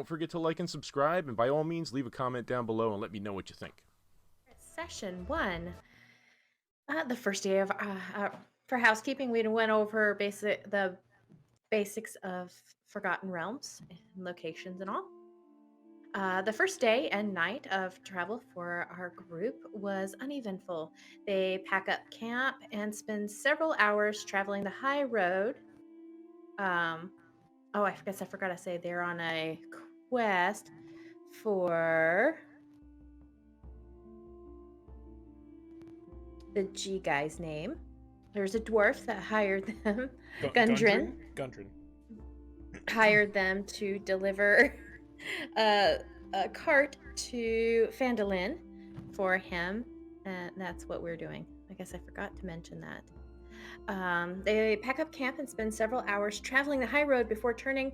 Don't forget to like and subscribe, and by all means, leave a comment down below and let me know what you think. Session 1. The first day of for housekeeping, we went over the basics of Forgotten Realms and locations and all. The first day and night of travel for our group was uneventful. They pack up camp and spend several hours traveling the high road. Um, oh, I guess I forgot to say they're on a quest for the G guy's name. There's a dwarf that hired them, Gundren, Gundren. hired them to deliver a, a cart to Phandelver for him. And that's what we're doing. I guess I forgot to mention that. They pack up camp and spend several hours traveling the high road before turning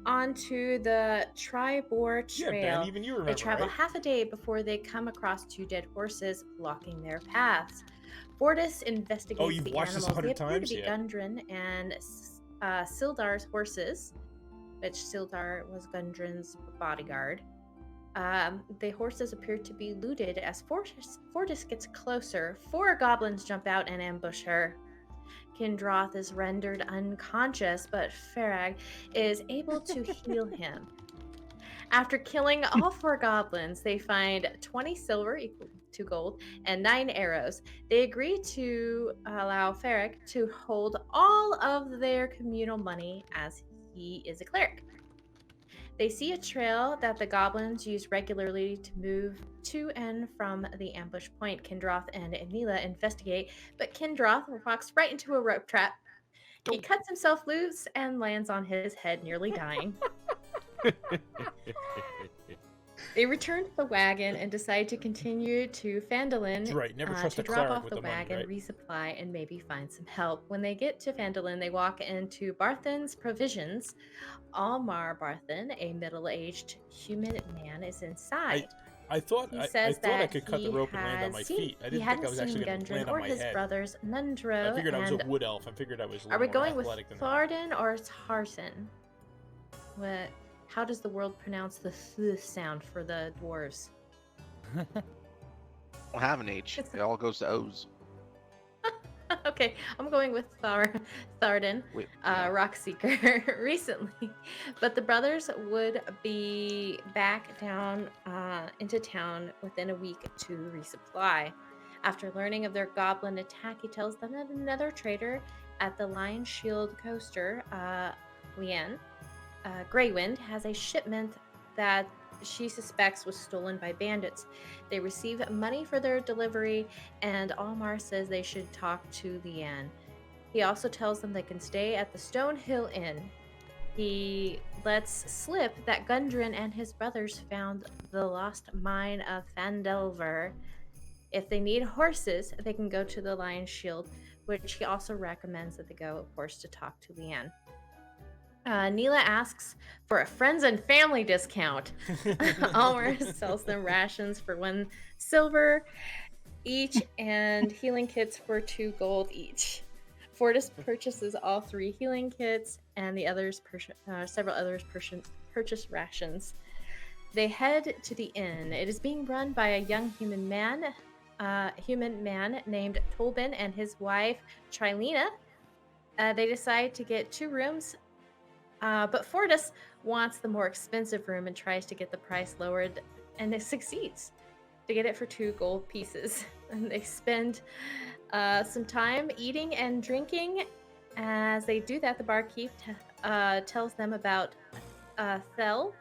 onto the Tribor Trail. Yeah, Ben, even you remember, They travel right? half a day before they come across 2 dead horses blocking their paths. Fortis investigates you've the watched this animals. They 100 appear to times? be Yeah. Gundren and Sildar's horses, which Sildar was Gundren's bodyguard. The horses appear to be looted. As Fortis gets closer, 4 goblins jump out and ambush her. Kindroth is rendered unconscious, but Farag is able to heal him. After killing all 4 goblins, they find 20 silver equal to gold and 9 arrows. They agree to allow Farag to hold all of their communal money as he is a cleric. They see a trail that the goblins use regularly to move to and from the ambush point. Kindroth and Anila investigate, but Kindroth walks right into a rope trap. He cuts himself loose and lands on his head, nearly dying. They return to the wagon and decide to continue to Phandelver Right, never trust to a drop cleric off with the the money, wagon, right? resupply, and maybe find some help. When they get to Phandelver, they walk into Barthen's provisions. Almar Barthen, a middle-aged human man, is inside. I thought He I says thought I that could cut the he rope and land on my has seen, feet. I he didn't think I hadn't was seen actually going to Gundren land or on my his head. brothers I Nundro figured I was a and... wood elf. I figured I was a Are we little more going with athletic than that. Tharden or Tarsen? What? How does the world pronounce the th sound for the dwarves? Don't have an H. It all goes to O's. Okay, I'm going with Tharden, Wait, yeah. Rockseeker, recently. But the brothers would be back down into town within a week to resupply. After learning of their goblin attack, he tells them that another trader at the Lion Shield coaster, Leanne, Greywind, has a shipment that she suspects was stolen by bandits. They receive money for their delivery, and Almar says they should talk to Leanne. He also tells them they can stay at the Stonehill Inn. He lets slip that Gundren and his brothers found the lost mine of Phandelver. If they need horses, they can go to the Lion's Shield, which he also recommends that they go, of course, to talk to Leanne. Neela asks for a friends and family discount. Almer sells them rations for 1 silver each and healing kits for 2 gold each. Fortis purchases all 3 healing kits, and the others several others purchase rations. They head to the inn. It is being run by a young human man named Tolbin and his wife Trilena. They decide to get 2 rooms. But Fortis wants the more expensive room and tries to get the price lowered, and it succeeds to get it for 2 gold pieces. And they spend some time eating and drinking. As they do that, the barkeep tells them about Thel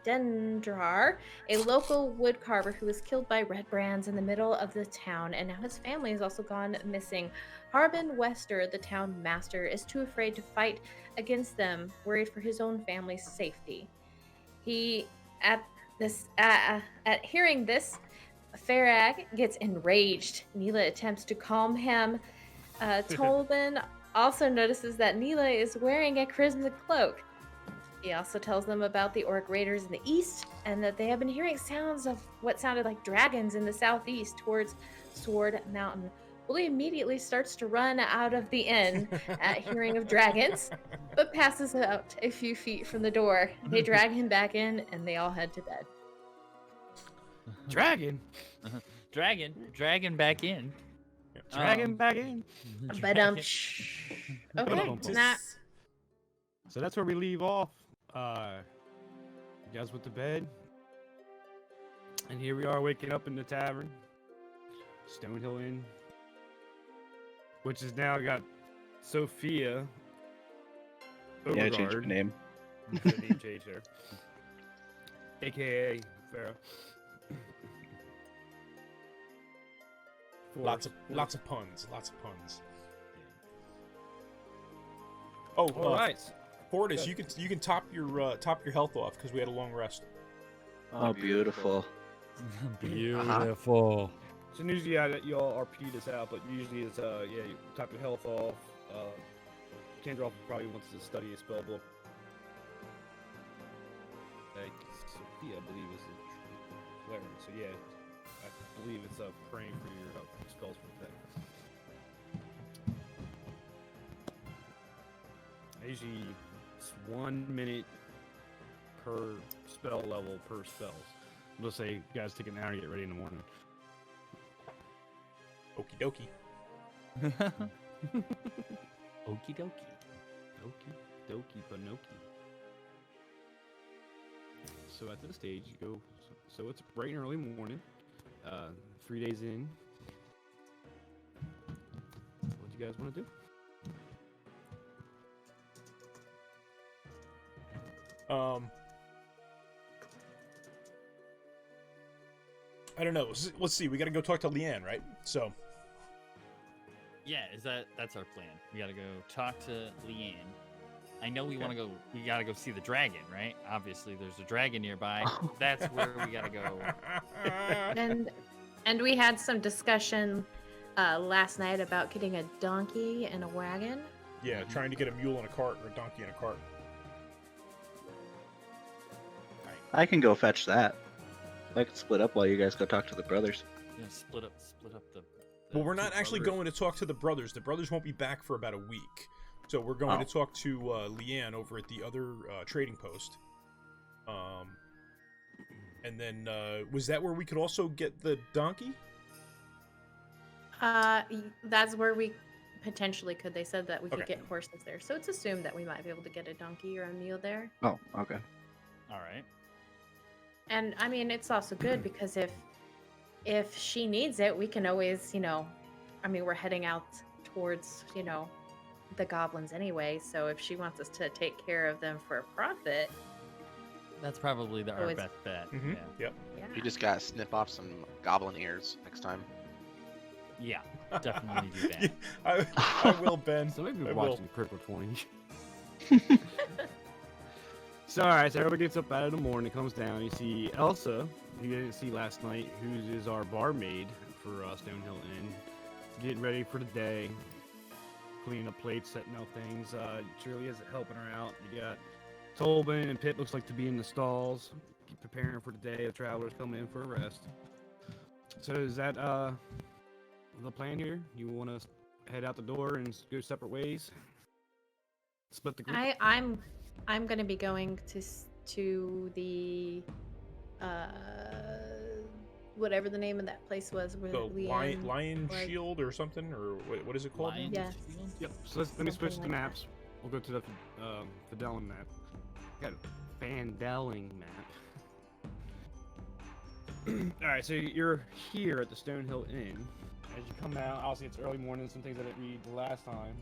Dendrar, a local wood carver who was killed by red brands in the middle of the town, and now his family has also gone missing. Harbin Wester, the town master, is too afraid to fight against them, worried for his own family's safety. At hearing this, Farag gets enraged. Neela attempts to calm him. Tolbin also notices that Neela is wearing a crimson cloak. He also tells them about the orc raiders in the east, and that they have been hearing sounds of what sounded like dragons in the southeast towards Sword Mountain. Wooly immediately starts to run out of the inn at hearing of dragons, but passes out a few feet from the door. They drag him back in, and they all head to bed. Dragon. Dragon back in. Dragon back in. But Dragon- okay, not So that's where we leave off. You guys went to bed, and here we are waking up in the tavern, Stonehill Inn, which has now got Sophia. Yeah, I changed Beauregard. my name. The name change there. AKA Farah. Lots of puns. Oh, All right. Fortis, you can top your health off because we had a long rest. Oh, beautiful. Beautiful. So usually that you all RP this out, but usually it's you top your health off. Kendra probably wants to study a spell book. Sophia, I believe, is the cleric. So yeah, I believe it's praying for your spells for the day. Usually it's 1 minute per spell level per spells. Let's say you guys take an hour to get ready in the morning. Okie dokie. Okie dokie. Okie dokie Pinoki. So at this stage, you go. So it's bright and early morning. 3 days in. What do you guys want to do? I don't know. Let's see. We got to go talk to Leanne, right? So. Yeah, that's our plan. We gotta go talk to Leanne. I know we wanna go we gotta go see the dragon, right? Obviously there's a dragon nearby. That's where we gotta go. and we had some discussion last night about getting a donkey and a wagon. Yeah, trying to get a mule in a cart or a donkey in a cart. I can go fetch that. I can split up while you guys go talk to the brothers. Yeah, split up the Well, we're not two actually brothers. going to talk to the brothers. The brothers won't be back for about a week. So we're going to talk to Leanne over at the other trading post. And then, was that where we could also get the donkey? That's where we potentially could. They said that we could Okay. get horses there, so it's assumed that we might be able to get a donkey or a mule there. Oh, okay. Alright. And I mean, it's also good because if she needs it, we can always, I mean, we're heading out towards, the goblins anyway. So if she wants us to take care of them for a profit, That's probably So our it's- best bet. Mm-hmm. Yeah. Yep. yeah. You just gotta snip off some goblin ears next time. Yeah, definitely do that. I will, Ben. So maybe I we're will. watching Critical 20. So alright, so everybody gets up out of the morning, comes down. You see Elsa, who you didn't see last night, who is our barmaid for Stonehill Inn, getting ready for the day, cleaning up plates, setting out things. Shirley is helping her out. You got Tolbin and Pip looks like to be in the stalls, preparing for the day. The travelers coming in for a rest. So is that the plan here? You want to head out the door and go separate ways? Split the group. I'm gonna be going to the whatever the name of that place was. Where The Leanne lion was. shield or something, or what is it called? Lion Yes. shield? Yep. So let me switch Something the like maps. We'll go to the Phandelver map. Got a Phandelver map. All right, so you're here at the Stonehill Inn. As you come out, obviously it's early morning. Some things I didn't read the last time,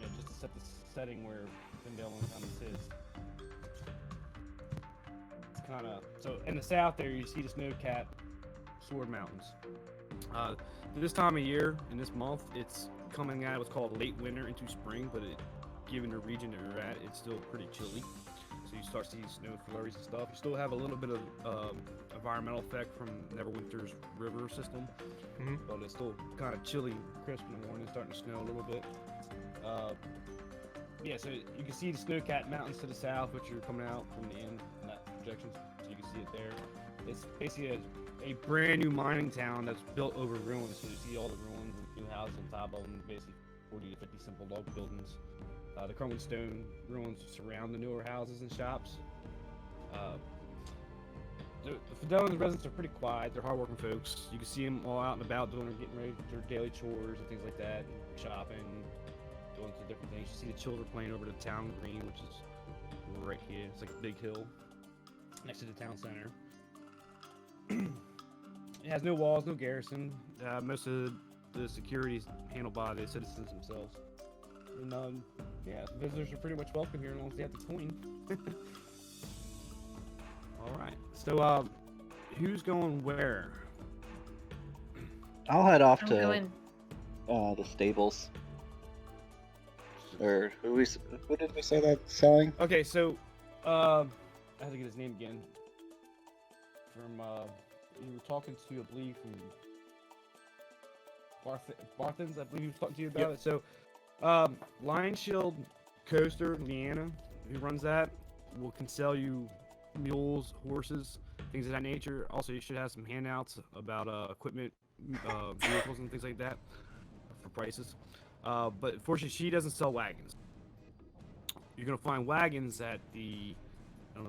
just to set the setting where Phandelver kind of sits. It's kind of so in the south there. You see the snow-capped Sword Mountains. This time of year, in this month, it's coming out of what's called late winter into spring, but given the region that you're at, it's still pretty chilly. So you start seeing snow flurries and stuff. You still have a little bit of environmental effect from Neverwinter's river system, but it's still kind of chilly, crisp in the morning, starting to snow a little bit. Yeah, so you can see the snow-capped mountains to the south, which are coming out from the end in that projection, so you can see it there. It's basically a brand new mining town that's built over ruins, so you see all the ruins houses on top of them, basically 40 to 50 simple log buildings. The crumbling stone ruins surround the newer houses and shops. The Phandelver residents are pretty quiet. They're hardworking folks. You can see them all out and about getting ready for their daily chores and things like that, and shopping, doing some different things. You see the children playing over the town green, which is right here. It's like a big hill next to the town center. It has no walls, no garrison. Most of the security is handled by the citizens themselves. And yeah, visitors are pretty much welcome here as long as they have the coin. All right. So, who's going where? I'll head off I'm to going. the stables. Or who did we say that's selling? Okay, so I have to get his name again. From you were talking to, I believe, from Barthens. I believe he was talking to you about it. So, Lion Shield Coaster, Leanna, who runs that, can sell you mules, horses, things of that nature. Also, you should have some handouts about equipment, vehicles, and things like that for prices. But unfortunately, she doesn't sell wagons. You're gonna find wagons at the I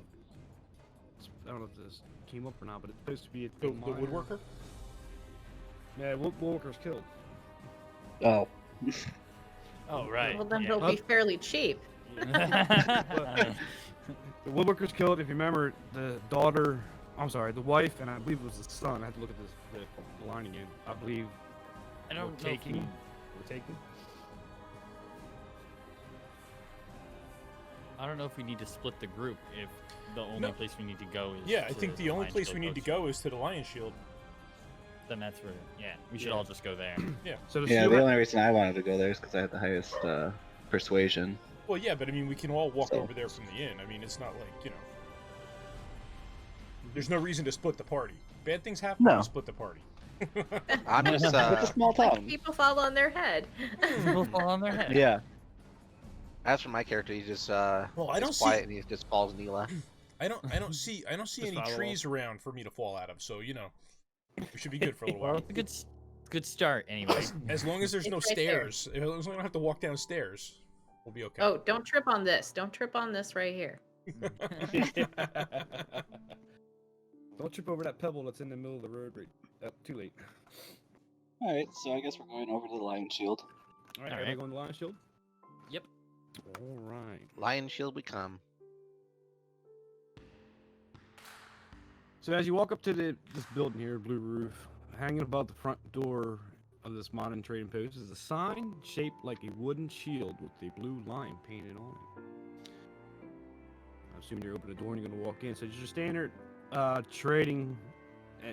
don't know if this came up or not, but it's supposed to be at The mine. woodworker? Yeah, woodworker's killed. Oh, Oh right. Well, then yeah. he'll be fairly cheap. The woodworker's killed. If you remember, the wife, and I believe it was the son. I have to look at the line again. I believe I don't know if taking. we- We're taking. I don't know if we need to split the group if the only No. place we need to go is. Yeah, I to think the only Lion place Shield we need to Coaster. go is to the Lion Shield. Then that's where. Yeah, we should Yeah. all just go there. So the yeah. steward- The only reason I wanted to go there is because I had the highest persuasion. Well, yeah, but I mean, we can all walk So- over there from the inn. I mean, it's not like, there's no reason to split the party. Bad things happen when No. you split the party. I'm just It's a small Like town. people fall on their head. People fall on their head. Yeah. as for my character, he just Well, I don't is see, quiet and he just falls Neela. I don't see any follow trees around for me to fall out of. So we should be good for a little Well, while. It's a good start anyway. As long as there's no It's right there. stairs, as long as we don't have to walk downstairs, we'll be okay. Oh, don't trip on this. Don't trip on this right here. Don't trip over that pebble that's in the middle of the road. Too late. All right, so I guess we're going over to the Lion Shield. All right, All are we right. going to Lion Shield? Yep. All right. Lion Shield we come. So as you walk up to this building here, blue roof, hanging above the front door of this modern trading post is a sign shaped like a wooden shield with a blue lion painted on it. I'm assuming you're opening the door and you're going to walk in. So it's your standard trading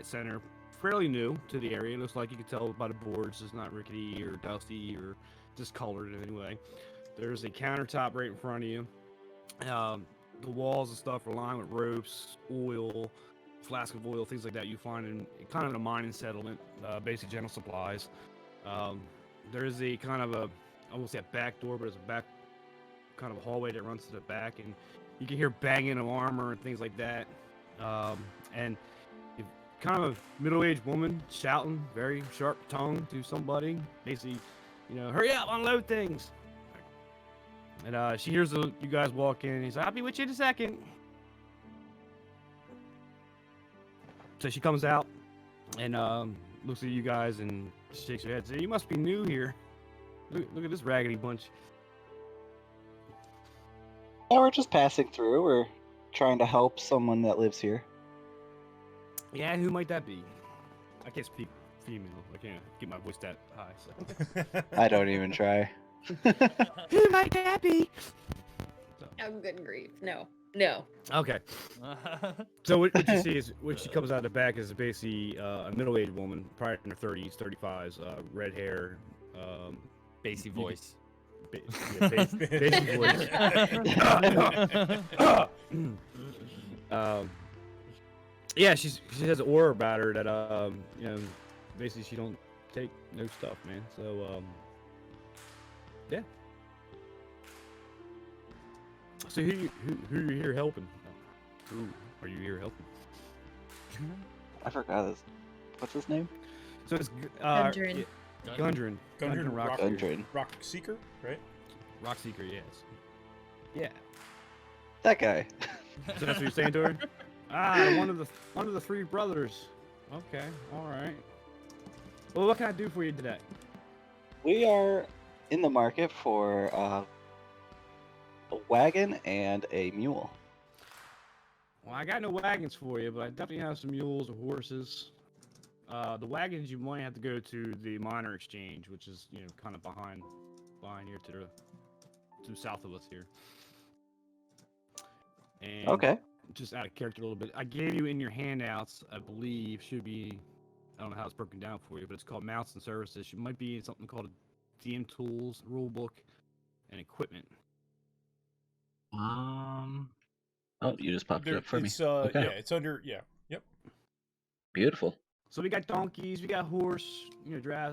center, fairly new to the area. It looks like you can tell by the boards it's not rickety or dusty or discolored in any way. There's a countertop right in front of you. The walls and stuff are lined with ropes, oil, flask of oil, things like that you find in kind of a mining settlement, basic general supplies. There is a kind of I won't say a back door, but it's a back kind of a hallway that runs to the back, and you can hear banging of armor and things like that. And kind of a middle-aged woman shouting, very sharp tongue to somebody, basically, hurry up, unload things. And she hears you guys walk in, and he's like, I'll be with you in a second. So she comes out and looks at you guys and shakes her head and says, you must be new here. Look at this raggedy bunch. Yeah, we're just passing through. We're trying to help someone that lives here. Yeah, who might that be? I can't speak female. I can't get my voice that high. So. I don't even try. Who might that be? Oh, good grief. No. No. Okay. So what you see is when she comes out the back is basically a middle-aged woman, probably in her 30s, 35s, red hair, Bassy voice. Basic voice. Yeah, she has an aura about her that basically she don't take no stuff, man. So yeah. So who are you here helping? Who are you here helping? I forgot his. What's his name? So it's Gungerin. Gundren. Gundren Rock, Gundren. Rock Seeker, right? Rock Seeker, yes. Yeah. That guy. So that's what you're saying to her? Ah, one of the three brothers. Okay, all right. Well, what can I do for you today? We are in the market for a wagon and a mule. Well, I got no wagons for you, but I definitely have some mules or horses. The wagons you might have to go to the minor exchange, which is kind of behind here to the south of us here. And Okay. just out of character a little bit, I gave you in your handouts, I believe, should be, I don't know how it's broken down for you, but it's called mounts and services. You might be in something called a DM tools, rulebook, and equipment. Oh, you just popped it up for me. It's Okay. yeah, it's under Yep. Beautiful. So we got donkeys, we got horse,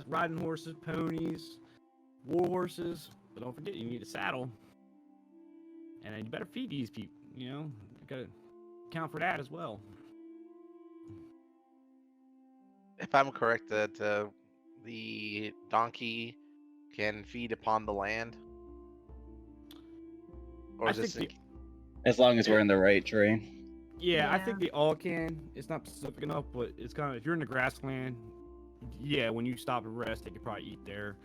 riding horses, ponies, war horses. But don't forget, you need a saddle. And then you better feed these people, You gotta account for that as well. If I'm correct, that the donkey can feed upon the land, or I is this think As long as we're in the right terrain. Yeah, I Yeah. think they all can. It's not specific enough, but it's kind of, if you're in the grassland, yeah, when you stop and rest, they could probably eat there.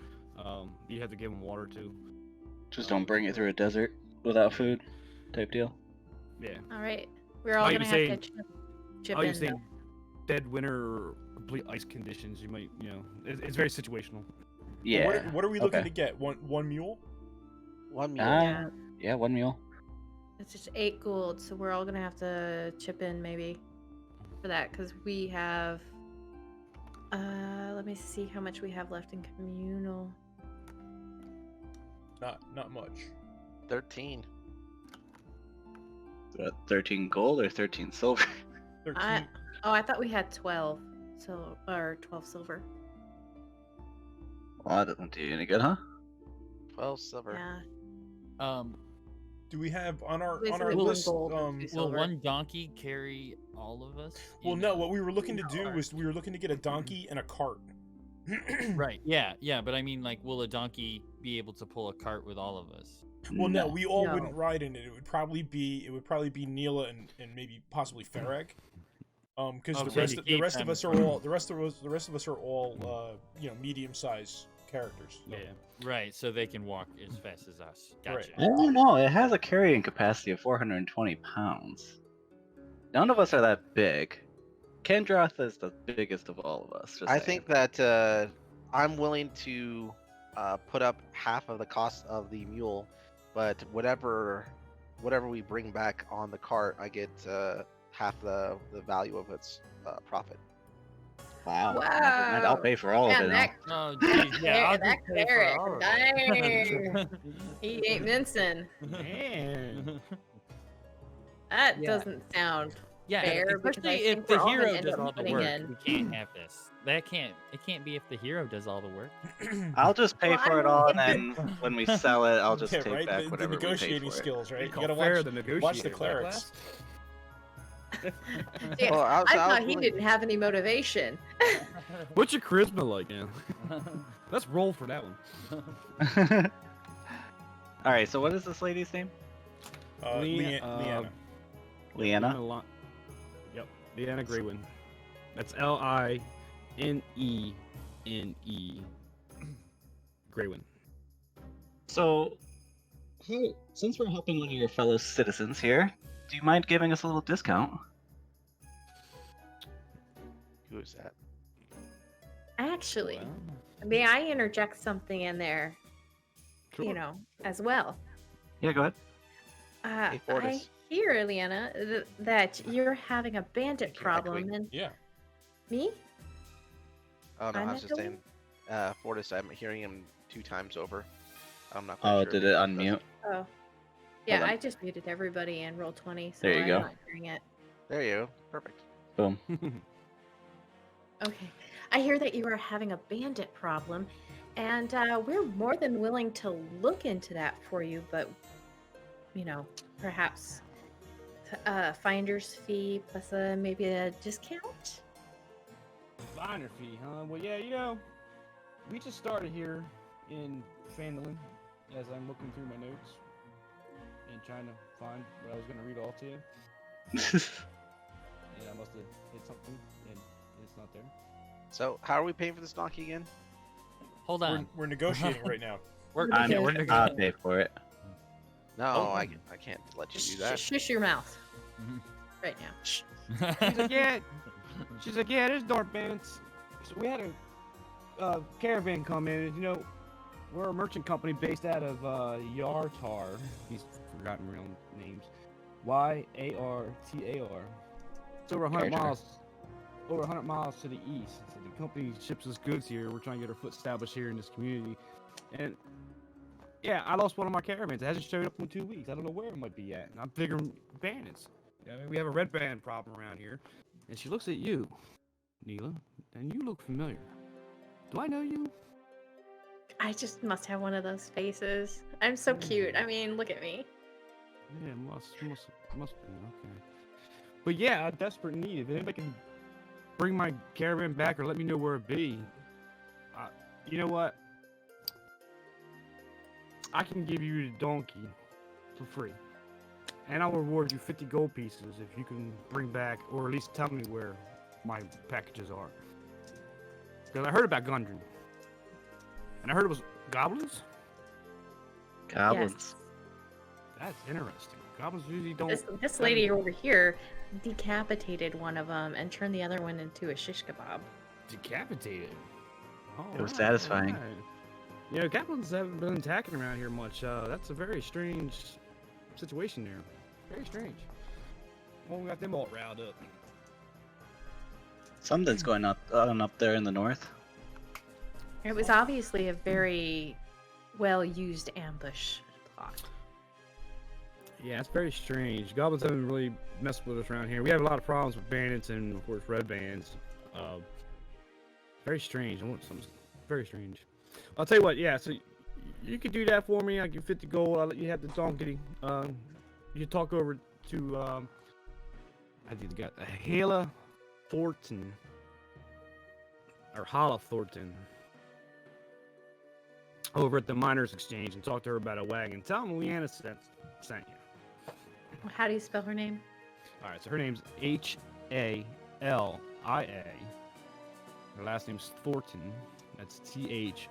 You have to give them water too. Just don't bring it through a desert without food, type deal. Yeah. All right. We're all Oh, you gonna were have to chip Oh, in. you're saying dead winter or complete ice conditions? You might, it's very situational. Yeah. What are we looking okay. to get? One mule? one mule? Yeah. Yeah, one mule. It's just 8 gold, so we're all gonna have to chip in maybe for that because we have. Let me see how much we have left in communal. Not much. 13. 13 gold or 13 silver? 13. I thought we had 12, or 12 silver. Well, that doesn't do you any good, huh? 12 silver. Yeah. Do we have on our Basically one list? gold and 2 Will silver. one donkey carry all of us? Well, in no. a- What we were looking to do cart. was we were looking to get a donkey and a cart. Right. Yeah. But I mean, like, will a donkey be able to pull a cart with all of us? Well, no, we all No. wouldn't ride in it. It would probably be Neela and maybe possibly Farag. Because Oh, the so rest you the keep rest of them us are from- all the rest of us are all medium-sized characters. So. Yeah. Right. So they can walk as fast as us. Right. Gotcha. I don't know. It has a carrying capacity of 420 pounds. None of us are that big. Kendroth is the biggest of all of us. Just I saying. think that I'm willing to put up half of the cost of the mule, but whatever we bring back on the cart, I get half the value of its profit. Wow. Wow. Never mind, I'll pay for all Man, of it. that, Oh, geez. Yeah. I'll that just pay for carrot, all of dang. it. He ain't mincing. Man. That Yeah. doesn't sound Yeah, fair, because I especially think if the we're all gonna hero end does up all the putting work. in. We can't have this. It can't be if the hero does all the work. I'll just pay Well, for I it all, and don't then when we sell it, I'll just Yeah, take right. back The whatever we paid negotiating for it. skills, right? You Call gotta fair watch the the negotiator, clerics. Yeah, Well, I was thought he willing- didn't have any motivation. What's your charisma like now? Let's roll for that one. All right. So what is this lady's name? Leanna. Leanna. Yep, Leanna Graywin. That's Linene. Graywin. So, hey, since we're helping one of your fellow citizens here, do you mind giving us a little discount? Who is that? Actually, Well, may I interject something in there, Sure. as well? Yeah, go ahead. Hey, I Fortis. hear, Leanna, that you're having a bandit Thank you, problem, Echoing. and Yeah. me? Oh no, I'm I was just echoing? saying. Fortis, I'm hearing him 2 times over. I'm not. Quite Oh, sure did if it he does unmute? Oh. Yeah, on. I just muted everybody and roll 20, so There you I'm go. not hearing it. There you go. Perfect. Boom. Okay. I hear that you are having a bandit problem, and we're more than willing to look into that for you, but, perhaps finder's fee plus maybe a discount? Finder fee, huh? Well, yeah, we just started here in Phandelver as I'm looking through my notes and trying to find what I was going to read all to you. And I must have hit something, and it's not there. So, how are we paying for this donkey again? Hold on. We're negotiating right now. We're I'll pay for it. No, Oh. I can't let you do that. Shush your mouth right now. She's like, yeah. She's like, yeah, there's dark bandits. So we had a caravan come in, and we're a merchant company based out of Yartar. He's forgotten real names. Yartar. It's over 100 miles. Over 100 miles to the east. So the company ships us goods here. We're trying to get our foot established here in this community. And yeah, I lost one of my caravans. It hasn't showed up in 2 weeks. I don't know where it might be at. And I'm figuring bandits. We have a red band problem around here. And she looks at you, Neela, and you look familiar. Do I know you? I just must have one of those faces. I'm so cute. I mean, look at me. Yeah, must be okay. But yeah, I'm desperate need. If anybody can bring my caravan back or let me know where it be, you know what? I can give you the donkey for free, and I'll reward you 50 gold pieces if you can bring back, or at least tell me where my packages are. Because I heard about Gundren, and I heard it was goblins. Goblins. That's interesting. Goblins usually don't. This lady over here decapitated one of them and turned the other one into a shish kebab. Decapitated. Oh, It was satisfying. Goblins haven't been attacking around here much. That's a very strange situation there. Very strange. Well, we got them all riled up. Something's going on up there in the north. It was obviously a very well-used ambush plot. Yeah, it's very strange. Goblins haven't really messed with us around here. We have a lot of problems with bandits and, of course, red bands. Very strange. I want something very strange. I'll tell you what, yeah, so you could do that for me. I'll give you 50 gold. I'll let you have the donkey. You talk over to, I think they got a Hala Thornton. Or Hala Thornton. Over at the Miners Exchange and talk to her about a wagon. Tell them Leanna sent you. How do you spell her name? Alright, so her name's Halia. Her last name's Thornton. That's Thornton.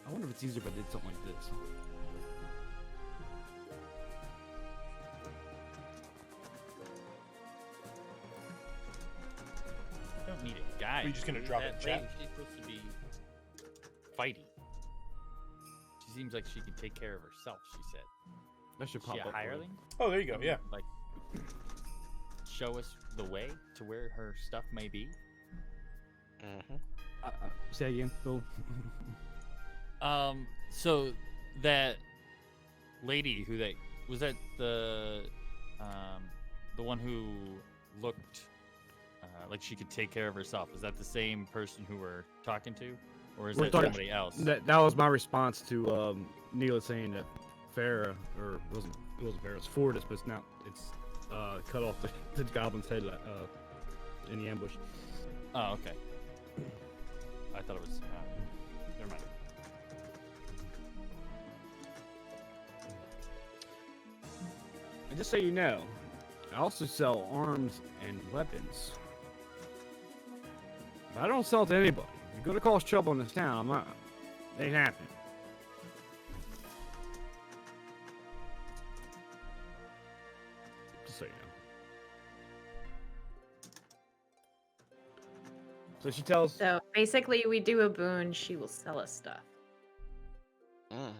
I wonder if it's easier if I did something like this. I don't need a guide. Are you just gonna dude. drop it in That chat? lady, she's supposed to be fighting. She seems like she can take care of herself, she said. That should Is pop she a up. for you. hireling? Oh, there you go. Yeah. Like, show us the way to where her stuff may be? Mm-hmm. Say again, Phil. So that lady who was that the one who looked like she could take care of herself. Is that the same person who we're talking to, or is We're that talking- somebody else? That was my response to Neela saying that Farah, or it wasn't Farah, it was Fortis, but it's cut off the goblin's head in the ambush. Oh, okay. I thought it was. Never mind. And just so you know, I also sell arms and weapons. But I don't sell it to anybody. If you're gonna cause trouble in this town, I'm not. It ain't happening. Just so you know. So she tells. So basically, we do a boon, she will sell us stuff. Mm.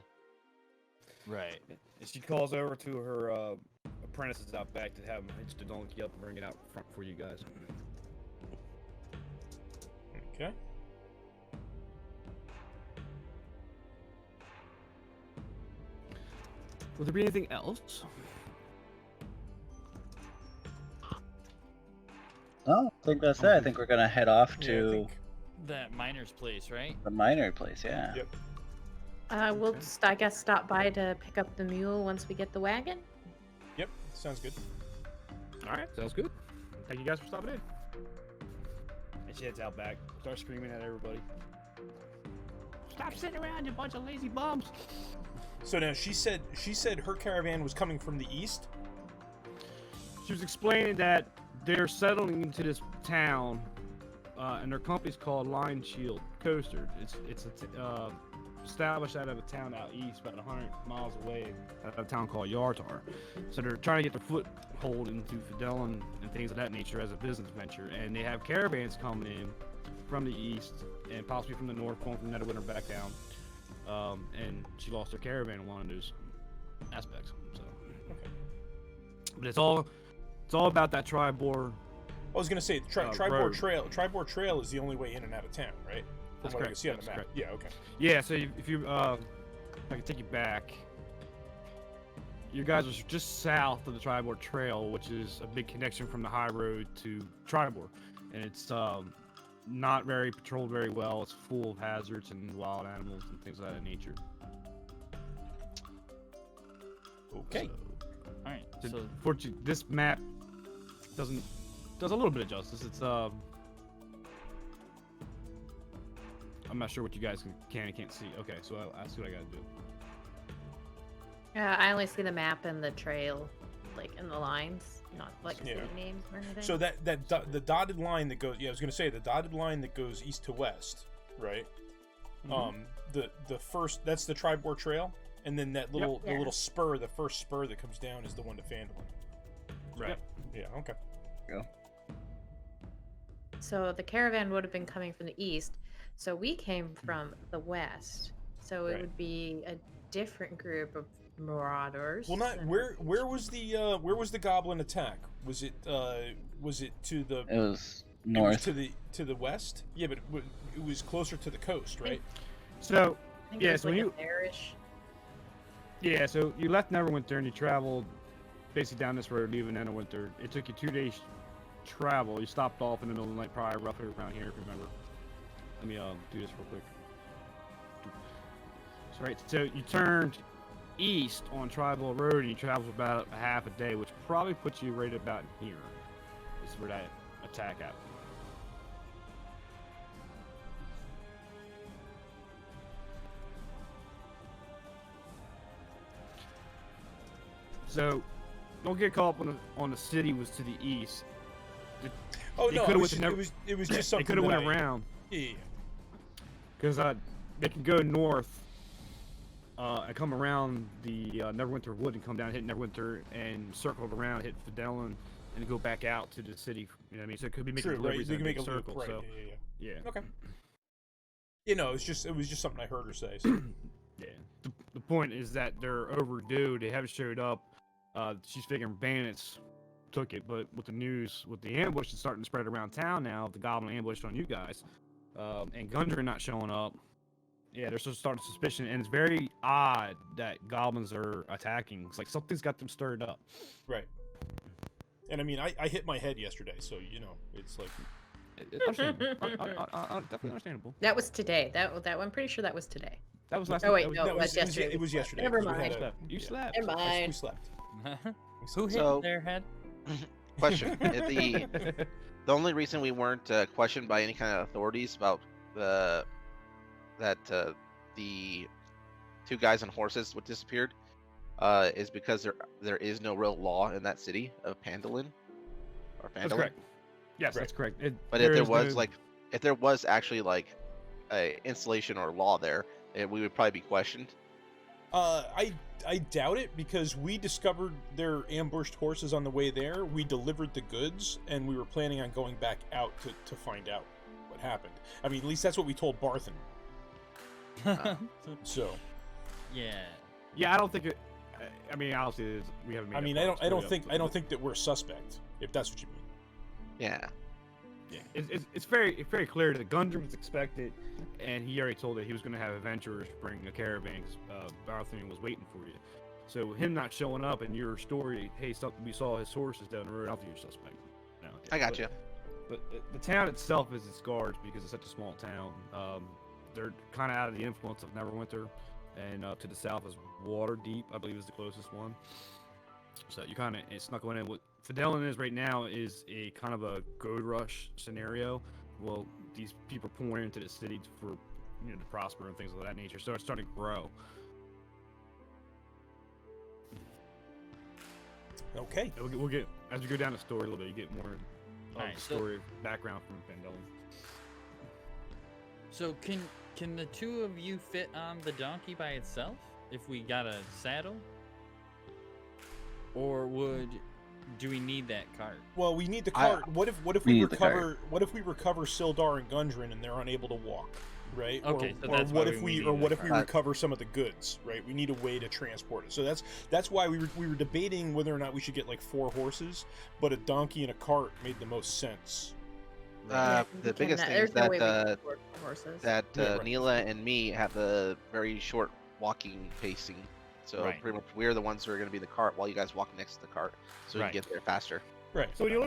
Right. And she calls over to her apprentices out back to have them hitch the donkey up and bring it out front for you guys. Okay. Will there be anything else? No, I think that's it. I think we're gonna head off Yeah, I to think- That miner's place, right? the miner place. Yeah. Yep. We'll just, I guess, stop by to pick up the mule once we get the wagon. Yep. Sounds good. All right, sounds good. Thank you guys for stopping in. And she heads out back, starts screaming at everybody. Stop sitting around, you bunch of lazy bums! So now she said her caravan was coming from the east. She was explaining that they're settling into this town, and their company's called Line Shield Coaster. It's established out of a town out east, about 100 miles away, at a town called Yartar. So they're trying to get their foothold into Phandelver and things of that nature as a business venture. And they have caravans coming in from the east and possibly from the north, going from Neverwinter back down. And she lost her caravan in one of those aspects. So, Okay. but it's all about that Tribor. I was gonna say Tribor road. Trail. Tribor Trail is the only way in and out of town, right? From That's what I can correct, see on the that's map. correct. Yeah. Okay. Yeah, so if you, I can take you back. You guys are just south of the Tribor Trail, which is a big connection from the high road to Tribor, and it's not very patrolled very well. It's full of hazards and wild animals and things of that nature. Okay. All right. So, So fortunately, this map does a little bit of justice. It's I'm not sure what you guys can and can't see. Okay, so I see what I gotta do. Yeah, I only see the map and the trail, like in the lines, not like Yeah. city names or anything. So the dotted line that goes, I was gonna say the dotted line that goes east to west, right? The first, that's the Tribor Trail, and then that little Yeah. the little spur, the first spur that comes down is the one to Phandelver. Right. Yeah. Okay. So the caravan would have been coming from the east. So we came from the west. So it Right. would be a different group of marauders. Well, not and- where was the goblin attack? Was it to the It was it was north. to the west? Yeah, but it was closer to the coast, right? So I think yeah, it was so like when a you bearish. yeah, so you left Neverwinter and you traveled basically down this road, leaving Neverwinter. It took you 2 days travel. You stopped off in the middle of the night, probably roughly around here, if you remember. Let me do this real quick. So, right, so you turned east on Tribal Road and you traveled about a half a day, which probably puts you right about here. This is where that attack happened. So, don't get caught up on the city was to the east. Oh They no, coulda it went was, to just, Never- it was just They something. could have that went around. Yeah. Because they can go north and come around the Neverwinter Wood and come down, hit Neverwinter, and circle around, hit Fidelin, and go back out to the city. You know what I mean? So it could be making True, right? deliveries They in can a make big a loop, circle. right? So Yeah. yeah, Okay. You know, it was just something I heard her say. So. yeah. The point is that they're overdue. They haven't showed up. She's figuring bandits took it, but with the news, with the ambush that's starting to spread around town now, the goblin ambush on you guys, and Gundren not showing up. Yeah, there's just starting suspicion, and it's very odd that goblins are attacking. It's like something's got them stirred up. Right. And I mean, I hit my head yesterday, so you know, it's like Understandable. Definitely understandable. That was today. That I'm pretty sure that was today. That was last Oh, wait, night. no, it was yesterday. it was yesterday. Never because we mind. had a- You yeah. slept. Never We mind. slept. who hit So- their head? Question: the only reason we weren't questioned by any kind of authorities about that the two guys on horses what disappeared is because there is no real law in that city of Phandalin or That's Phandalin. correct. Yes, that's correct. But if there is was no- like, if there was actually like a installation or law there, we would probably be questioned. I doubt it because we discovered their ambushed horses on the way there. We delivered the goods, and we were planning on going back out to find out what happened. I mean, at least that's what we told Barthen. So, Yeah. Yeah, I don't think it. I mean, obviously, we haven't. Made I mean, that I part don't straight up, think that we're suspect, if that's what you mean. Yeah. Yeah, it's very clear that Gundren was expected, and he already told that he was going to have adventurers bring a caravan. Bartholomew was waiting for you. So him not showing up in your story, hey, something we saw his horses down the road. I don't think you're suspect. No, I got you. But the town itself is its guards because it's such a small town. They're kind of out of the influence of Neverwinter, and to the south is Waterdeep, I believe, is the closest one. So you kind of snuck one in. What Fidelin is right now is a kind of a gold rush scenario well, these people are pouring into the city for, to prosper and things of that nature. So it's starting to grow. Okay. We'll get as we go down the story a little bit. You get more of Alright, the so- story background from Phandelver. So can the two of you fit on the donkey by itself if we got a saddle? Or do we need that cart? Well, we need the cart. What if We we need the cart. recover? What if we recover Sildar and Gundren and they're unable to walk? Right. Okay, so or that's what why if we we need or the what if we cart. recover some of the goods? Right. We need a way to transport it. So that's why we were debating whether or not we should get like 4 horses, but a donkey and a cart made the most sense. The biggest thing is there's no way we that can afford horses. Yeah, right. Neela and me have a very short walking pacing. So Right. pretty much we're the ones who are going to be in the cart while you guys walk next to the cart, so we Right. can get there faster. Right. So when you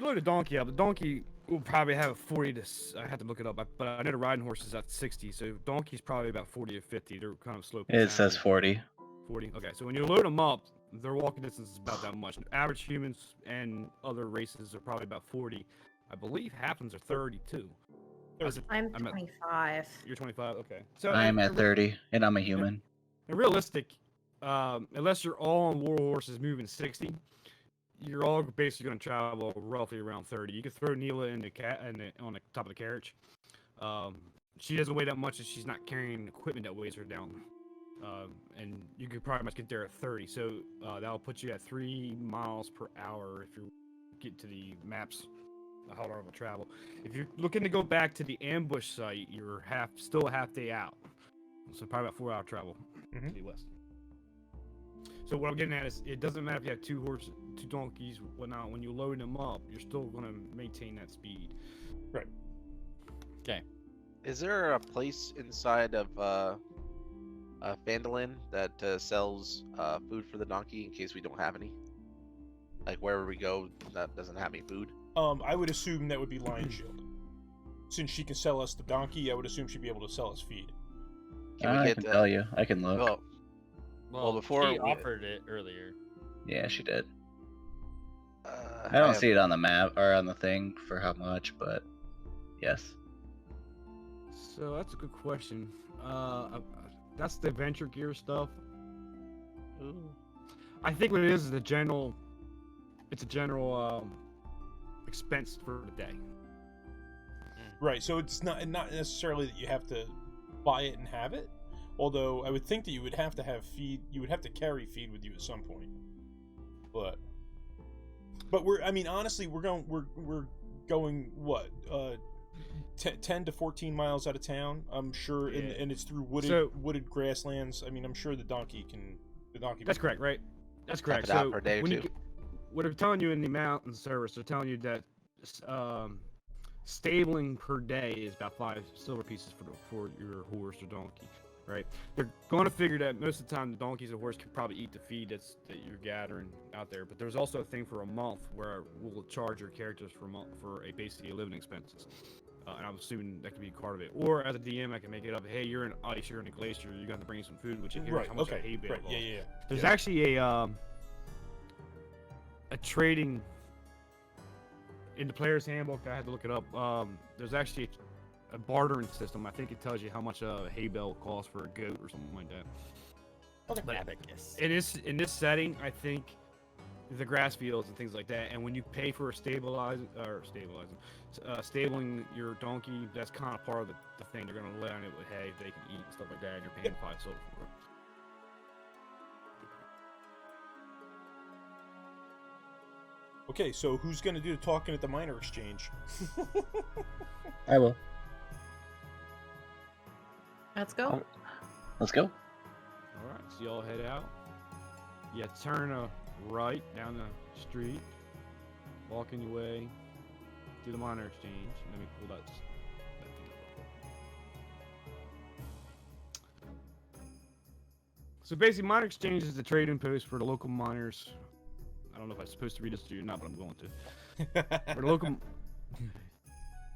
load a donkey up, the donkey will probably have a 40 to. I have to look it up, but I know the riding horse is at 60. So donkey's probably about 40 to 50. They're kind of slow. It says 40. 40. Okay, so when you load them up, their walking distance is about that much. Average humans and other races are probably about 40. I believe halflings are 32. I'm I'm at- 25. You're 25. Okay. So I'm at in- 30, and I'm a human. in realistic, unless you're all on war horses moving 60, you're all basically going to travel roughly around 30. You could throw Neela in on the top of the carriage. She doesn't weigh that much, and she's not carrying equipment that weighs her down. And you could probably much get there at 30. So that'll put you at 3 miles per hour if you get to the maps. How long will travel? If you're looking to go back to the ambush site, you're still a half day out. So probably about 4-hour travel to the west. So what I'm getting at is, it doesn't matter if you have 2 horses, 2 donkeys, whatnot. When you load them up, you're still going to maintain that speed. Right. Okay. Is there a place inside of Phandalin that sells food for the donkey in case we don't have any? Like wherever we go that doesn't have any food? I would assume that would be Lion Shield. Since she can sell us the donkey, I would assume she'd be able to sell us feed. Can we I get can tell you. I can look. Well, before she we- offered it earlier. Yeah, she did. I I don't have- see it on the map or on the thing for how much, but yes. So that's a good question. That's the adventure gear stuff. I think what it is a general. It's a general expense for the day. Right. So it's not necessarily that you have to buy it and have it. Although I would think that you would have to have feed. You would have to carry feed with you at some point. But honestly, we're going what 10 to 14 miles out of town. I'm sure, Yeah. and it's through wooded grasslands. I mean, I'm sure the donkey. That's correct, right? That's correct. it out So per day or when you two. what they're telling you in the mountain service, they're telling you that stabling per day is about 5 silver pieces for your horse or donkey, right? They're going to figure that most of the time the donkeys and horse can probably eat the feed that you're gathering out there. But there's also a thing for a month where we'll charge your characters for a month for basically living expenses. And I'm assuming that could be part of it. Or as a DM, I can make it up. Hey, you're in ice, you're in a glacier, you got to bring some food, which is Right. how much a Okay. hay bale Right. costs. Yeah. There's actually a trading in the player's handbook. I had to look it up. There's actually a bartering system. I think it tells you how much a hay bale costs for a goat or something like that. Okay. Abacus. In this setting, I think the grass fields and things like that. And when you pay for stabling your donkey, that's kind of part of the thing. They're gonna lay on it with hay they can eat and stuff like that, and you're paying 5 silver for it. Okay. So who's gonna do the talking at the minor exchange? I will. Let's go. Let's go. All right, so y'all head out. You turn right down the street, walking your way to the minor exchange. Let me pull that thing up. So basically, minor exchange is the trading post for the local miners. I don't know if I'm supposed to read this to you or not, but I'm going to. For the local.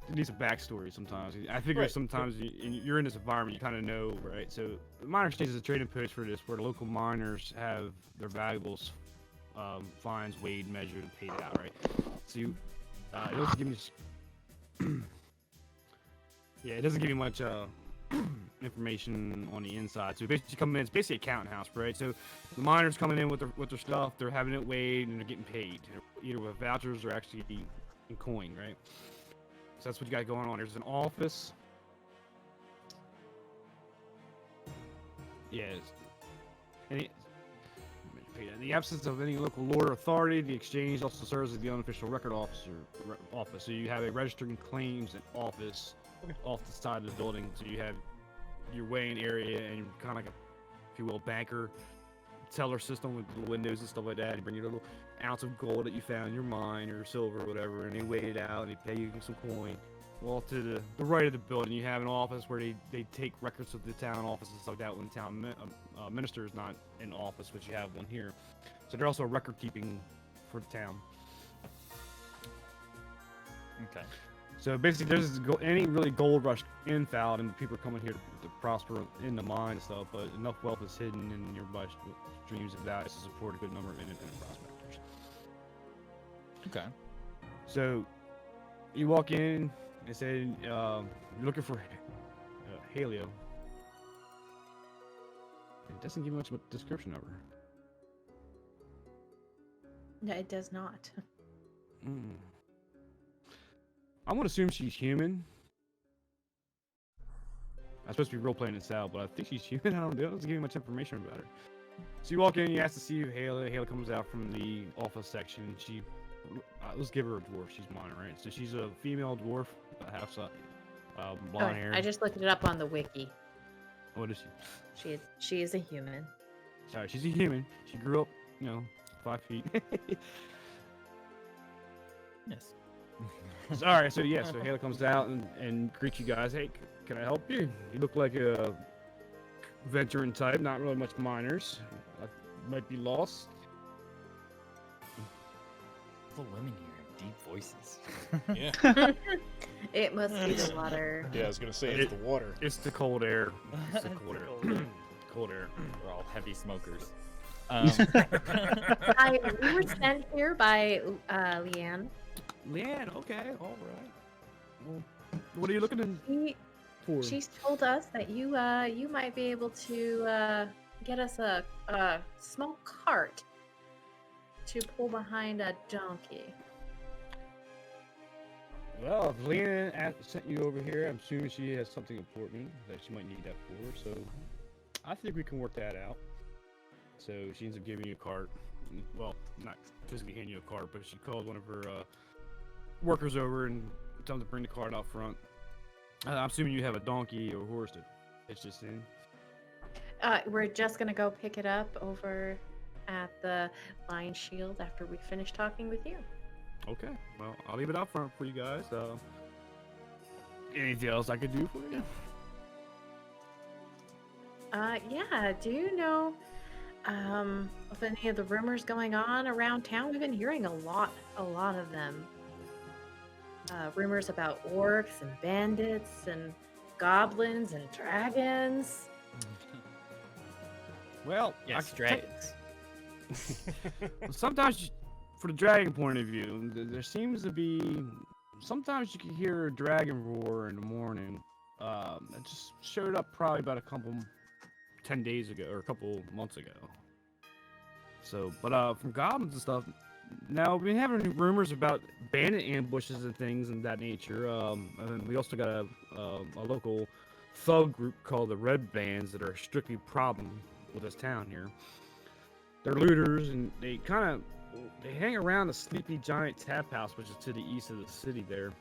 It needs a backstory sometimes. I figure Right. sometimes you're in this environment, you kind of know, right? So the miner exchange is a trading post for this, where the local miners have their valuables, fines weighed, measured, and paid out, right? So you, it also gives you Yeah, it doesn't give you much information on the inside. So basically, come in. It's basically a counting house, right? So the miners coming in with their stuff, they're having it weighed and they're getting paid, either with vouchers or actually in coin, right? So that's what you got going on. There's an office. Yes. In the absence of any local lord or authority, the exchange also serves as the unofficial record office. So you have a registering claims office off the side of the building. So you have your weighing area and kind of like a, if you will, banker teller system with little windows and stuff like that. You bring your little ounce of gold that you found in your mine or silver or whatever, and they weigh it out and they pay you some coin. Well, to the right of the building, you have an office where they take records of the town office and stuff like that when the town minister is not in office, which you have one here. So they're also record keeping for the town. Okay. So basically, there's any really gold rush infound, and people are coming here to prosper in the mine and stuff, but enough wealth is hidden in nearby streams of values to support a good number of independent prospectors. Okay. So you walk in. They said you're looking for Halio. It doesn't give much of a description of her. No, it does not. I'm gonna assume she's human. I'm supposed to be role playing this out, but I think she's human. I don't know. It doesn't give me much information about her. So you walk in, you ask to see Haley. Haley comes out from the office section. She, let's give her a dwarf. She's mine, right? So she's a female dwarf, half blonde hair. I just looked it up on the wiki. What is she? She is a human. Sorry, she's a human. She grew up, 5 feet. Yes. All right, so Haley comes out and greets you guys. Hey, can I help you? You look like a veteran type, not really much miners. Might be lost. The women here have deep voices. Yeah. It must be the water. Yeah, I was gonna say it's the water. It's the cold air. It's the cold air. Cold air. We're all heavy smokers. We were sent here by Leanne. Leanne, okay, all right. Well, what are you looking for? She's told us that you might be able to get us a small cart to pull behind a donkey. Well, if Leanne sent you over here, I'm assuming she has something important that she might need that for. So I think we can work that out. So she ends up giving you a cart. Well, not physically handing you a cart, but she called one of her workers over and tell them to bring the cart out front. I'm assuming you have a donkey or horse to hitch this in. We're just gonna go pick it up over at the Lion Shield after we finish talking with you. Okay, well, I'll leave it out front for you guys. Anything else I could do for you? Yeah, do you know of any of the rumors going on around town? We've been hearing a lot of them. Rumors about orcs and bandits and goblins and dragons. Well, Yes, dragons. Sometimes, for the dragon point of view, there seems to be. Sometimes you can hear a dragon roar in the morning. It just showed up probably about 10 days ago or a couple months ago. So, but from goblins and stuff. Now we've been having rumors about bandit ambushes and things of that nature. And we also got a local thug group called the Red Bands that are a strictly problem with this town here. They're looters, and they hang around the Sleepy Giant Tap House, which is to the east of the city there.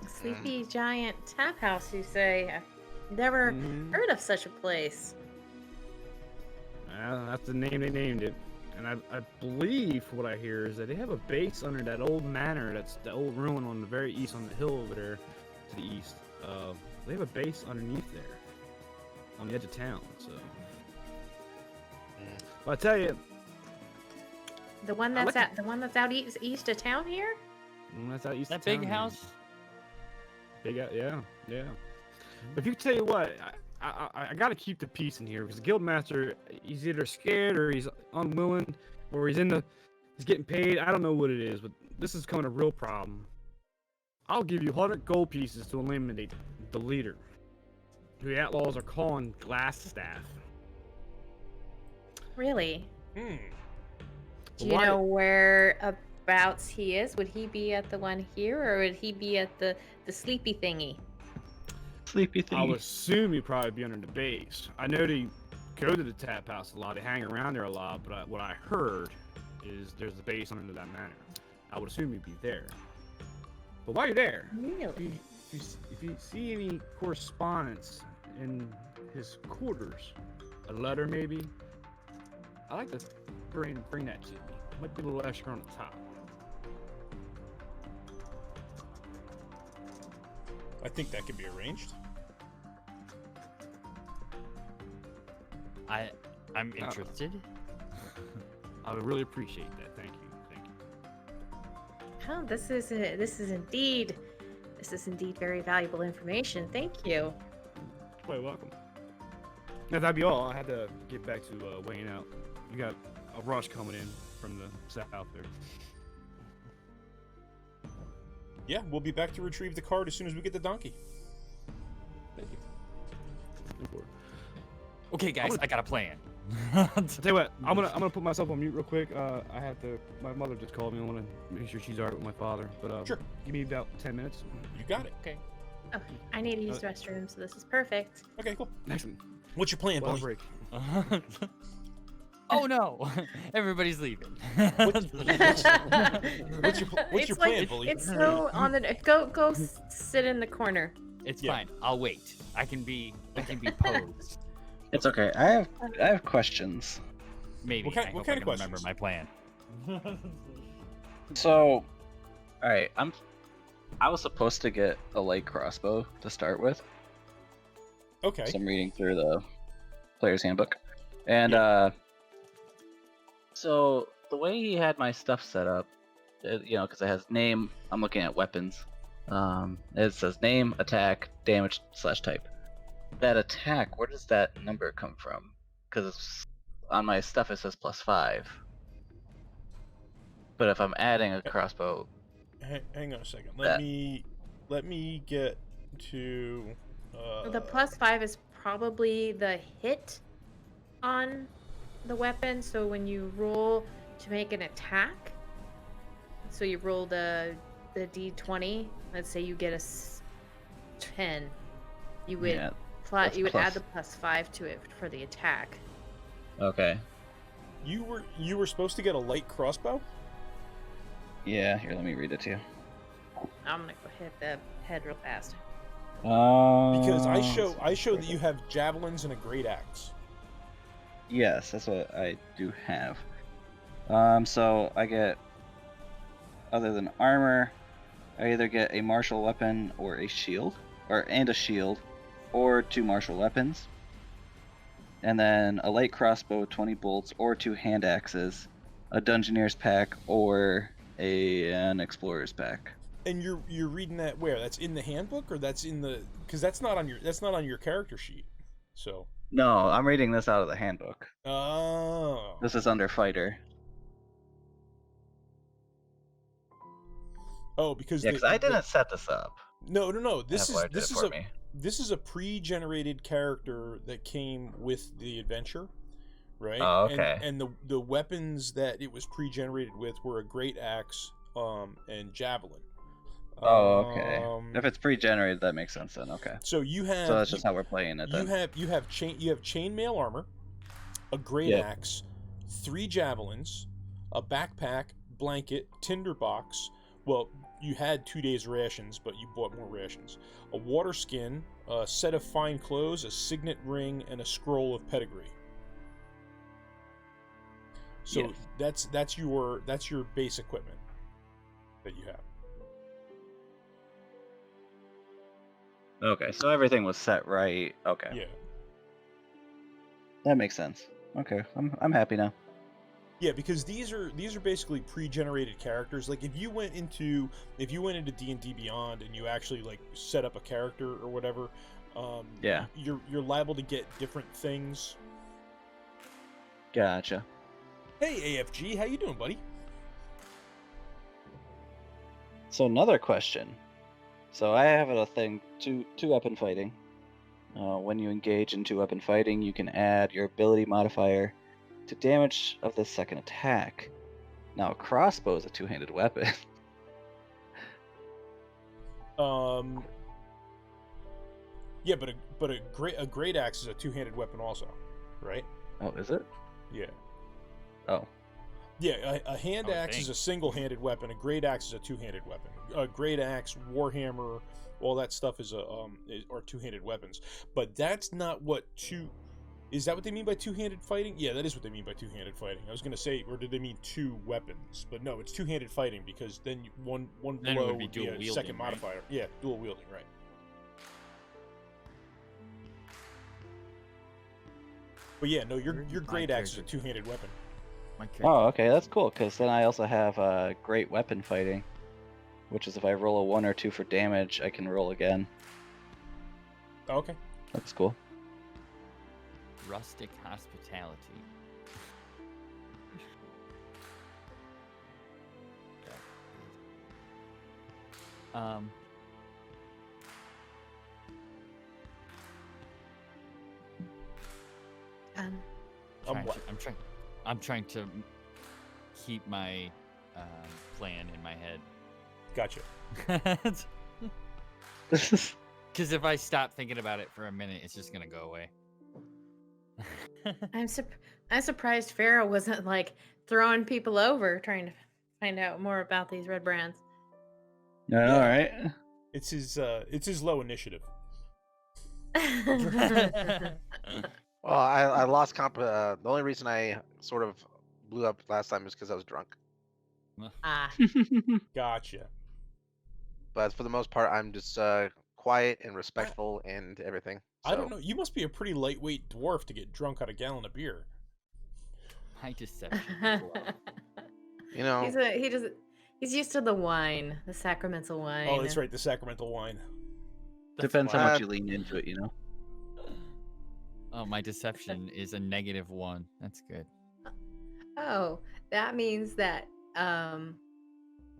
Sleepy Giant Tap House, you say? I've never heard of such a place. That's the name they named it. And I believe, from what I hear, is that they have a base under that old manor, that's the old ruin on the very east, on the hill over there to the east. They have a base underneath there, on the edge of town. So, well, I tell you, The one that's out east of town here? that's out east. That of town big here. house? Yeah. But if you tell you what, I got to keep the peace in here because the guildmaster, he's either scared or he's unwilling or he's getting paid. I don't know what it is, but this is becoming a real problem. I'll give you 100 gold pieces to eliminate the leader, who the outlaws are calling Glassstaff. Really? Hmm. Do you Why- know whereabouts he is? Would he be at the one here, or would he be at the sleepy thingy? Sleepy I'll thingy. assume he'd probably be under the base. I know they go to the tap house a lot, they hang around there a lot, but what I heard is there's a base under that manor. I would assume he'd be there. But while you're there, Really? if you see any correspondence in his quarters, a letter maybe, I like to bring that to you. Might be a little extra on the top. I think that could be arranged. I'm interested. I would really appreciate that. Thank you. Oh, this is indeed very valuable information. Thank you. Quite welcome. Now that'd be all. I had to get back to weighing out. You got a rush coming in from the south there. Yeah, we'll be back to retrieve the card as soon as we get the donkey. Thank you. Okay, guys, I got a plan. I'll tell you what, I'm gonna put myself on mute real quick. My mother just called me. I want to make sure she's alright with my father. But Sure. Give me about 10 minutes. You got it. Okay. Oh, I need to use the restroom, so this is perfect. Okay, cool. Excellent. What's your plan, Well, buddy? break. Oh no! Everybody's leaving. What's your plan, bully? It's so on the go sit in the corner. It's Yeah. fine. I'll wait. I can be posed. It's okay. I have questions. Maybe. What kind- I what hope kind I of can remember questions? my plan. So, all right, I was supposed to get a light crossbow to start with. Okay. So I'm reading through the player's handbook, and so the way he had my stuff set up, because it has name. I'm looking at weapons. It says name, attack, damage / type. That attack, where does that number come from? Because on my stuff it says +5. But if I'm adding a crossbow, Hang on a second. That- Let me get to. The +5 is probably the hit on the weapon. So when you roll to make an attack, so you roll the d20. Let's say you get a 10. You would yeah, add plus. the +5 to it for the attack. okay, You were supposed to get a light crossbow. yeah. Here, let me read it to you. I'm gonna go hit the head real fast. Because I Oh, show that you have javelins and a great axe. Yes, that's what I do have. So I get, other than armor, I either get a martial weapon or a shield, and a shield, or 2 martial weapons, and then a light crossbow with 20 bolts, or 2 hand axes, a dungeoneer's pack, or an explorer's pack. And you're reading that where? That's in the handbook, or that's in the? Because that's not on your character sheet. So. No, I'm reading this out of the handbook. Oh. This is under fighter. Oh, because Yeah, because I didn't set this up. No. This Avalar did is it for me. this is a pre-generated character that came with the adventure, right? Oh, okay. And the weapons that it was pre-generated with were a great axe, and javelin. Oh, okay. If it's pre-generated, that makes sense then. Okay. So you have. So that's just how we're playing it then. You have chainmail armor, a great Yep. axe, 3 javelins, a backpack, blanket, tinderbox. Well, you had 2 days rations, but you bought more rations. A water skin, a set of fine clothes, a signet ring, and a scroll of pedigree. So Yes. that's your base equipment that you have. Okay, so everything was set right. Okay. Yeah. That makes sense. Okay, I'm happy now. Yeah, because these are basically pre-generated characters. Like if you went into D&D Beyond and you actually like set up a character or whatever, Yeah. you're liable to get different things. Gotcha. Hey AFG, how you doing, buddy? So another question. So I have a thing, two weapon fighting. When you engage in 2-weapon fighting, you can add your ability modifier to damage of the second attack. Now, a crossbow is a 2-handed weapon. Yeah, but a great axe is a 2-handed weapon also, right? Oh, is it? Yeah. Oh. Yeah, a hand I would axe is think. a single-handed weapon. A great axe is a 2-handed weapon. A great axe, warhammer, all that stuff are 2-handed weapons. But that's not what two. Is that what they mean by 2-handed fighting? Yeah, that is what they mean by 2-handed fighting. I was gonna say, or did they mean 2 weapons? But no, it's 2-handed fighting because then one Then it blow would be would dual be a wielding, second right? modifier. Yeah, dual wielding, right? But yeah, no, your My great axe is a character. 2-handed weapon. My character. Oh, okay, that's cool, because then I also have great weapon fighting, which is if I roll a 1 or 2 for damage, I can roll again. Okay. That's cool. Rustic hospitality. Um. I'm what? I'm trying to keep my plan in my head. Gotcha. Because if I stop thinking about it for a minute, it's just gonna go away. I'm surprised Pharaoh wasn't like throwing people over trying to find out more about these red brands. Yeah, Yeah. all right. It's his low initiative. Well, I lost comp. The only reason I sort of blew up last time is because I was drunk. Ah, Gotcha. But for the most part, I'm just quiet and respectful and everything. I don't So, know. You must be a pretty lightweight dwarf to get drunk on a gallon of beer. My deception is low. you know, he's used to the wine, the sacramental wine. Oh, that's right, the sacramental wine. That's Depends why- how much you lean into it, you know? Oh, my deception is a -1. That's good. Oh, that means that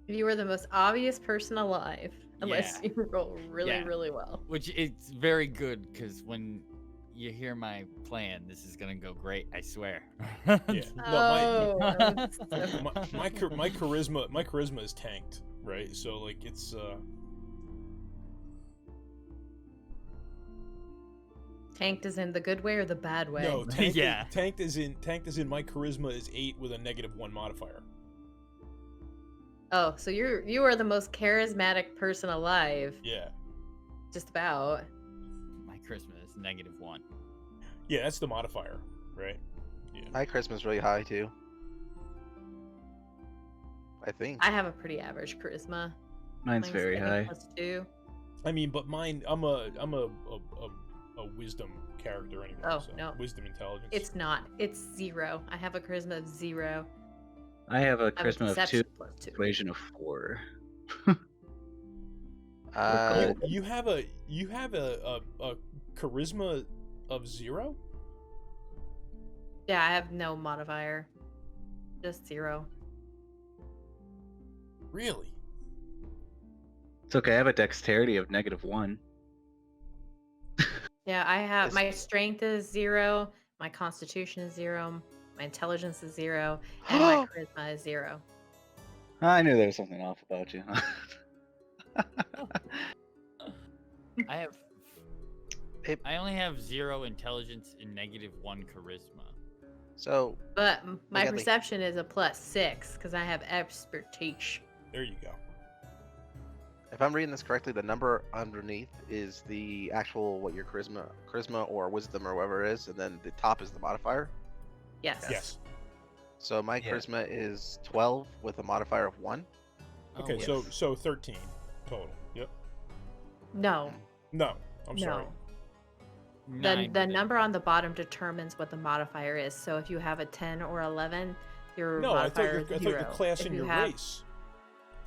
you are the most obvious person alive, unless Yeah. you roll really, Yeah. really well. Which it's very good because when you hear my plan, this is gonna go great. I swear. Yeah. No, Oh, that's so- my charisma is tanked, right? So like it's tanked is in the good way or the bad way? no tanked. Yeah. Tanked is in my charisma is 8 with a -1 modifier. Oh, so you are the most charismatic person alive, Yeah. just about. My charisma is -1. Yeah, that's the modifier, right? Yeah. my charisma's really high too. I think. I have a pretty average charisma. Mine's very high. +2. I mean, but mine, I'm a wisdom character anyway. Oh, so no. wisdom intelligence. It's not. It's 0. I have a charisma of 0. I have a I have a charisma of 2, deception +2. persuasion of 4. Uh, you have a charisma of 0. Yeah, I have no modifier. Just 0. Really? It's okay, I have a dexterity of -1. Yeah, I have It's- my strength is 0, my constitution is 0, my intelligence is 0, and my charisma is 0. I knew there was something off about you. I have. It- I only have 0 intelligence and -1 charisma. so But my got the- perception is a +6 because I have expertise. There you go. if I'm reading this correctly, the number underneath is the actual what your charisma or wisdom or whatever it is, and then the top is the modifier. Yes. Yes. So my Yeah. charisma is 12 with a modifier of 1. Okay, Oh, so 13 total. Yep. No. No, I'm sorry. No. 9 The with it. number on the bottom determines what the modifier is. So if you have a 10 or 11, your No, I thought modifier your is 0. class If and you your have- race.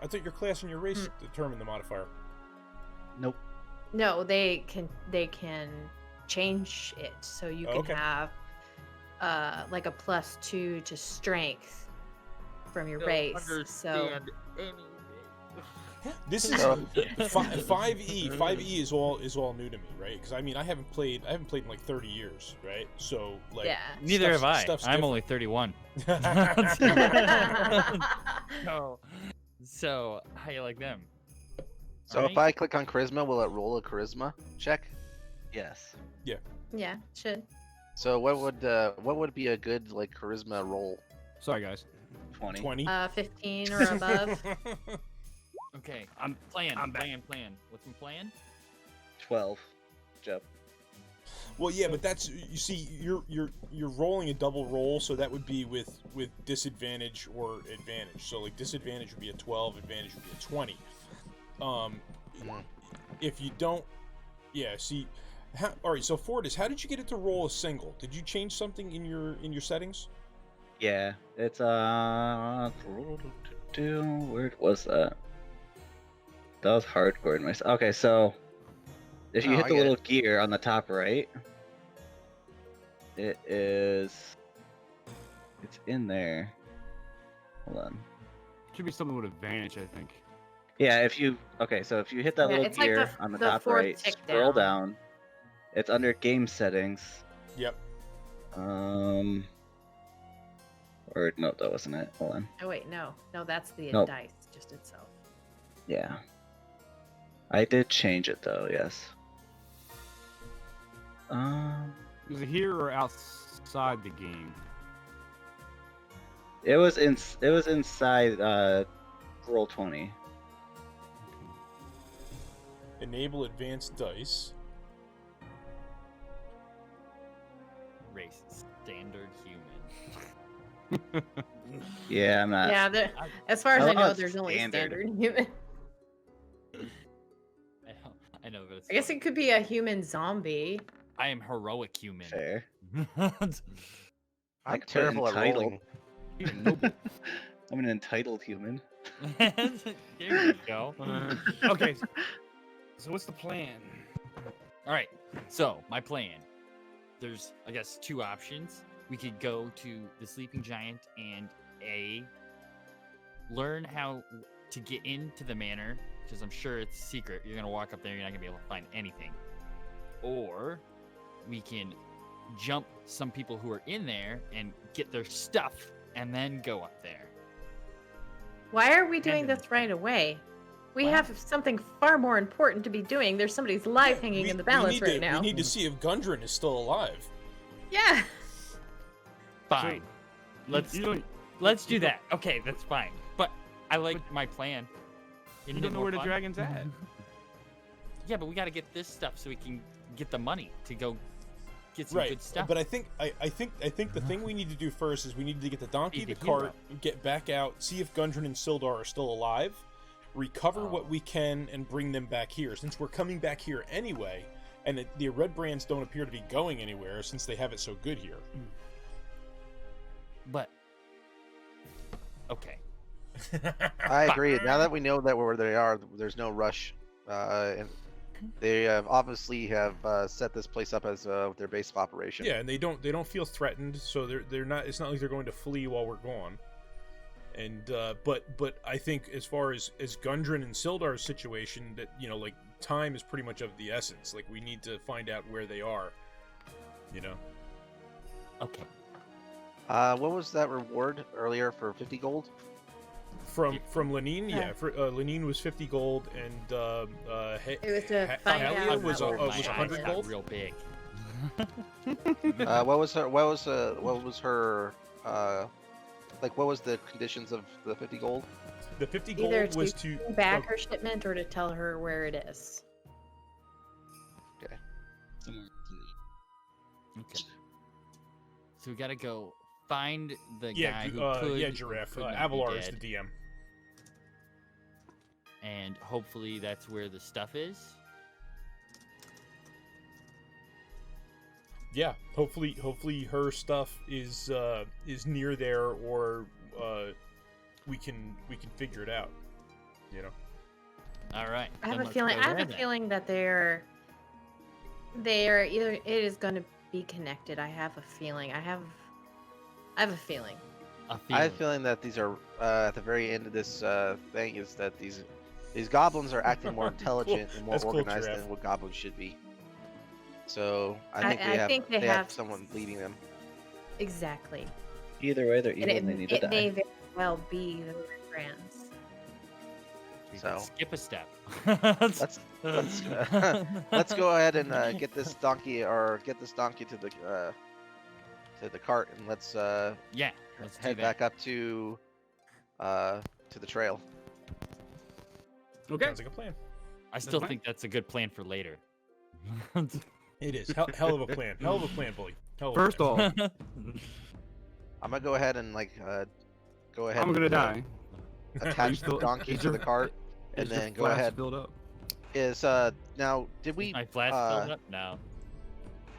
I thought your class and your race determined the modifier. Nope. No, they can change it. So you can Okay. have like a +2 to strength from your Don't race. So understand anything. This is So- 5e. 5e is all new to me, right? Because I mean, I haven't played in like 30 years, right? So like, Yeah. Neither have I. stuff's I'm only 31. different. So how you like them? So if Alright. I click on charisma, will it roll a charisma check? Yes. Yeah, should. So what would be a good like charisma roll? Sorry, guys. 20. 20. 15 or above. Okay, I'm plan. back. Plan. What's my plan? 12. Jeff. Well, yeah, but that's, you see, you're rolling a double roll, so that would be with disadvantage or advantage. So like disadvantage would be a 12, advantage would be a 20. If you don't, yeah. See, all right. So Fortis, how did you get it to roll a single? Did you change something in your settings? Yeah, it's where was that? That was hardcore in my. Okay, so if you Oh, hit I the get little it. gear on the top right, it is. It's in there. Hold on. Should be something with advantage, I think. Yeah, if you so if you hit that Yeah, little it's like gear on the top fourth right, tick scroll down. down. It's under game settings. Yep. Or no, that wasn't it. Hold on. Oh wait, no, that's the Nope. dice just itself. Yeah. I did change it though. Yes. Was it here or outside the game? It was inside roll 20. Enable advanced dice. Race standard human. Yeah, I'm not. Yeah, as far as I I love know, it's there's only standard. standard human. I know, but it's I guess funny. it could be a human zombie. I am heroic human. Fair. I'm Like terrible at entitled. rolling. I'm an entitled human. There you go. Okay. So what's the plan? All right. So my plan. There's, I guess, two options. We could go to the sleeping giant and learn how to get into the manor, because I'm sure it's secret. You're gonna walk up there, you're not gonna be able to find anything. Or we can jump some people who are in there and get their stuff, and then go up there. Why are we doing Random. this right away? We What? have something far more important to be doing. There's somebody's life hanging in the balance right now. We need to see if Gundren is still alive. Yeah. Fine. You Let's do that. Okay, that's fine. But I like my plan. You Isn't don't it know more where the fun? dragon's at. Yeah, but we got to get this stuff so we can get the money to go get some Right, good stuff. but I think the thing we need to do first is we need to get the donkey, Be the the cart, hero. get back out, see if Gundren and Sildar are still alive, recover Oh. what we can, and bring them back here. Since we're coming back here anyway, and the red brands don't appear to be going anywhere since they have it so good here. But okay. I agree. Now that we know that where they are, there's no rush, and they obviously have set this place up as their base of operation. Yeah, and they don't feel threatened, so they're not. It's not like they're going to flee while we're gone. And but I think as far as Gundren and Sildar's situation, that like time is pretty much of the essence. Like we need to find out where they are. Okay. What was that reward earlier for 50 gold? From Lenine, Yeah. yeah. For Lenine was 50 gold, and It was to find Halia out was what My was eyes 100 got gold. real big. What was her? What was her? Like, what was the conditions of the 50 gold? The 50 Either gold was to to back her shipment or to tell her where it is. Okay. So we gotta go find the yeah, guy who could. yeah, or Giraffe. could not be Avalar is dead, the DM. and hopefully that's where the stuff is. Yeah, hopefully her stuff is near there, or we can figure it out. All right. I have then a let's feeling. go I have there a then. feeling that they're either it is going to be connected. I have a feeling. I have a feeling. A I have a feeling. feeling that these are at the very end of this thing is that these These goblins are acting more intelligent and more That's cool, organized Giraffe. than what goblins should be. So I think they they have have someone leading them. Exactly. Either way, they're And evil and they need to it may die. very well be the brands. We So- can skip a step. Let's let's go ahead and get this donkey to the cart, and let's Yeah, let's do head that. back up to the trail. Okay. Sounds like a plan. I still fine. think that's a good plan for later. It is. Hell of a plan. Hell of a plan, bully. Hell of a First plan. off, I'm gonna go ahead and go ahead. I'm gonna and, die. Attach the Still- donkey is to your- the cart, and Is your then go flask ahead. Filled up? Is now did we My flash filled up? No.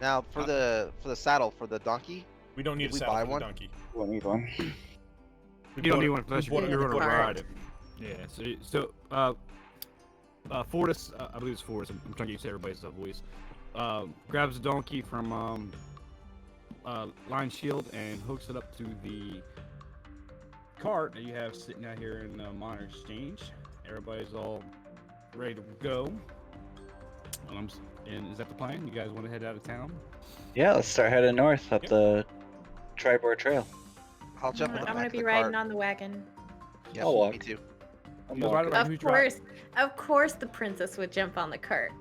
now for the saddle for the donkey? We don't need Did a we saddle buy for the one? donkey. We don't need one. We You don't bought need it- one unless we bought you're it- going to we bought it. ride it. Yeah. Fortis, I believe it's Fortis. I'm trying to get everybody's voice. Grabs the donkey from Lion Shield and hooks it up to the cart that you have sitting out here in Minor Exchange. Everybody's all ready to go. And is that the plan? You guys want to head out of town? Yeah, let's start heading north up Yep. the Tribord Trail. I'll jump in the I'm back gonna of be the riding cart. on the wagon. Yep, I'll Me walk. too. I'm You ride walking. around, who's driving? Of course, the princess would jump on the cart.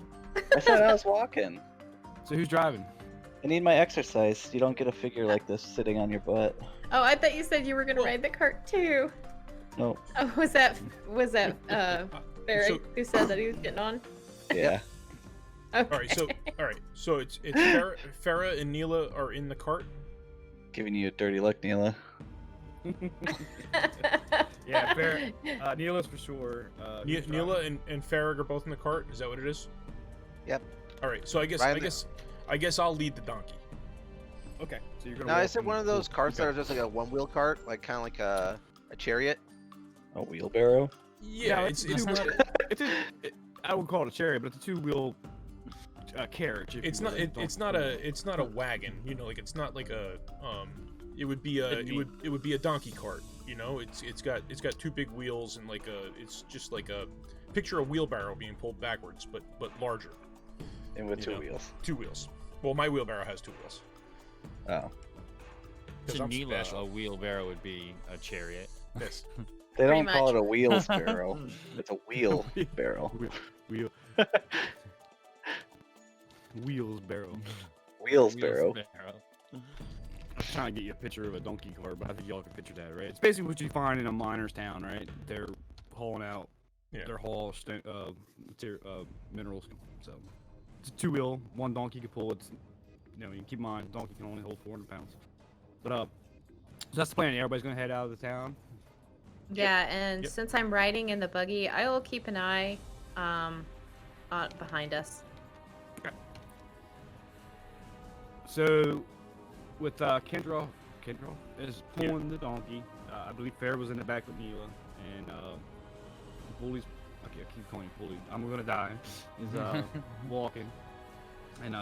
I said I was walking. So who's driving? I need my exercise. You don't get a figure like this sitting on your butt. Oh, I thought you said you were gonna Well- ride the cart too. Nope. Oh, was that Barry So- who said that he was getting on? Yeah. Okay. All right. So it's Farah and Neela are in the cart. Giving you a dirty look, Neela. Yeah, fair. Neela's for sure. who's Neela driving? and Farah are both in the cart. Is that what it is? Yep. All right. So Ride I guess I'll lead the donkey. Okay, so you're gonna. Now walk is it and one of those pull- carts that okay. are just like a one-wheel cart, like kind of like a chariot? A wheelbarrow. Yeah, it's it's not. I would call it a chariot, but it's a two-wheel carriage. if It's you not. will. It's not a wagon. You know, like it's not like a. It would be a. It would be a donkey cart. You know, it's got two big wheels and like a. It's just like a. Picture a wheelbarrow being pulled backwards, but larger. And with You two know. wheels. 2 wheels. Well, my wheelbarrow has 2 wheels. Oh. 'Cause To I'm Neela, special. a wheelbarrow would be a chariot. Yes. They Pretty don't call much. it a wheels barrel. It's a wheel barrel. Wheel. Wheels barrel. Wheels Wheels barrel. barrow. I'm trying to get you a picture of a donkey cart, but I think y'all can picture that, right? It's basically what you find in a miner's town, right? They're hauling out Yeah. their minerals. So it's a 2-wheel, one donkey can pull. It's you keep in mind, donkey can only hold 400 pounds. But so that's the plan. Everybody's gonna head out of the town. Yeah, and Yep. since I'm riding in the buggy, I will keep an eye behind us. So with Kendra is pulling the donkey. I believe Fair was in the back with Neela, and Bully's. Okay, I keep calling him Bully. I'm gonna die. Is walking, and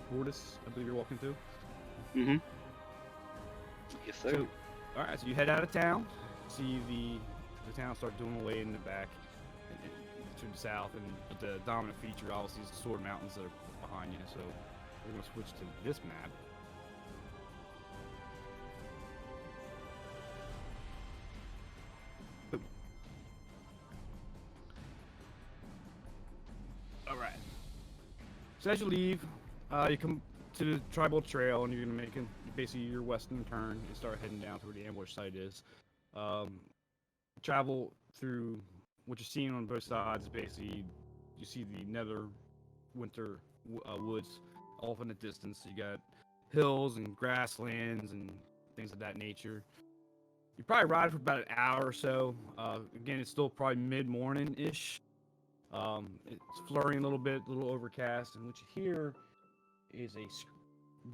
Fortis, I believe you're walking too. Mm-hmm. Yes, sir. So, all right, so you head out of town. See the town start doing away in the back, to the south, and the dominant feature obviously is the Sword Mountains that are behind you. So we're gonna switch to this map. All right. So as you leave, you come to the tribal trail, and you're gonna make basically your western turn and start heading down to where the ambush site is. Travel through what you're seeing on both sides. Basically, you see the nether winter woods off in the distance. You got hills and grasslands and things of that nature. You probably ride for about an hour or so. Again, it's still probably mid-morning ish. It's flurrying a little bit, a little overcast, and what you hear is a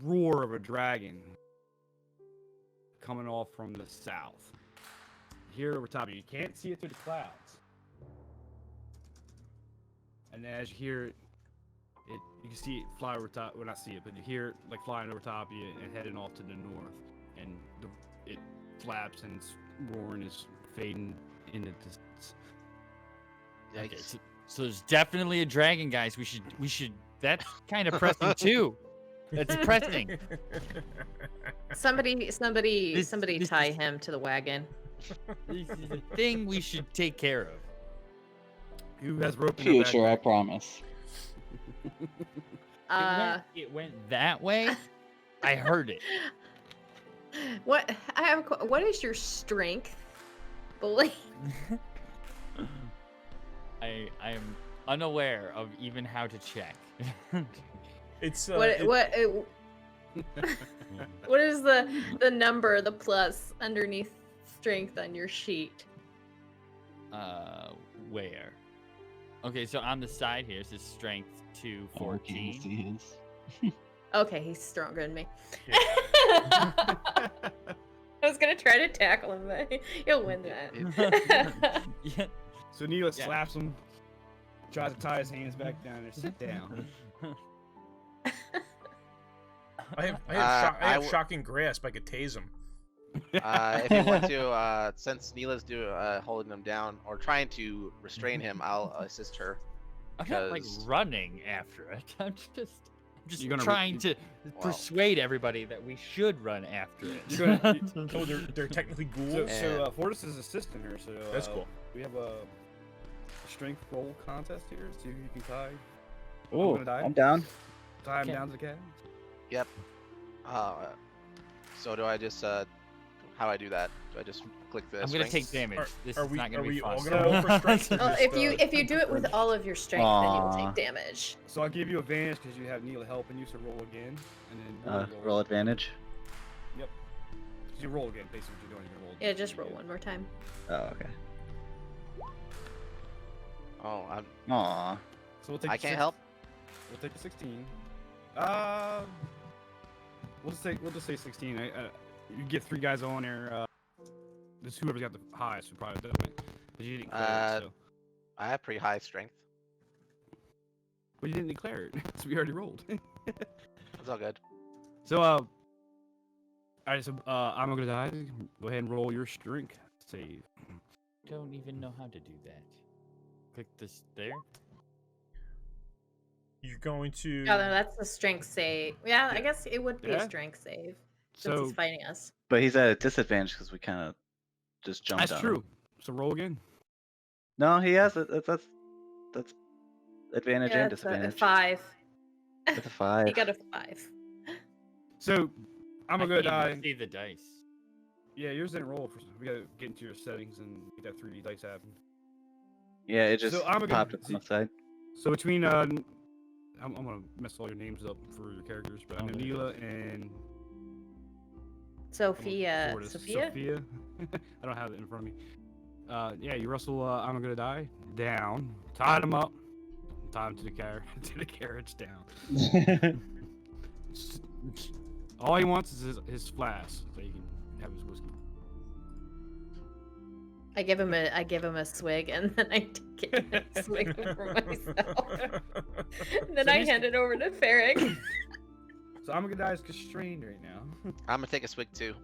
roar of a dragon coming off from the south. Here over top of you, you can't see it through the clouds. And then as you hear it, you can see it fly over top. Well, not see it, but you hear it like flying over top of you and heading off to the north. And it flaps and its roaring is fading in the distance. Okay, Yikes. so there's definitely a dragon, guys. We should. That's kind of pressing too. That's pressing. Somebody This tie is- him to the wagon. This is a thing we should take care of. Who has rope in their Future, I backpack? promise. It went that way. I heard it. What I have? What is your strength, bully? I am unaware of even how to check. It's What what is the number, the plus underneath strength on your sheet? Where? Okay, so on the side here it says strength to Oh, I can't 14. see his. Okay, he's stronger than me. Yeah. I was gonna try to tackle him, but he'll win that. Yeah. So Neela Yeah. slaps him, tries to tie his hands back down, and sit down. I have I w- shocking grasp. I could tase him. If you want to, since Neela's holding him down or trying to restrain him, I'll assist her. I'm not like Because- running after it. I'm just You're gonna trying to Well- persuade everybody that we should run after it. You're gonna- Oh, they're technically ghouls. So Fortis is assisting her. So That's cool. We have a strength roll contest here. See who you can tie. Oh, gonna die. I'm down. Tie him Okay. down to the cat. Yep. So do I just how I do that? Do I just click the? I'm gonna take strengths? damage. This Are is we not gonna are be we fun. all gonna roll for strength? or Well, just, if you do it with all of your strength, then you will Aw. take damage. So I'll give you advantage because you have Neela helping you. So roll again, and then Roll advantage. So you roll again. Basically, what you're doing. You roll. Yeah, just roll one more time. Oh, okay. Oh, Aw. So we'll take. I the can't six- help. We'll take the 16. We'll just say 16. You get 3 guys on there. This whoever's got the highest would probably do it. But you didn't declare it, so. I have pretty high strength. But you didn't declare it, so we already rolled. It's all good. So alright, so I'm gonna die. Go ahead and roll your strength save. Don't even know how to do that. Click this there. You're going to. Oh, no, that's a strength save. Yeah, I Yeah. guess it would be Yeah. a strength save since So he's fighting us. But he's at a disadvantage because we kind of just jumped that's on him. true. So roll again. No, he has it. That's advantage Yeah, and it's a disadvantage. 5. With a 5. He got a 5. So I'm gonna I can't die. even see the dice. Yeah, yours didn't roll. We gotta get into your settings and get that 3D dice happen. Yeah, it just So I'm gonna- popped up on the side. So between I'm gonna mess all your names up for your characters, but I'm Okay. Neela and Sophia. Fortis. Sophia? Sophia. I don't have it in front of me. Yeah, you wrestle. I'm gonna die down. Tied him up. Tied him to the to the carriage down. All he wants is his flask, so he can have his whiskey. I give him a swig and then I take it and swig for myself. And then So I he's- hand it over to Farrick. So I'm gonna die is constrained right now. I'm gonna take a swig too.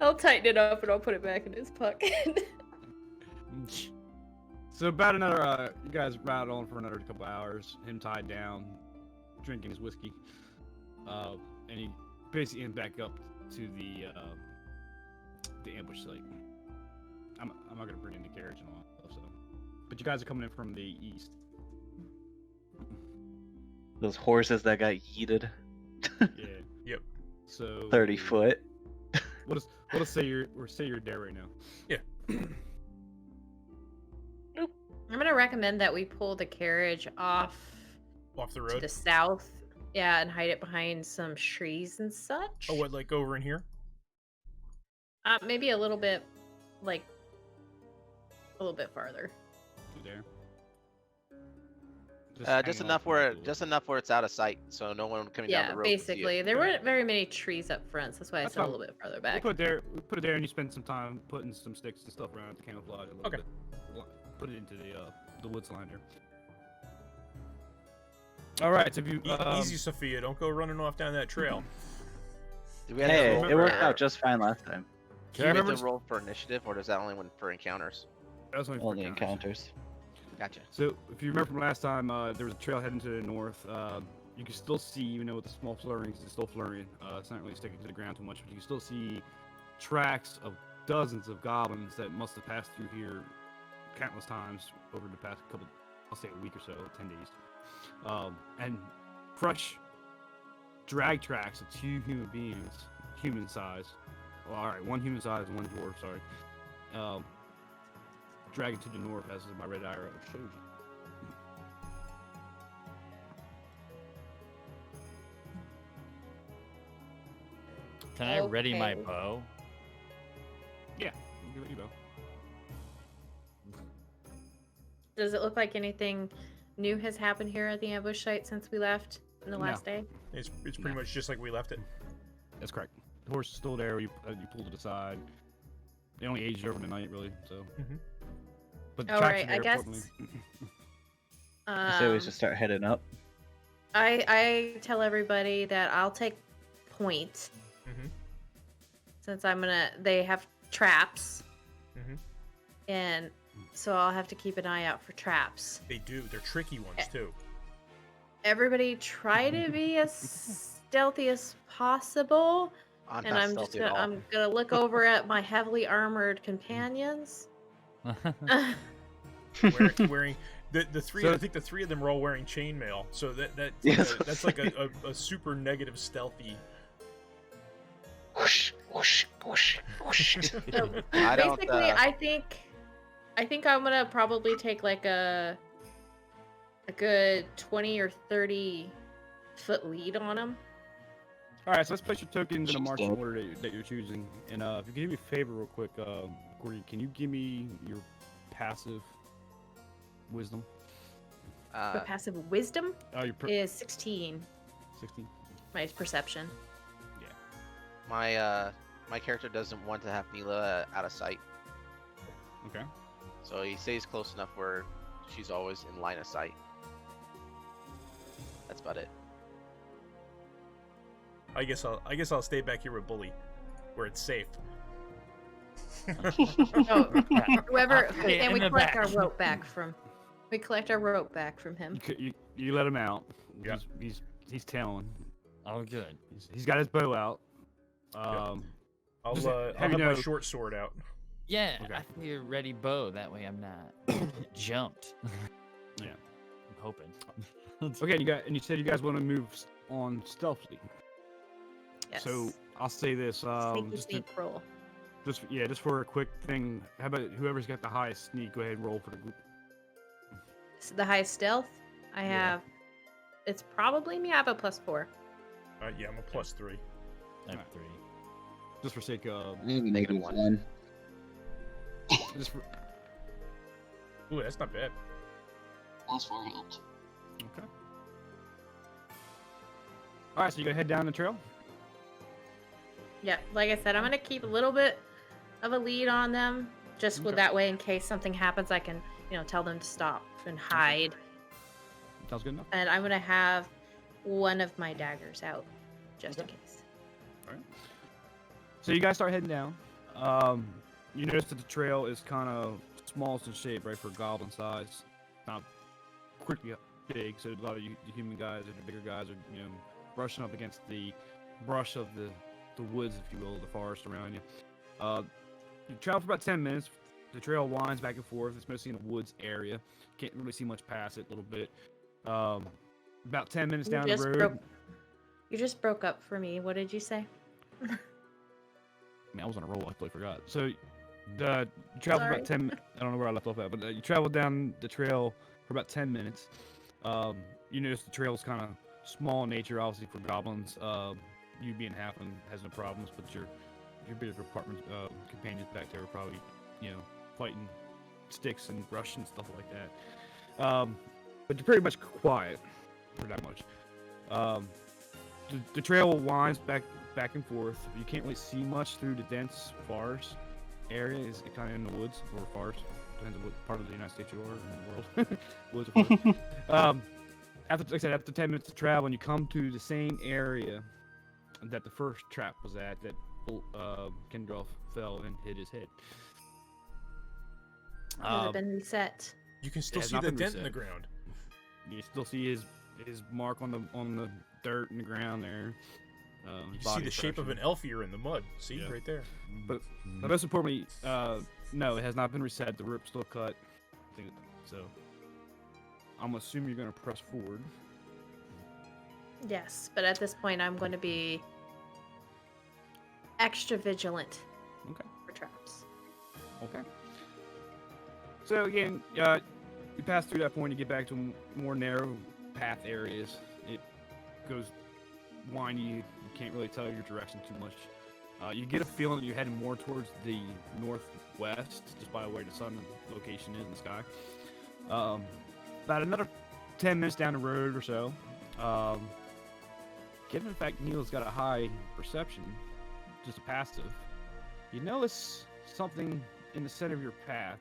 I'll tighten it up and I'll put it back in his pocket. So about another, you guys ride on for another couple hours. Him tied down, drinking his whiskey, and he basically ends back up to the ambush site. I'm not gonna bring in the carriage and all that stuff. So, but you guys are coming in from the east. Those horses that got yeeted Yeah. Yep. So 30 foot. We'll just say you're there right now. I'm gonna recommend that we pull the carriage off Off the to road. the south. Yeah, and hide it behind some trees and such. Oh, what, like over in here? Maybe a little bit, like, a little bit farther. To there. Just hang enough off where a little. just enough where it's out of sight, so no one coming down Yeah, the road can see it. basically. There weren't very many trees up front, so that's why I That's said a fine. little bit farther We back. put it there, and you spend some time putting some sticks and stuff around to camouflage a little Okay. bit. Put it into the woods line there. All right, so if you Easy, Sophia. Don't go running off down that trail. Do we have to Hey, roll it worked for- out just fine last time. Do you have remember to roll for initiative, or does that only win for encounters? That's only for Only encounters. encounters. Gotcha. So, if you remember from last time, there was a trail heading to the north. You can still see, even though with the small flurries, it's still flurrying. It's not really sticking to the ground too much, but you can still see tracks of dozens of goblins that must have passed through here countless times over the past couple, I'll say a week or so, 10 days. And fresh drag tracks of 2 human beings, human size. Well, all right, 1 human size and 1 dwarf, sorry. Dragging to the north, as my red arrow shows you. Can I ready my Okay. bow? Yeah, you go. Does it look like anything new has happened here at the ambush site since we left in the No. last day? It's pretty much just like we left it. That's correct. The horse is still there. You pulled it aside. They only aged over the night, really. So. Mhm. But the All tracks right, are I there, guess. importantly. I say we should start heading up. I tell everybody that I'll take point Mhm. since they have traps, Mhm. and so I'll have to keep an eye out for traps. They do. They're tricky ones too. Everybody try to be as stealthy as possible, I'm and not I'm just stealthy at all. I'm gonna look over at my heavily armored companions. Wearing the three. So- I think the 3 of them are all wearing chainmail. So that's Yes. that's like a super negative stealthy. Whoosh, whoosh, whoosh, whoosh. So I don't, basically, I think I'm gonna probably take like a good 20 or 30 foot lead on them. All right, so let's place your tokens in a She's marching dead. order that you're choosing. And if you can do me a favor, real quick, Gordy, can you give me your passive wisdom? The passive wisdom Oh, your is 16. 16. My perception. My character doesn't want to have Mila out of sight, Okay. so he stays close enough where she's always in line of sight. That's about it. I guess I'll stay back here with Bully, where it's safe. Oh, whoever, Okay, and in we the collect back. our rope back from. We collect our rope back from him. You let him out. Yeah. He's tailing. Oh, good. He's got his bow out. I'll Just have have you my know- short sword out. Yeah, Okay. I figure ready bow. That way I'm not jumped. Yeah. I'm hoping. Okay, you said you guys want to move on stealthily. Yes. So I'll say this. Sneaky Just to- sneak roll. just for a quick thing. How about whoever's got the highest sneak? Go ahead and roll for the group. So the highest stealth I Yeah. have. It's probably me. I have a +4. Yeah, I'm a +3. I have 3. Just for sake of. Negative one. 1. Just for, Ooh, that's not bad. +4 helped. okay. All right, so you gonna head down the trail. Yeah, like I said, I'm gonna keep a little bit of a lead on them, just with Okay. that way in case something happens, I can, tell them to stop and hide. Sounds good enough. And I'm gonna have one of my daggers out, just in case. So you guys start heading down. You notice that the trail is kind of small in shape, right, for goblin size. Not quickly big, so a lot of you the human guys or the bigger guys are, brushing up against the brush of the woods, if you will, the forest around you. You travel for about 10 minutes. The trail winds back and forth. It's mostly in a woods area. Can't really see much past it a little bit. About 10 minutes down the road. You just broke up for me. What did you say? I was on a roll. I totally forgot. So, you travel Sorry. about 10. I don't know where I left off at, but you travel down the trail for about 10 minutes. You notice the trail is kind of small in nature, obviously for goblins. You being halfling has no problems, but your bigger companions back there are probably, fighting sticks and brush and stuff like that. But they're pretty much quiet for that much. The trail winds back and forth. You can't really see much through the dense forest area. Is kind of in the woods or forest. Depends on what part of the United States you are in the world. Woods or forest. After 10 minutes of travel, and you come to the same area that the first trap was at, that Kendrov fell and hit his head. Has it been reset? You can still has see not the been dent in the reset. ground. You still see his mark on the dirt in the ground there. You can see the shape of an elf ear in the mud. See, Yeah. right there. But most importantly, no, it has not been reset. The rope's still cut. So I'm assuming you're going to press forward. Yes, but at this point, I'm going to be extra vigilant. Okay. For traps. Okay. So again, you pass through that point, you get back to more narrow path areas. It goes windy. You can't really tell your direction too much. You get a feeling that you're heading more towards the northwest, just by the way the sun location is in the sky. About another 10 minutes down the road or so, given the fact Neil's got a high perception, just a passive, you notice something in the center of your path.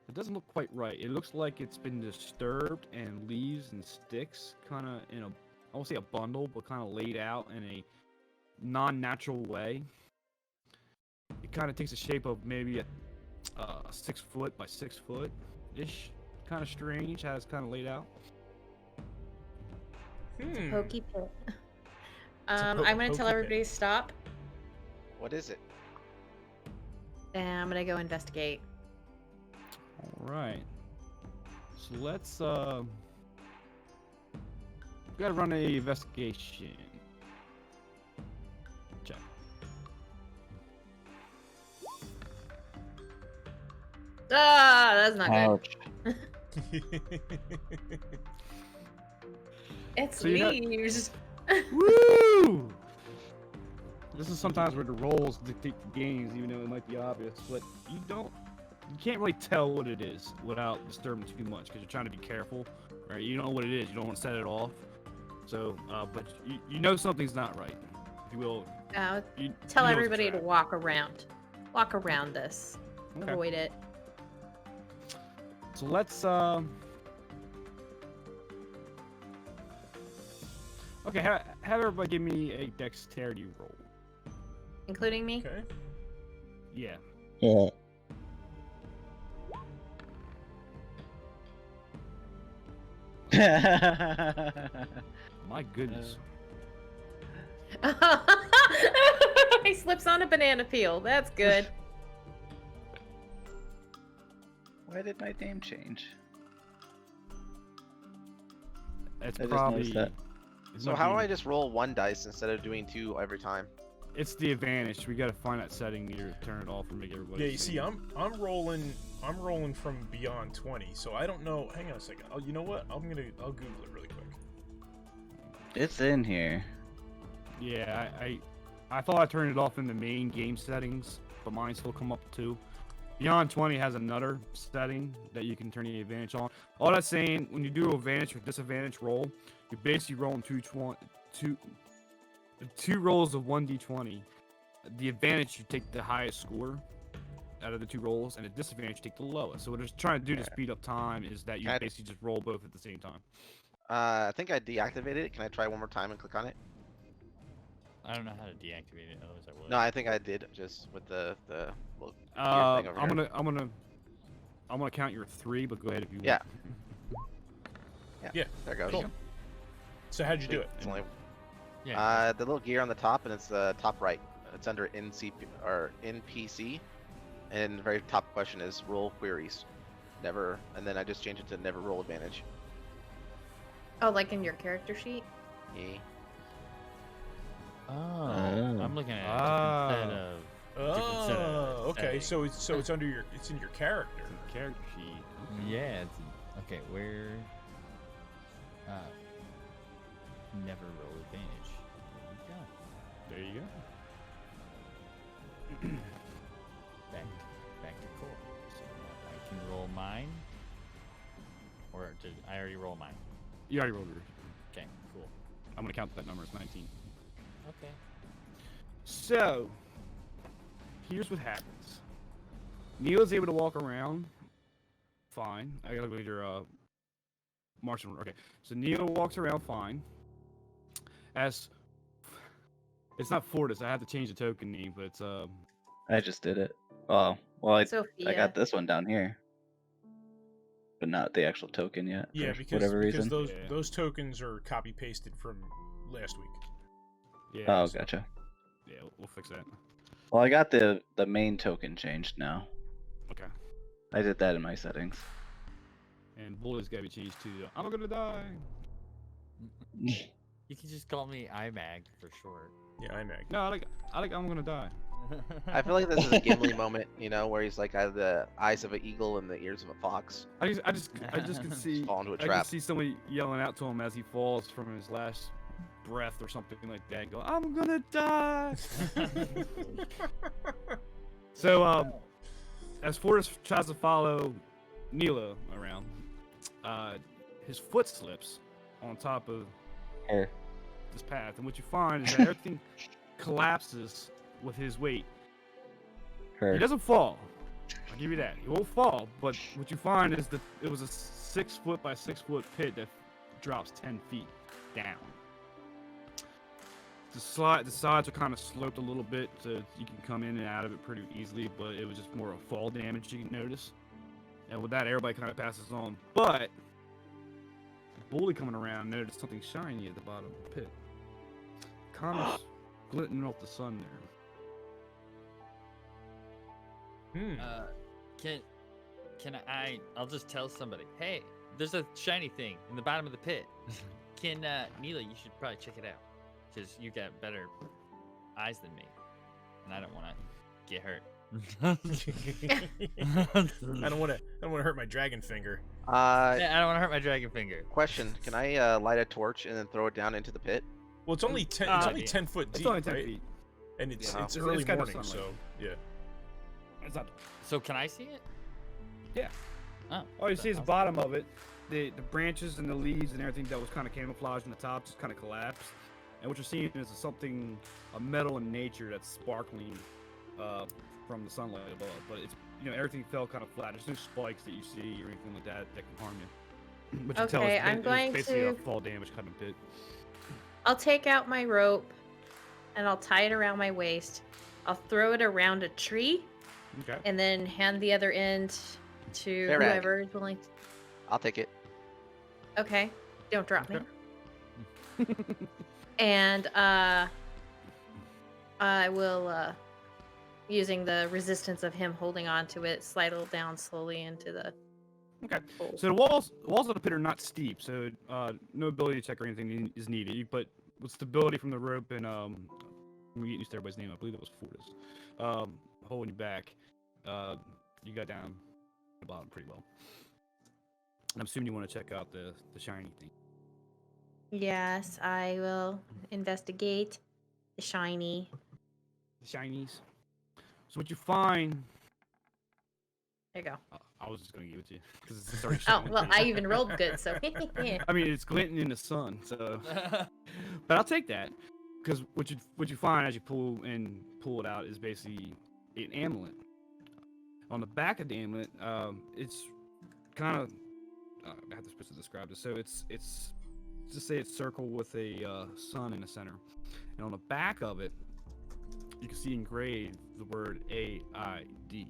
It doesn't look quite right. It looks like it's been disturbed, and leaves and sticks kind of in a, I won't say a bundle, but kind of laid out in a non-natural way. It kind of takes the shape of maybe a 6 foot by 6 foot ish. Kind of strange how it's kind of laid out. Pokey pit. a I'm going to pokey tell pit. everybody to stop, What is it? and I'm going to go investigate. All right. So let's gotta run a investigation check. Ah, that's not Ouch. good. It's So you got- leaves. Woo! This is sometimes where the rolls dictate the games, even though it might be obvious, but you can't really tell what it is without disturbing too much, because you're trying to be careful, right? You know what it is, you don't want to set it off. So, but you know something's not right, if you will. You Tell know it's a everybody to trap. walk around. Walk around this. Okay. Avoid it. So let's okay, have everybody give me a dexterity roll. Including me? Okay. Yeah. Yeah. My goodness. He slips on a banana peel. That's good. Why did my name change? It's I just probably. noticed that. it So might how do be- I just roll 1 dice instead of doing 2 every time? It's the advantage. We gotta find that setting to turn it off and make everybody. Yeah, you see, I'm rolling from beyond 20, so I don't know. Hang on a second. Oh, you know what? I'll Google it really quick. It's in here. Yeah, I thought I turned it off in the main game settings, but mine still come up too. Beyond 20 has another setting that you can turn the advantage on. All that's saying, when you do advantage or disadvantage roll, you're basically rolling two rolls of 1d20. The advantage, you take the highest score out of the 2 rolls, and the disadvantage, you take the lowest. So what it's trying to do to speed up time is that you Can I- basically just roll both at the same time. I think I deactivated it. Can I try one more time and click on it? I don't know how to deactivate it. Otherwise, I would. No, I think I did just with the little gear I'm thing over here. gonna count your 3, but go ahead if you Yeah. want. Yeah. There goes. Cool. So how'd you do it? It's only Yeah. the little gear on the top, and it's the top right. It's under NCP or NPC, and the very top question is roll queries. Never, and then I just changed it to never roll advantage. Oh, like in your character sheet? Yeah. Oh, Oh. I'm looking at it Ah. instead of. different set of Oh, okay. settings. So it's under in your character. Character sheet. Yeah. Okay. Where? Never roll advantage. There we go. There you go. Back to core. So I can roll mine. Or did I already roll mine? You already rolled yours. Okay. Cool. I'm gonna count that number as 19. Okay. So, here's what happens. Neil's able to walk around. Fine. I gotta go to your marching order. Okay. So Neil walks around fine. As It's not Fortis. I have to change the token name, but it's I just did it. Oh, well, I Sophia. got this one down here, but not the actual token yet. Yeah, for because whatever reason. those Yeah. those tokens are copy pasted from last week. yeah. Oh, so- gotcha. Yeah, we'll fix that. Well, I got the main token changed now. Okay. I did that in my settings. And Bully's gotta be changed to I'm gonna die. You can just call me Imag for short. Yeah, Imag. No, I like I'm gonna die. I feel like this is a Gimli moment, you know, where he's like has the eyes of an eagle and the ears of a fox. I just can see Fall into a I can trap. see somebody yelling out to him as he falls from his last breath or something like that. Go, I'm gonna die. So as Forrest tries to follow Nilo around, his foot slips on top of Her. this path, and what you find is that everything collapses with his weight. Her. He doesn't fall. I'll give you that. He won't fall, but what you find is that it was a 6 foot by 6 foot pit that drops 10 feet down. The sides are kind of sloped a little bit, so you can come in and out of it pretty easily, but it was just more of fall damage you can notice. And with that, everybody kind of passes on. But the bully coming around noticed something shiny at the bottom of the pit. Kind of glinting off the sun there. Hmm. Can I'll just tell somebody, hey, there's a shiny thing in the bottom of the pit. Can Neela, you should probably check it out, because you got better eyes than me, and I don't want to get hurt. I don't want to hurt my dragon finger. Yeah, I don't want to hurt my dragon finger. Question: Can I light a torch and then throw it down into the pit? Well, it's only 10. It's only yeah. 10 foot deep, It's only 10 right? feet. And it's Yeah. it's It's early got no morning, so sunlight. yeah. It's not. So can I see it? Yeah. Oh. All you see is the bottom of it. The branches and the leaves and everything that was kind of camouflaged in the top just kind of collapsed. And what you're seeing is something, a metal in nature that's sparkling from the sunlight above. But it's, everything fell kind of flat. There's no spikes that you see or anything like that that can harm you. But you tell Okay, it's, I'm it's going basically a to- fall damage kind of pit. I'll take out my rope and I'll tie it around my waist. I'll throw it around a tree Okay. and then hand the other end to Fair rag. whoever is willing. I'll take it. Okay, don't drop me. Okay. And I will, using the resistance of him holding on to it, slide it down slowly into the Okay. hole. So the walls of the pit are not steep, so no ability check or anything is needed. But with stability from the rope and we get used to everybody's name. I believe it was Fortis. Holding you back, you got down the bottom pretty well. And I'm assuming you want to check out the shiny thing. Yes, I will investigate the shiny. The shinies. So what you find? There you go. I was just gonna give it to you because it's already Oh, shiny. well, I even rolled good, so. I mean, it's glinting in the sun, so. But I'll take that, because what you find as you pull it out is basically an amulet. On the back of the amulet, it's kind of I have to supposed to describe this. So it's just say it's circled with a sun in the center, and on the back of it, you can see engraved the word AID.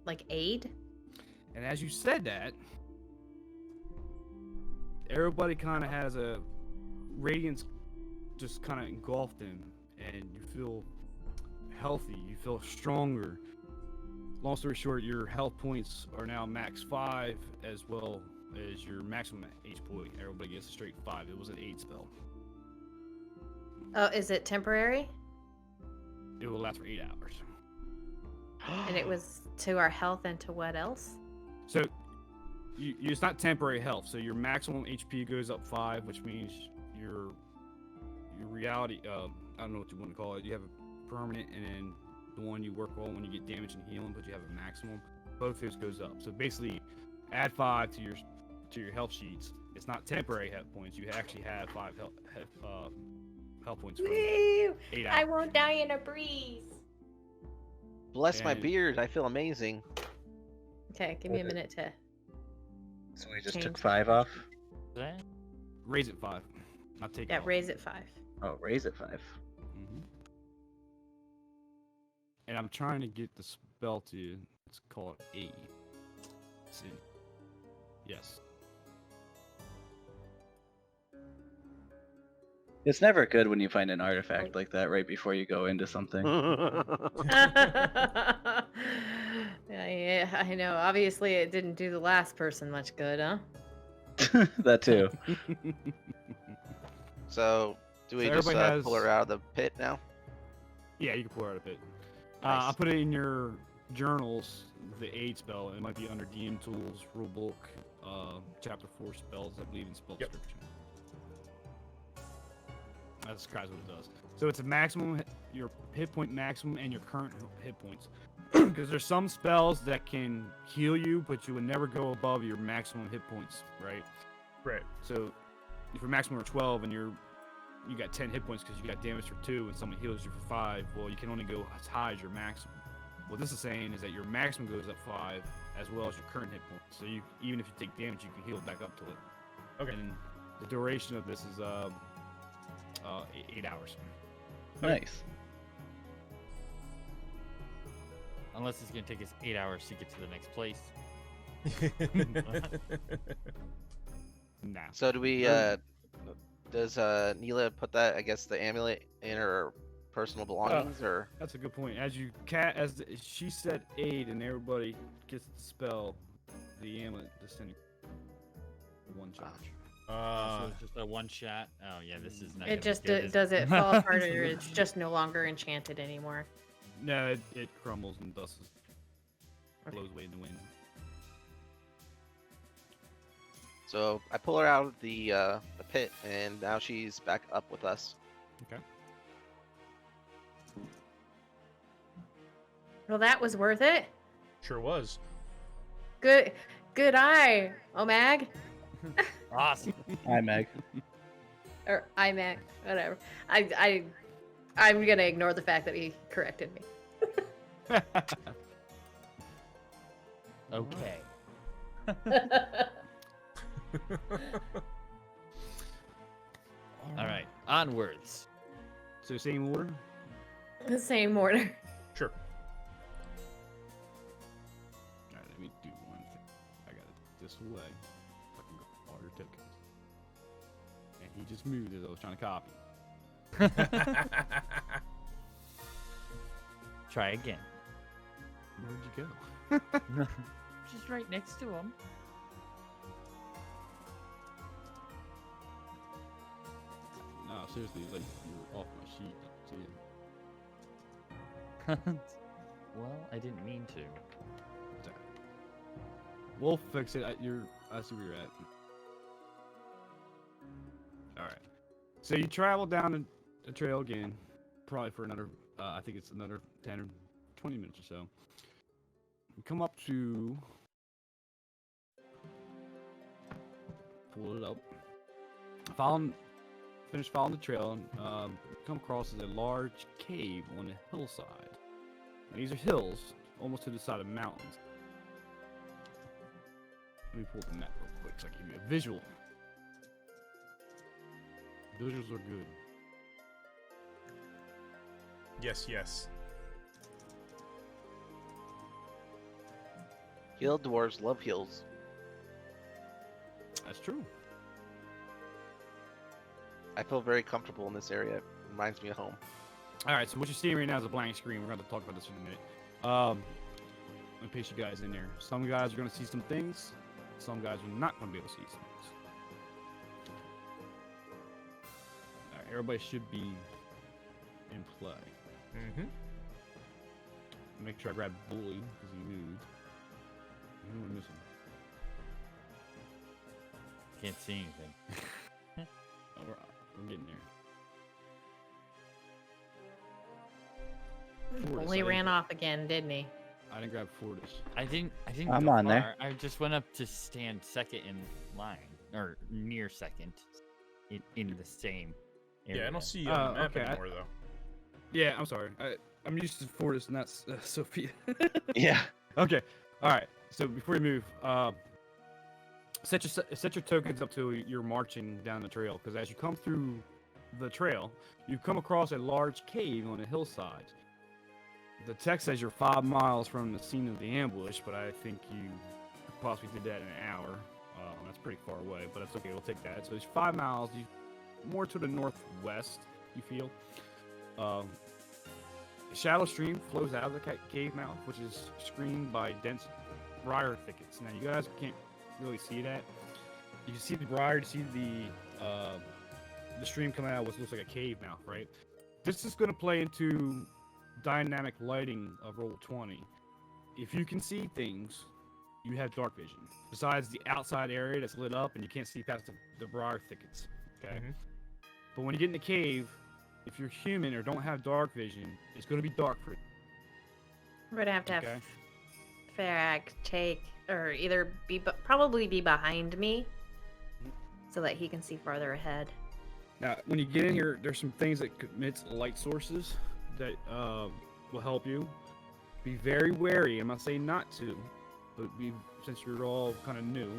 Like aid? And as you said that, everybody kind of has a radiance just kind of engulfed them, and you feel healthy, you feel stronger. Long story short, your health points are now max 5, as well as your maximum HP point. Everybody gets a straight 5. It was an 8 spell. Oh, is it temporary? It will last for 8 hours. And it was to our health and to what else? So, it's not temporary health. So your maximum HP goes up 5, which means your reality. I don't know what you want to call it. You have a permanent, and then the one you work on when you get damage and healing, but you have a maximum. Both those goes up. So basically, add 5 to your health sheets. It's not temporary health points. You actually have 5 health points for Woo! 8 I hours. won't die in a breeze. Bless my And- beard. I feel amazing. Okay, give me a minute to. So we just Change. took 5 off. That? raise it 5. Not take Yeah, it off. raise it 5. Oh, raise it 5. Mhm. And I'm trying to get the spell to. Let's call it aid. Let's see. Yes. It's never good when you find an artifact like that right before you go into something. Yeah, I know. Obviously, it didn't do the last person much good, huh? That too. So, do we So just everybody pull her has- out of the pit now? Yeah, you can pull her out of it. Nice. I'll put it in your journals, the aid spell. It might be under DM Tools, Rulebook, Chapter 4 spells, I believe, in spell Yep. description. That describes what it does. So it's a maximum, your hit point maximum, and your current hit points. Because there's some spells that can heal you, but you would never go above your maximum hit points, right? Right. So if your maximum are 12 and you got 10 hit points because you got damage for 2 and someone heals you for 5, well, you can only go as high as your maximum. What this is saying is that your maximum goes up 5 as well as your current hit points. So you, even if you take damage, you can heal back up to it. Okay. And the duration of this is 8 hours. Nice. Unless it's gonna take us 8 hours to get to the next place. Nah. So do we? Does Neela put that? I guess the amulet in her personal belongings, or That's a good point. As she said aid and everybody gets the spell, the amulet disintegrates. One charge. So it's just a one shot. Oh yeah, this is not. It gonna just be good, is does it fall apart, or it's just no longer enchanted anymore. No, it crumbles and dust Okay. blows away in the wind. so I pull her out of the pit, and now she's back up with us. Okay. Well, that was worth it. Sure was. Good eye, Imag. awesome. Hi, Meg. Or Imag, whatever. I'm gonna ignore the fact that he corrected me. Okay. All right, onwards. So same order. The same order. Sure. Alright, let me do one thing. I got it this way. Fucking all your tokens. And he just moved as I was trying to copy. Try again. Where'd you go? Just right next to him. No, seriously, it's like you're off my sheet. See it. Well, I didn't mean to. It's alright. We'll fix it. I see where you're at. Alright. So you travel down the trail again, probably for another, I think it's another 10 or 20 minutes or so. You come up to... Pull it up. Finish following the trail, and come across a large cave on a hillside. And these are hills, almost to the side of mountains. Let me pull up the map real quick so I can give you a visual. Visuals are good. Yes, yes. Hill dwarves love hills. That's true. I feel very comfortable in this area. It reminds me of home. Alright, so what you're seeing right now is a blank screen. We're going to talk about this in a minute. Let me paste you guys in there. Some guys are going to see some things. Some guys are not going to be able to see some things. Alright, everybody should be in play. Mm-hmm. Make sure I grab Bully, because he moved. Who am I missing? Can't see anything. Oh, we're getting there. Fortis, Only I ran didn't- off again, didn't he? I didn't grab Fortis. I didn't I'm go on far. there. I just went up to stand second in line, or near second, in the same area. Yeah, I don't see you on the map okay, anymore, though. Yeah, I'm sorry. I'm used to Fortis, not Sophia. Yeah. Okay. All right. So before we move, set your tokens up to you're marching down the trail, because as you come through the trail, you come across a large cave on a hillside. The text says you're 5 miles from the scene of the ambush, but I think you possibly did that in an hour. That's pretty far away, but that's okay. We'll take that. So it's 5 miles. More to the northwest, you feel. A shallow stream flows out of the cave mouth, which is screened by dense briar thickets. Now, you guys can't really see that. You can see the briar, you see the stream coming out of what looks like a cave mouth, right? This is going to play into dynamic lighting of roll 20. If you can see things, you have dark vision. Besides the outside area that's lit up and you can't see past the briar thickets. Okay. But when you get in the cave, if you're human or don't have dark vision, it's going to be dark for you. We're gonna have to Okay. have Farag take, or either probably be behind me, so that he can see farther ahead. Now, when you get in here, there's some things that commits light sources that will help you. Be very wary. I'm not saying not to, but since you're all kind of new,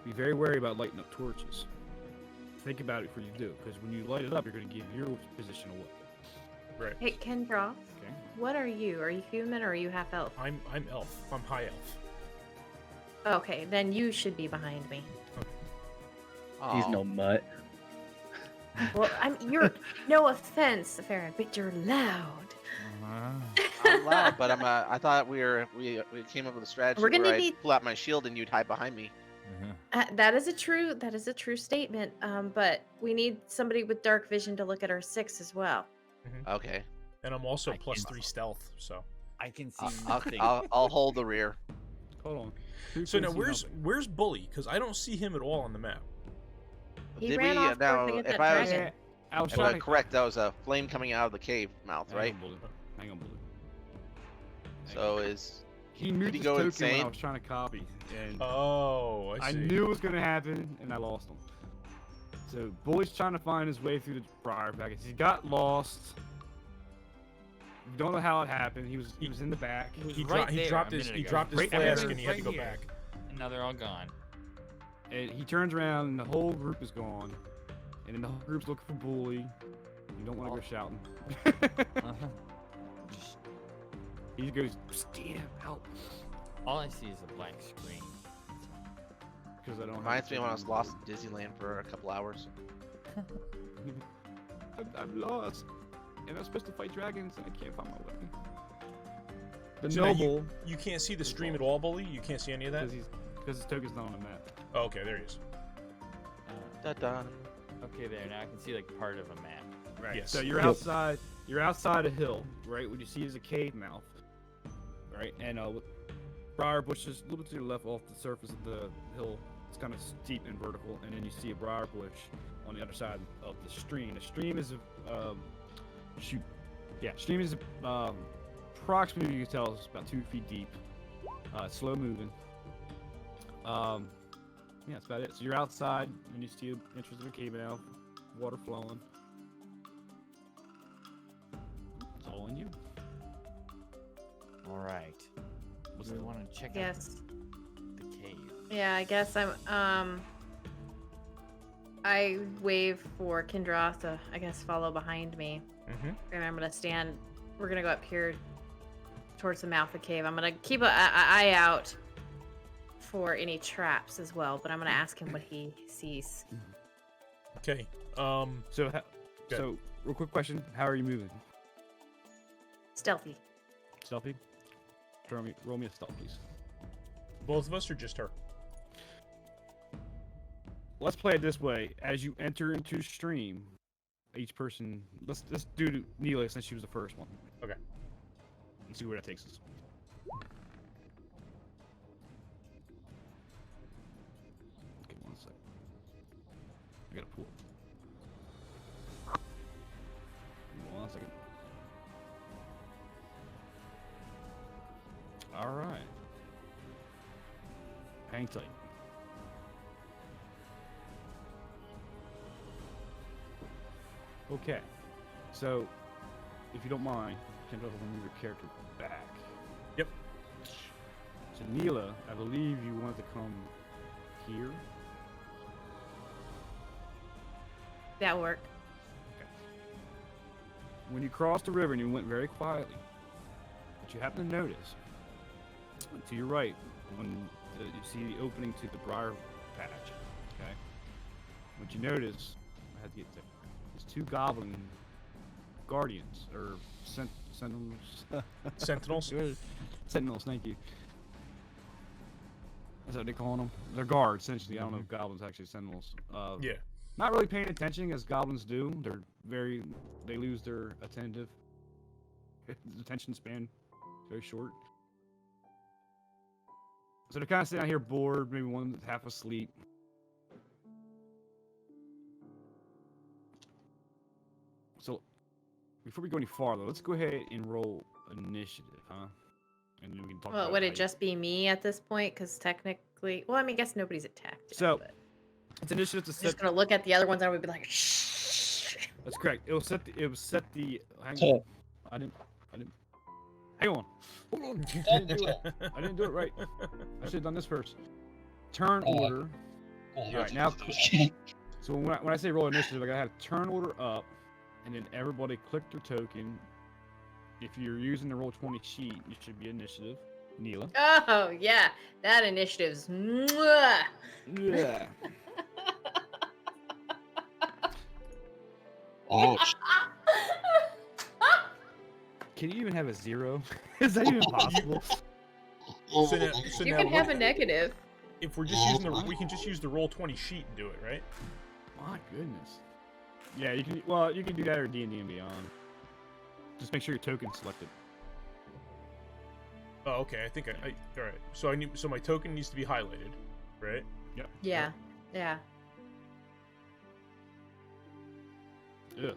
be very wary about lighting up torches. Think about it before you do, because when you light it up, you're going to give your position away. Right. Hey, Kendra, Okay. what are you? Are you human or are you half elf? I'm elf. I'm high elf. Okay, then you should be behind me. He's Aw. no mutt. Well, you're no offense, Farag, but you're loud. I'm loud, but I thought we came up with a strategy We're gonna where I'd need- pull out my shield and you'd hide behind me. That is a true statement. But we need somebody with dark vision to look at our 6 as well. Okay. And I'm also I plus can- 3 stealth, so. I can see I'll, nothing. I'll hold the rear. Hold on. Who So can now see where's Bully? Because I don't see him at all on the map. He Did ran we off now? towards to get If that I was, dragon. nothing? I was if trying I'm to correct, that was a flame coming out of the cave mouth, right? Hang on, Blue. So is He moved he his go token when insane? I was trying to copy, and Oh, I I see. knew it was going to happen, and I lost him. So Bully's trying to find his way through the briar package. He got lost. We don't know how it happened. He was in the back. He was He, right he there dropped a his minute he ago. dropped his Right- flask everything and he had to was go right back. And now they're all gone. And he turns around, and the whole group is gone. And then the whole group's looking for Bully. You don't want to go shouting. Just, He goes, "Stan, help!" all I see is a blank screen. Because I don't. reminds me when I was lost in Disneyland for a couple hours. I'm lost, and I'm supposed to fight dragons, and I can't find my way. The So now noble, You can't see the stream at all, Bully? You can't see any of that? because his token's not on the map. Oh, okay, there he is. Da-da. Okay, there. Now I can see like part of a map. Right. Yes. So you're Yep. outside. You're outside a hill, right? What you see is a cave mouth, right? And briar bushes a little bit to the left off the surface of the hill. It's kind of steep and vertical, and then you see a briar bush on the other side of the stream. The stream is stream is approximately, you can tell, it's about 2 feet deep. Slow moving. Yeah, that's about it. So you're outside, and you see the entrance of a cave mouth, water flowing. It's all on you. All right. What's Do we the- want to check Yes. out the cave? Yeah, I guess I wave for Kendra to, I guess, follow behind me. Mm-hmm. And I'm gonna stand. We're gonna go up here towards the mouth of the cave. I'm gonna keep an eye out for any traps as well, but I'm gonna ask him what he sees. Okay. So, real quick question: how are you moving? Stealthy. Stealthy? Roll me a stealth, please. Both of us or just her? Let's play it this way: as you enter into stream, each person. Let's do Neela since she was the first one. Okay. And see where that takes us. Okay, 1 sec. I gotta pull. 1 second. All right. Hang tight. Okay. So, if you don't mind, can you move your character back? Yep. So Neela, I believe you wanted to come here. That'll work. When you crossed the river and you went very quietly, but you happen to notice to your right when you see the opening to the briar patch. Okay. What you notice, I had to get there. There's 2 goblin guardians or sentinels. Sentinels? Sentinels. Thank you. That's what they call them. They're guards, essentially. I don't know if goblins actually sentinels. Yeah. Not really paying attention as goblins do. They lose their attention span very short. So they're kind of sitting out here bored, maybe one half asleep. So before we go any farther, let's go ahead and roll initiative, huh? And then we can talk Well, about would how it just be me at this point? Because technically, well, I mean, I guess nobody's attacked. Yet, So, but it's initiative to I'm set. just gonna look at the other ones and I would be like, shh. That's correct. It will set the. Hang So- on. I didn't. Hang on. Hold on. I didn't do it. I didn't do it right. I should have done this first. Turn order. All right, now. So when I say roll initiative, I gotta have turn order up, and then everybody click their token. If you're using the roll 20 sheet, it should be initiative. Neela. Oh yeah, that initiative's. Mwah. Yeah. Ouch. Can you even have a 0? Is that even possible? So now, You can have a what- negative. if we're just using we can just use the roll 20 sheet and do it, right? My goodness. Yeah, you can. Well, you can do that or D&D and Beyond. Just make sure your token's selected. Oh, okay. I think I all right. So my token needs to be highlighted, right? Yep. Yeah, yeah. Ugh.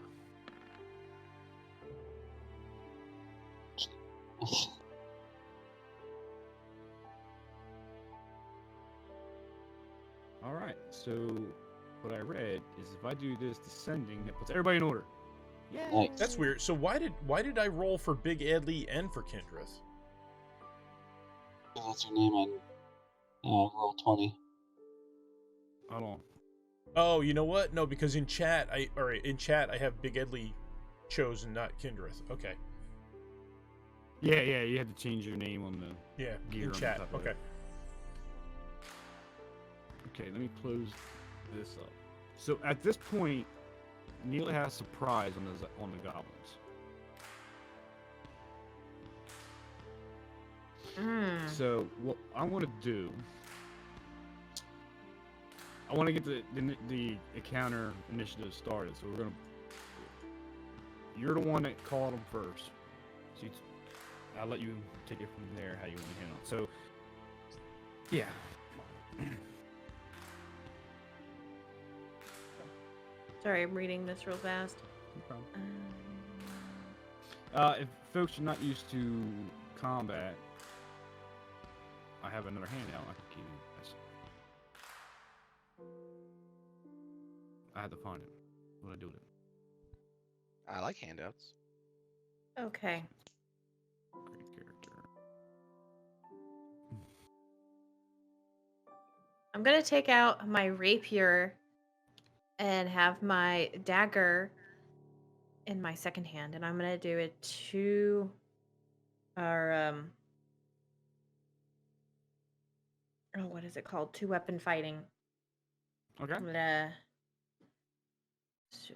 All right. So what I read is if I do this descending, it puts everybody in order. Yeah. Nice. That's weird. So why did I roll for Big Adley and for Kindreth? That's your name on roll 20. Hold on. Oh, you know what? No, because in chat I have Big Adley chosen, not Kindreth. Okay. Yeah, you had to change your name on the Yeah, gear in on the chat. top of Okay. it. Okay, let me close this up. So at this point, Neil has surprise on the goblins. Mm. So what I want to do, I want to get the encounter initiative started. So you're the one that called them first. So I'll let you take it from there how you want to handle it. So yeah. Sorry, I'm reading this real fast. No problem. If folks are not used to combat, I have another handout I can give you guys. I had to find it. What do I do with it? I like handouts. Okay. Great character. I'm gonna take out my rapier and have my dagger in my second hand, and I'm gonna do it to our oh, what is it called? 2-weapon fighting. Okay. I'm gonna so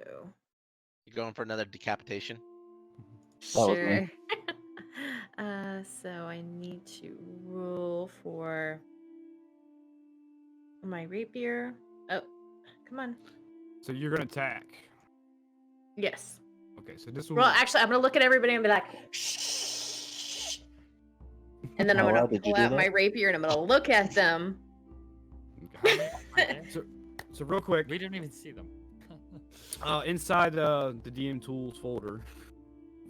You going for another decapitation? That was sure. me. So I need to roll for my rapier. Oh, come on. So you're gonna attack. Yes. Okay, so this will. Well, actually, I'm gonna look at everybody and be like, shh. And then I'm How gonna loud did you pull do out my that? rapier and I'm gonna look at them. So real quick, We didn't even see them. inside the DM tools folder,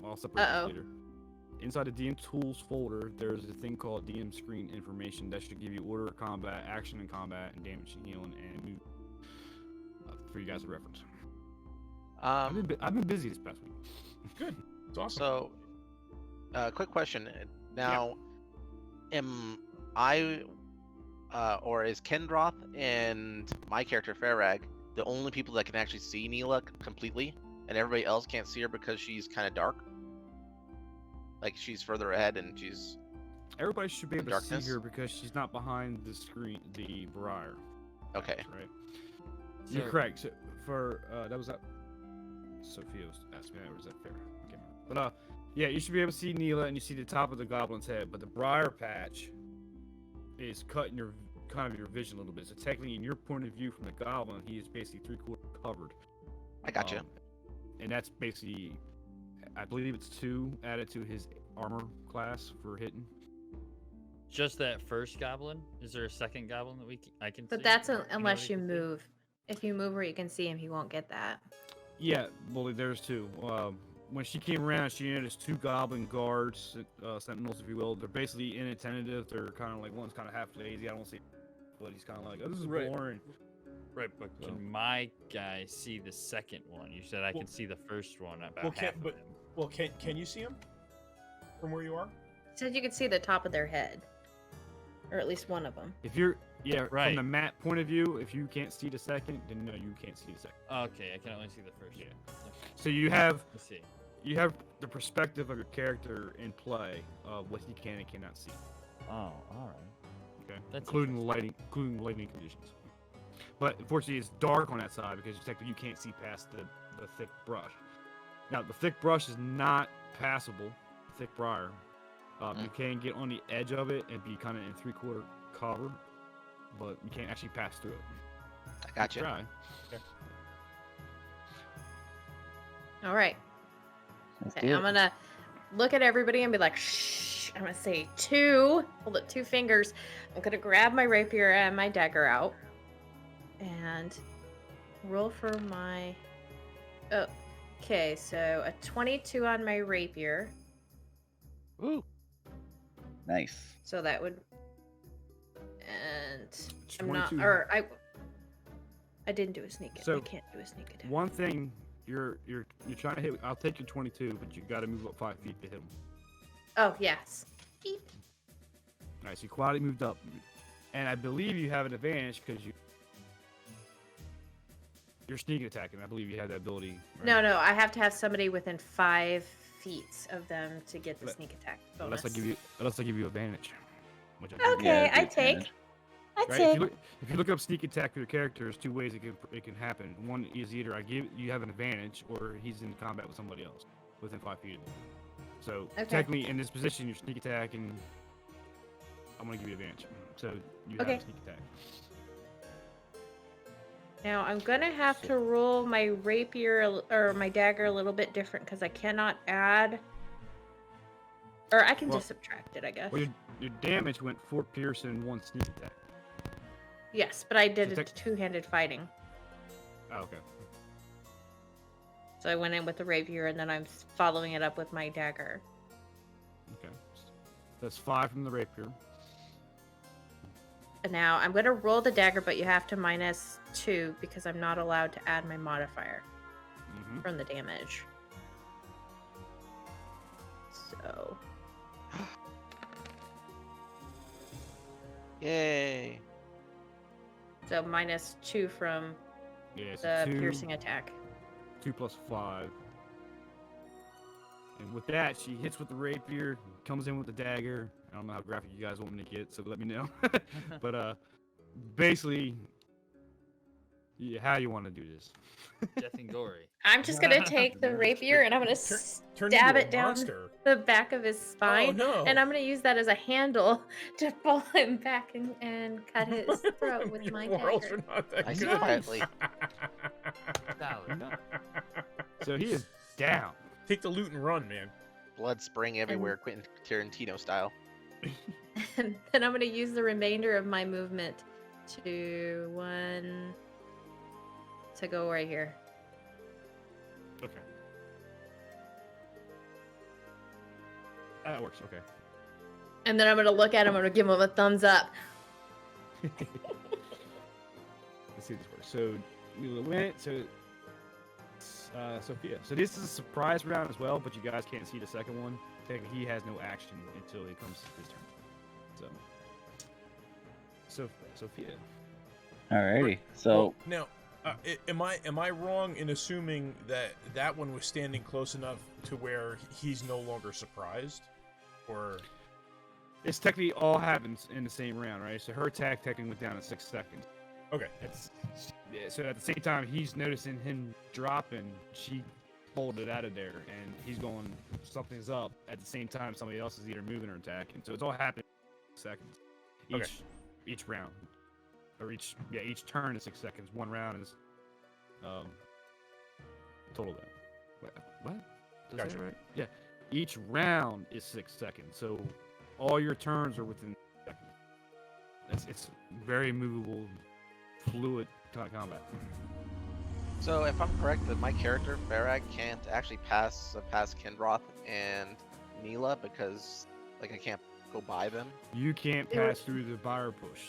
well, I'll separate Uh-oh. this later. Inside the DM tools folder, there's a thing called DM screen information that should give you order of combat, action in combat, and damage and healing, and move for you guys to reference. I've been busy this past week. Good. It's awesome. So, quick question. Now, am I or is Kendroth and my character Farag the only people that can actually see Neela completely, and everybody else can't see her because she's kind of dark? Like she's further ahead and she's. Everybody should be able to Darkness? see her because she's not behind the screen, the briar. Okay. Right. You're So- correct. So for that was that. Sophia was asking me that. Or is that fair? I can't remember. But yeah, you should be able to see Neela and you see the top of the goblin's head, but the briar patch is cutting your kind of your vision a little bit. So technically, in your point of view from the goblin, he is basically 3/4 covered. I gotcha. And that's basically, I believe it's 2 added to his armor class for hitting. Just that first goblin? Is there a second goblin that I can see? But that's Or anybody unless you can see? move. If you move where you can see him, he won't get that. Yeah, well, there's 2. When she came around, she noticed 2 goblin guards, sentinels, if you will. They're basically inattentive. They're kind of like, one's kind of half lazy. I don't see, but he's kind of like, oh, this is Right. boring. Right, but So- can my guy see the second one? You said I can see the first one about well, half of but- him. Well, can you see him from where you are? Said you could see the top of their head, or at least one of them. If you're, yeah, Right. from the map point of view, if you can't see the second, then no, you can't see the second. Okay, I can only see the first Yeah. one. Okay, So you have let's see. the perspective of your character in play of what he can and cannot see. Oh, all right. Okay, That's including lighting conditions. But unfortunately, it's dark on that side because technically you can't see past the thick brush. Now, the thick brush is not passable, thick briar. You can get on the edge of it and be kind of in 3/4 cover, but you can't actually pass through it. I gotcha. Try. All right. Let's Okay, do I'm it. gonna look at everybody and be like, shh. I'm gonna say 2. Hold up 2 fingers. I'm gonna grab my rapier and my dagger out, and roll for my. Oh, okay. So a 22 on my rapier. Ooh. Nice. So that would. And I'm not. 22. Or I didn't do a sneak. So, I can't do a sneak attack. One thing you're trying to hit. I'll take your 22, but you got to move up 5 feet to hit him. Oh yes. Beep. All right, so you quietly moved up, and I believe you have an advantage because you're sneak attacking. I believe you have that ability. Right? No. I have to have somebody within 5 feet of them to get the Let- sneak attack bonus. Unless I give you advantage. Which I do. Okay, Yeah, I good take. advantage. I Right? take. If you look up sneak attack for your character, there's 2 ways it can happen. One is either you have an advantage, or he's in combat with somebody else within 5 feet of him. So Okay. technically, in this position, you're sneak attack, and I'm gonna give you advantage. So you have Okay. a sneak attack. Now I'm gonna have to roll my rapier or my dagger a little bit different because I cannot add, or I can Well- just subtract it, I guess. Well, your damage went 4 pierce and 1 sneak attack. Yes, but I did So a tec- two-handed fighting, Oh, okay. so I went in with the rapier and then I'm following it up with my dagger. Okay. That's 5 from the rapier. And now I'm gonna roll the dagger, but you have to minus 2 because I'm not allowed to add my modifier Mm-hmm. from the damage. So Yay! so minus 2 from Yeah, so the 2, piercing attack. 2 plus 5. And with that, she hits with the rapier, comes in with the dagger. I don't know how graphic you guys want me to get, so let me know. But basically, yeah, how you want to do this? Death and gory. I'm just gonna take the rapier and I'm gonna Turn stab into it a down monster. the back of his Oh spine, no! and I'm gonna use that as a handle to pull him back and cut his throat with Your my morals dagger. are not that I see good. quietly. Solid. So he is down. Take the loot and run, man. Blood spraying everywhere, Quentin Tarantino style. And then I'm gonna use the remainder of my movement to go right here. Okay. That works. Okay. And then I'm gonna look at him. I'm gonna give him a thumbs up. Let's see if this works. So you went. So Sophia. So this is a surprise round as well, but you guys can't see the second one. Technically, he has no action until it comes his turn. Sophia. Alrighty. So Well, now, am I wrong in assuming that that one was standing close enough to where he's no longer surprised, or? It's technically all happens in the same round, right? So her attack technically went down in 6 seconds. Okay. So at the same time, he's noticing him dropping. She pulled it out of there, and he's going, something's up. At the same time, somebody else is either moving or attacking. So it's all happening in 6 seconds. Each round, or each turn is 6 seconds. One round is total. What? Does that Gotcha. right? Yeah. Each round is 6 seconds. So all your turns are within seconds. It's very movable, fluid kind of combat. So if I'm correct, that my character Farag can't actually pass Kenroth and Neela because like I can't go by them. You can't They were- pass through the fire push.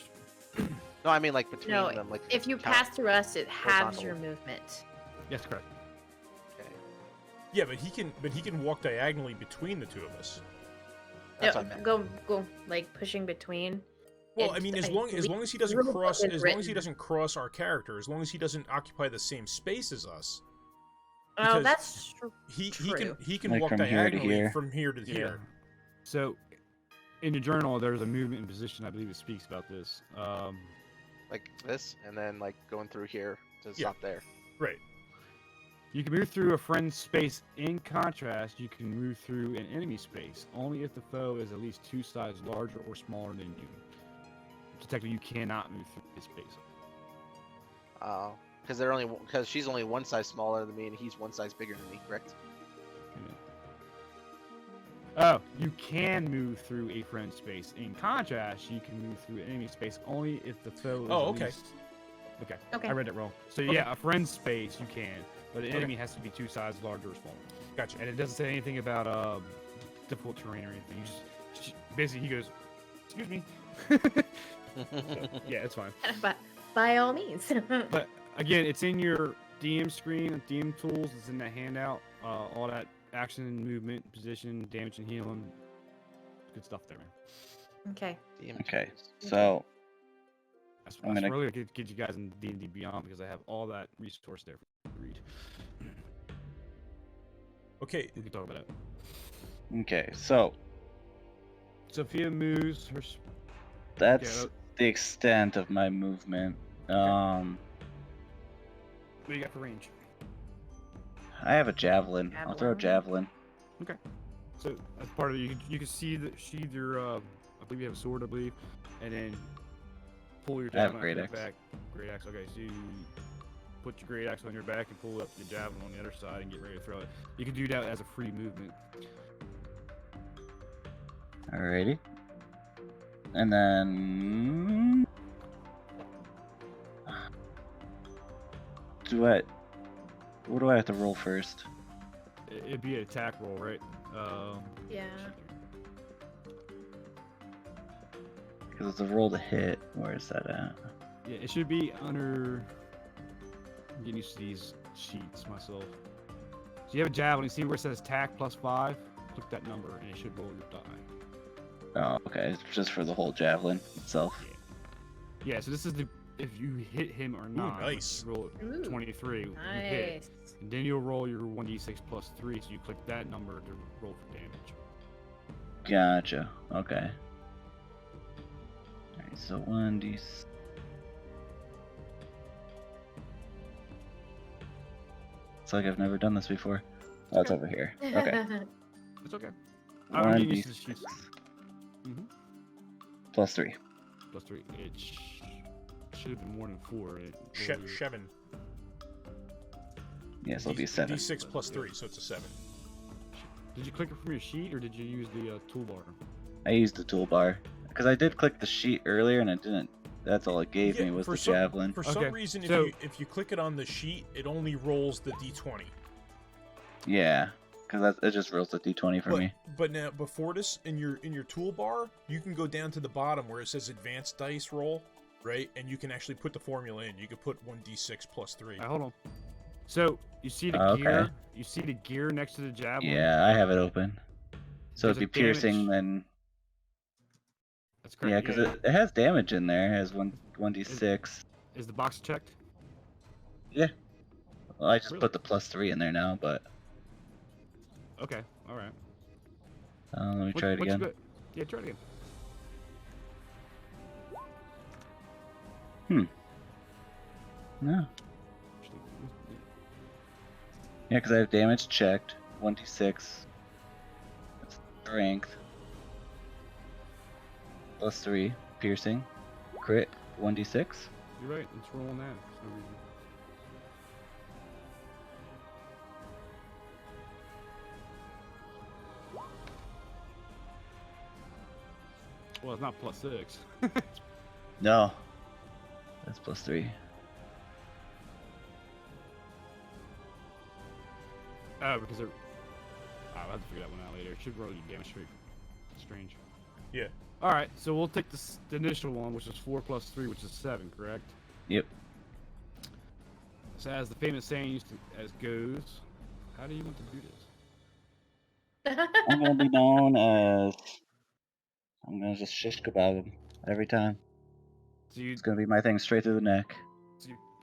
No, I mean like between No, them. Like if you count. pass through us, it halves horizontal. your movement. Yes, correct. Okay. Yeah, but he can walk diagonally between the two of us. That's No, what I meant. go like pushing between. Well, It- I mean, as I long believe as he doesn't rule book cross, is as long as he written. doesn't cross our character, as long as he doesn't occupy the same space as us, Oh, because that's true. he can Like walk from here to diagonally here. from here to here. So, in your journal, there's a movement and position. I believe it speaks about this. Like this, and then like going through here to Yeah. stop there. Right. You can move through a friend's space. In contrast, you can move through an enemy space only if the foe is at least 2 sizes larger or smaller than you. So technically, you cannot move through his space. Because she's only one size smaller than me, and he's one size bigger than me. Correct? Oh, you can move through a friend's space. In contrast, you can move through an enemy space only if the foe is Oh, at okay. least... Okay. Okay. I read it wrong. So Okay. yeah, a friend's space you can, but an enemy has to be 2 sizes larger or smaller. Gotcha. And it doesn't say anything about difficult terrain or anything. You just basically he goes, "Excuse me." So, yeah, it's fine. But by all means. But again, it's in your DM screen, DM tools. It's in that handout. All that action, movement, position, damage, and healing. Good stuff there, man. Okay. okay. So That's, I'm that's gonna- really good to get you guys in D&D Beyond because I have all that resource there for you to read. Okay. We can talk about it. okay. So Sophia moves her. that's Yeah, the extent of my movement. what do you got for range? I have a javelin. I'll throw a javelin. So as part of it, you can see that sheathe your. I believe you have a sword, I believe, and then pull your I have javelin great out axe. your back. Great axe. Okay, so you put your great axe on your back and pull up your javelin on the other side and get ready to throw it. You can do that as a free movement. Alrighty. And then what do I have to roll first? It'd be an attack roll, right? Yeah. Because it's a roll to hit. Where is that at? Yeah, it should be under. I'm getting used to these sheets myself. So you have a javelin. You see where it says attack +5? Click that number, and it should roll your die. Oh, okay. It's just for the whole javelin itself. Yeah. So this is the if you hit him or not. nice. You roll Ooh, 23. You hit. Nice. And then you'll roll your 1d6 +3. So you click that number to roll for damage. Gotcha. Okay. Alright, so 1d. It's like I've never done this before. Oh, it's over here. Okay. It's okay. I'm getting 1d6 used to the sheets. plus 3. +3. It should have been more than 4. Shevin. Yes, it'll be 7. D6 plus 3, so it's a 7. Did you click it from your sheet or did you use the toolbar? I used the toolbar. Because I did click the sheet earlier and it didn't. That's all it gave Yeah, me was for the some- javelin. For Okay, some reason, so- if you click it on the sheet, it only rolls the d20. Yeah. Because it just rolls the d20 for me. But now before this, in your toolbar, you can go down to the bottom where it says advanced dice roll, right? And you can actually put the formula in. You could put 1d6 plus 3. Hold on. So you see the Okay. gear? You see the gear next to the javelin? Yeah, I have it open. So There's it'd a be piercing, damage- then. That's correct. Yeah, because it has damage in there. It has 1d6. Is the box checked? Yeah. Well, I just Really? put the +3 in there now, but Okay. All right. let me try it again. Yeah, try it again. No. Yeah, because I have damage checked. 1d6. That's strength. +3. Piercing. Crit. 1d6. You're right. Let's roll on that for some reason. Well, it's not +6. No. That's +3. Oh, because they're. I'll have to figure that one out later. It should roll you damage straight. Strange. Yeah. All right, so we'll take this the initial one, which is 4 + 3, which is 7, correct? Yep. So as the famous saying goes, how do you want to do this? I'm gonna be known as. I'm gonna just shish kebab him every time. So you It's gonna be my thing straight through the neck.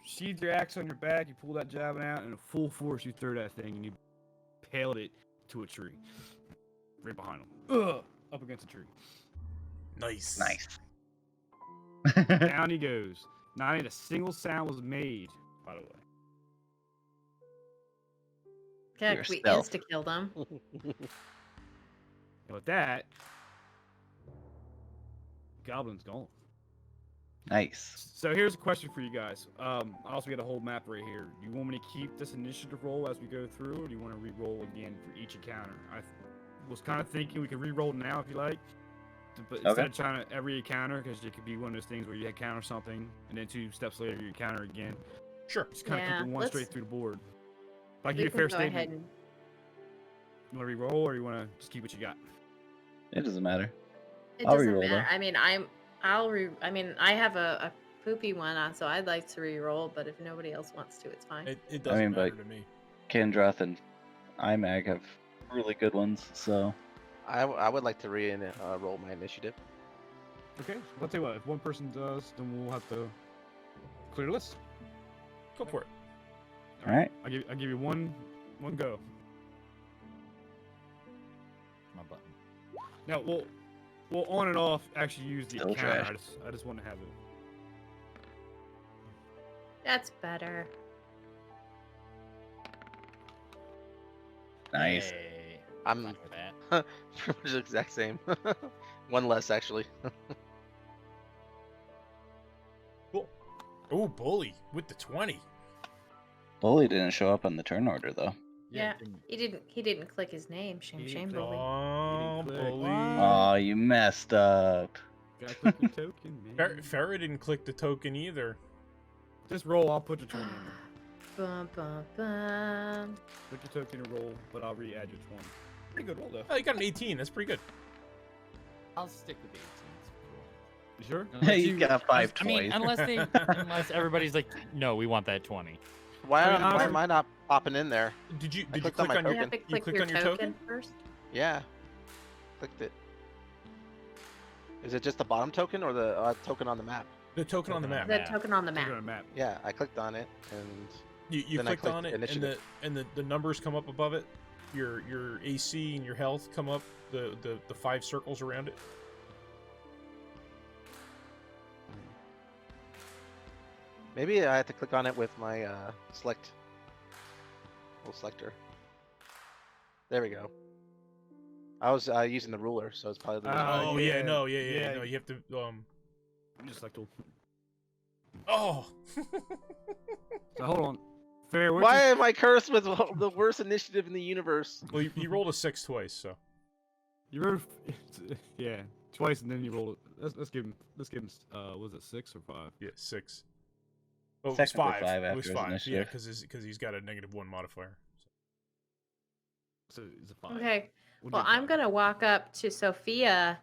sheathe your axe on your back, you pull that javelin out, and in full force you throw that thing, and you paled it to a tree. Right behind him. Ugh! Up against a tree. Nice. Nice. Down he goes. Not even a single sound was made, by the way. Heck, Your we stealth. insta-killed him. And with that, Goblin's gone. Nice. So here's a question for you guys. I also got a whole map right here. Do you want me to keep this initiative roll as we go through, or do you want to re-roll again for each encounter? I was kind of thinking we could re-roll now if you like, but instead of trying to every encounter, because it could be one of those things where you encounter something, and then 2 steps later you encounter again. Sure. Just kind of Yeah, keep it one let's- straight through the board. If I give We you a can fair go ahead statement, and... you want to re-roll, or you want to just keep what you got? It doesn't matter. It I'll doesn't re-roll, matter. though. I mean, I mean, I have a poopy one on, so I'd like to re-roll, but if nobody else wants to, it's fine. It doesn't mean, matter but- to me. Kendroth and Imag have really good ones, so. I would like to roll my initiative. Okay, so I'll tell you what. If one person does, then we'll have to clear the list. Go for it. Alright. I'll give you one go. My button. Now we'll on and off actually use the Still encounter. trash. I just want to have it. That's better. Nice. Yay. I'm- Fine for that. Pretty much the exact same. One less, actually. Cool. Oh, bully with the 20. Bully didn't show up on the turn order, though. Yeah. didn't- He didn't click his name. Shame, He shame, didn't click. bully. Oh, He didn't click. bully. Oh, you messed up. Gotta click your token, man. Farrah didn't click the token either. Just roll. I'll put your 20 in there. Bum, bum, bum. Click your token and roll, but I'll re-add your 20. Pretty good roll though. Oh, you got an 18. That's pretty good. I'll stick with the 18. You sure? Unless You got 5 I mean, twice. unless everybody's like, no, we want that 20. Why I mean, why honestly- am I not popping in there? Did you clicked click on my on You your have to you click clicked your on your token? first. Yeah. Clicked it. Is it just the bottom token or the token on the map? The token on the map. The token on the Click map. on a map. Yeah, I clicked on it and You Then I clicked clicked on it, initiative. and the numbers come up above it. Your AC and your health come up. The 5 circles around it. maybe I have to click on it with my select little selector. There we go. I was using the ruler, so it's probably the Oh yeah, yeah, no, yeah. yeah. No, you have to Just like to. Oh. So hold on. Fair. What's Why your- am I cursed with the worst initiative in the universe? Well, you rolled a 6 twice, so. You wrote, yeah, twice, and then you rolled it. Let's give him. Was it 6 or 5? Yeah, 6. Oh, it was Technically 5. five It after was his 5. Yeah, initiative. because he's got a -1 modifier. So it's a 5. Okay. We'll Well, do I'm 5. gonna walk up to Sophia,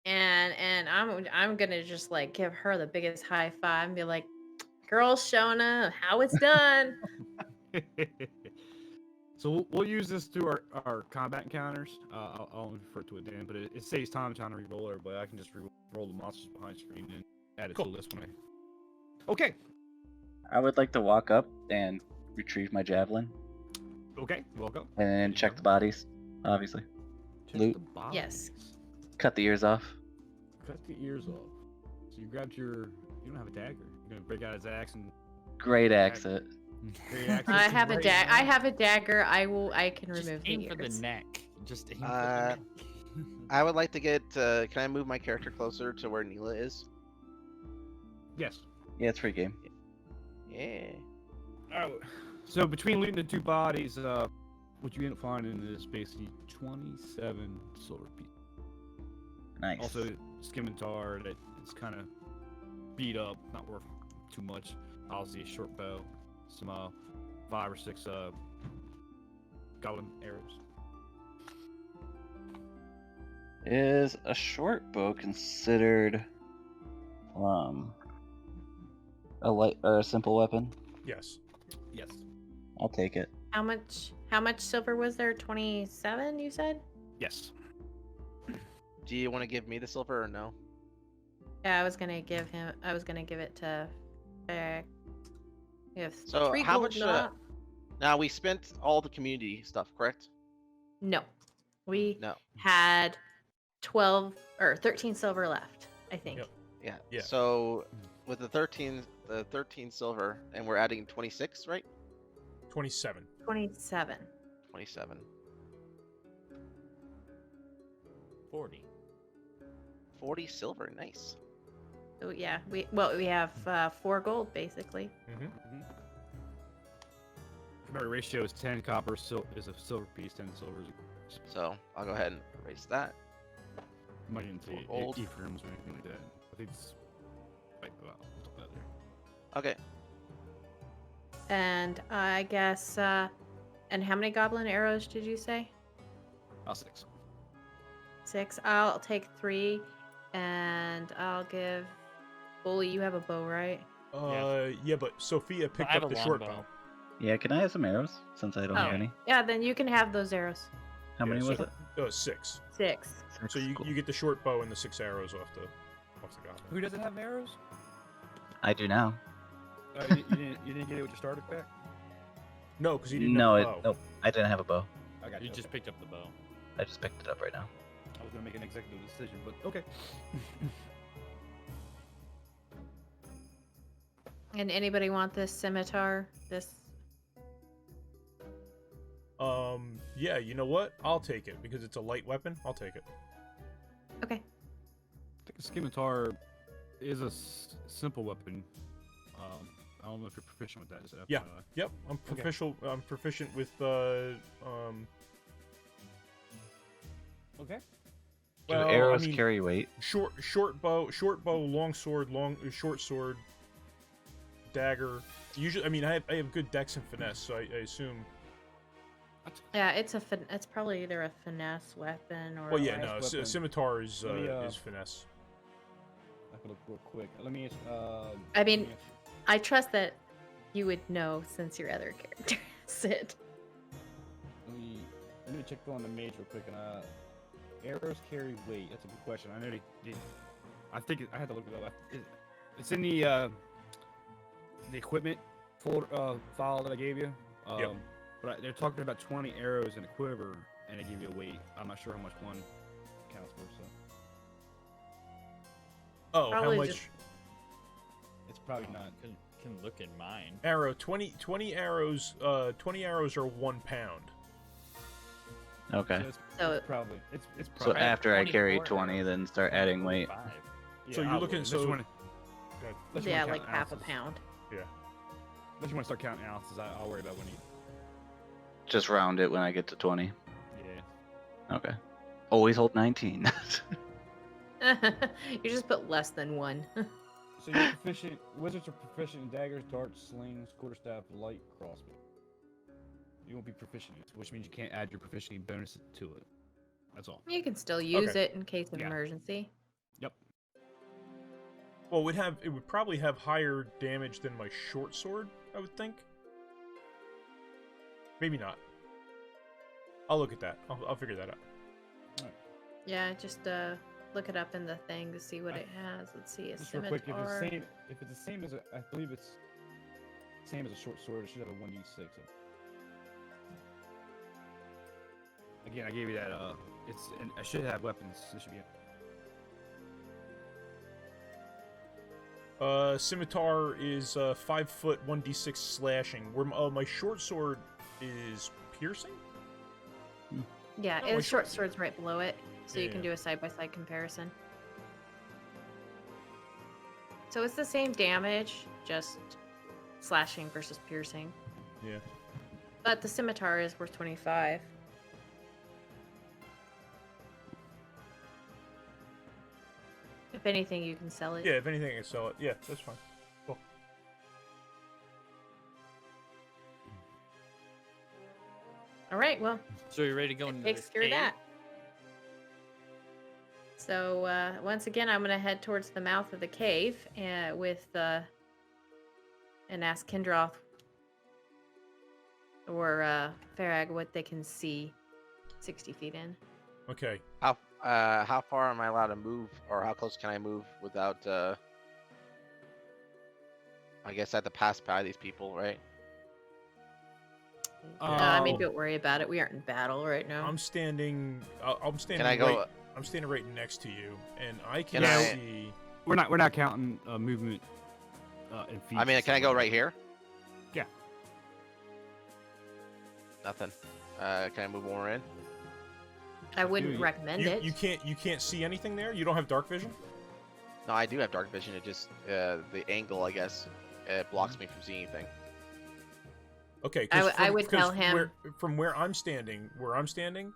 and I'm gonna just like give her the biggest high five and be like, "Girl, Shona, how it's done." So So we'll use this through our combat encounters. I'll refer to it then, but it saves time trying to re-roll it, but I can just roll the monsters behind screen and add it to the list when I... Okay. I would like to walk up and retrieve my javelin Okay, welcome. and check the bodies, obviously. Check Loot. the bodies. Yes. Cut the ears off. Cut the ears off. So you grabbed your... You don't have a dagger. You're gonna break out his axe and... Great exit. Great axe I is have a great, dagger. man. I have a dagger. I can Just remove aim the for the ears. neck. Just aim for the Uh, neck. I would like to get. Can I move my character closer to where Neela is? Yes. Yeah, it's free game. Yeah. Oh, so between looting the two bodies, what you end up finding is basically 27 silver pieces. Nice. Also, scimitar that is kind of beat up, not worth too much. Obviously, a short bow, some 5 or 6 goblin arrows. Is a short bow considered a light or a simple weapon? Yes. Yes. I'll take it. How much silver was there? 27, you said? Yes. Do you want to give me the silver or no? Yeah, I was gonna give it to we have So 3 how gold much? not- Now we spent all the community stuff, correct? No. We No. had 12 or 13 silver left, I think. Yep. Yeah. Yeah. So with the 13 silver, and we're adding 26, right? 27. 27. 27. 40. 40 silver. Nice. So yeah, we have 4 gold basically. Mm-hmm. Remember, ratio is 10 copper is a silver piece, 10 silver is So I'll go ahead and erase that. I might even say Gold. Ephraim's or anything like that. I think it's like, well, we'll talk about it there. Okay. And I guess and how many goblin arrows did you say? 6. 6. I'll take 3 and I'll give Bully, you have a bow, right? Yeah, but Sophia picked I have up a the short longbow. bow. Yeah, can I have some arrows since I don't have Oh. any? Yeah, then you can have those arrows. How many Yeah, was so- it? 6. 6. So you get the short bow and the 6 arrows off the goblin. Who doesn't have arrows? I do now. You didn't get it with your starter pack? No, because you didn't No, have a bow. nope. I didn't have a bow. I got You just picked up the bow. I just picked it up right now. I was gonna make an executive decision, but okay. And anybody want this scimitar? Yeah, you know what? I'll take it because it's a light weapon. I'll take it. Okay. I think a scimitar is a simple weapon. I don't know if you're proficient with that. Is that Yeah. Yep, I'm proficient. I'm proficient with Okay. Do Well, arrows I mean, carry weight? short bow, long sword, short sword, dagger. Usually, I mean, I have good dex and finesse, so I assume. Yeah, it's probably either a finesse weapon or Well, a yeah, light no, weapon. scimitar is Let me, is finesse. I can look real quick. Let me. I mean, I trust that you would know since your other character has it. let me check on the mage real quick. And arrows carry weight. That's a good question. I know they I think I had to look it up. It's in the equipment folder file that I gave you. Yep. But they're talking about 20 arrows in a quiver, and they give you a weight. I'm not sure how much one counts for. So Oh, Probably how much? just- it's probably not. Can look in mine. Arrow 20 arrows. 20 arrows are 1 pound. Okay. So it's So- probably it's So probably. after I carry 24 20, arrows. then start adding weight. 5. So you're looking- unless you so- wanna- Good. unless you Yeah, wanna like count half a ounces. pound. Unless you want to start counting ounces, I'll worry about when you. Just round it when I get to 20. Yeah. Okay. Always hold 19. You just put less than 1. So you're proficient. Wizards are proficient in daggers, darts, slings, quarterstaff, light, crossbow. You won't be proficient, which means you can't add your proficiency bonus to it. That's all. You can still use Okay. it in case of Yeah. emergency. Yep. Well, it would probably have higher damage than my short sword, I would think. Maybe not. I'll look at that. I'll figure that out. Yeah, just look it up in the thing to see what it has. Let's see, a Just real quick, scimitar. if it's the same as I believe it's same as a short sword, it should have a 1d6. Again, I gave you that. I should have weapons. This should be it. Scimitar is 5 foot, 1d6 slashing. Where my short sword is piercing. Yeah, Oh, the short sword's right below it, so you can Yeah. do a side-by-side comparison. So it's the same damage, just slashing versus piercing. Yeah. But the scimitar is worth 25. If anything, you can sell it. Yeah, if anything, I can sell it. Yeah, that's fine. Cool. All right, well, So you're ready to go into takes this care of cave? that. So once again, I'm gonna head towards the mouth of the cave with and ask Kindroth or Farag what they can see 60 feet in. Okay. How far am I allowed to move, or how close can I move without? I guess I have to pass by these people, right? I mean, Oh. don't worry about it. We aren't in battle right now. I'm standing. I'm standing. Can I go? Right, I'm standing right next to you, and I can Can I- see. We're not counting movement in feet. I mean, can I go right here? Yeah. Nothing. Can I move more in? I wouldn't you- recommend You, it. you can't see anything there. You don't have dark vision. No, I do have dark vision. It just the angle, I guess, blocks me from seeing anything. Okay. I would tell him- From where I'm standing,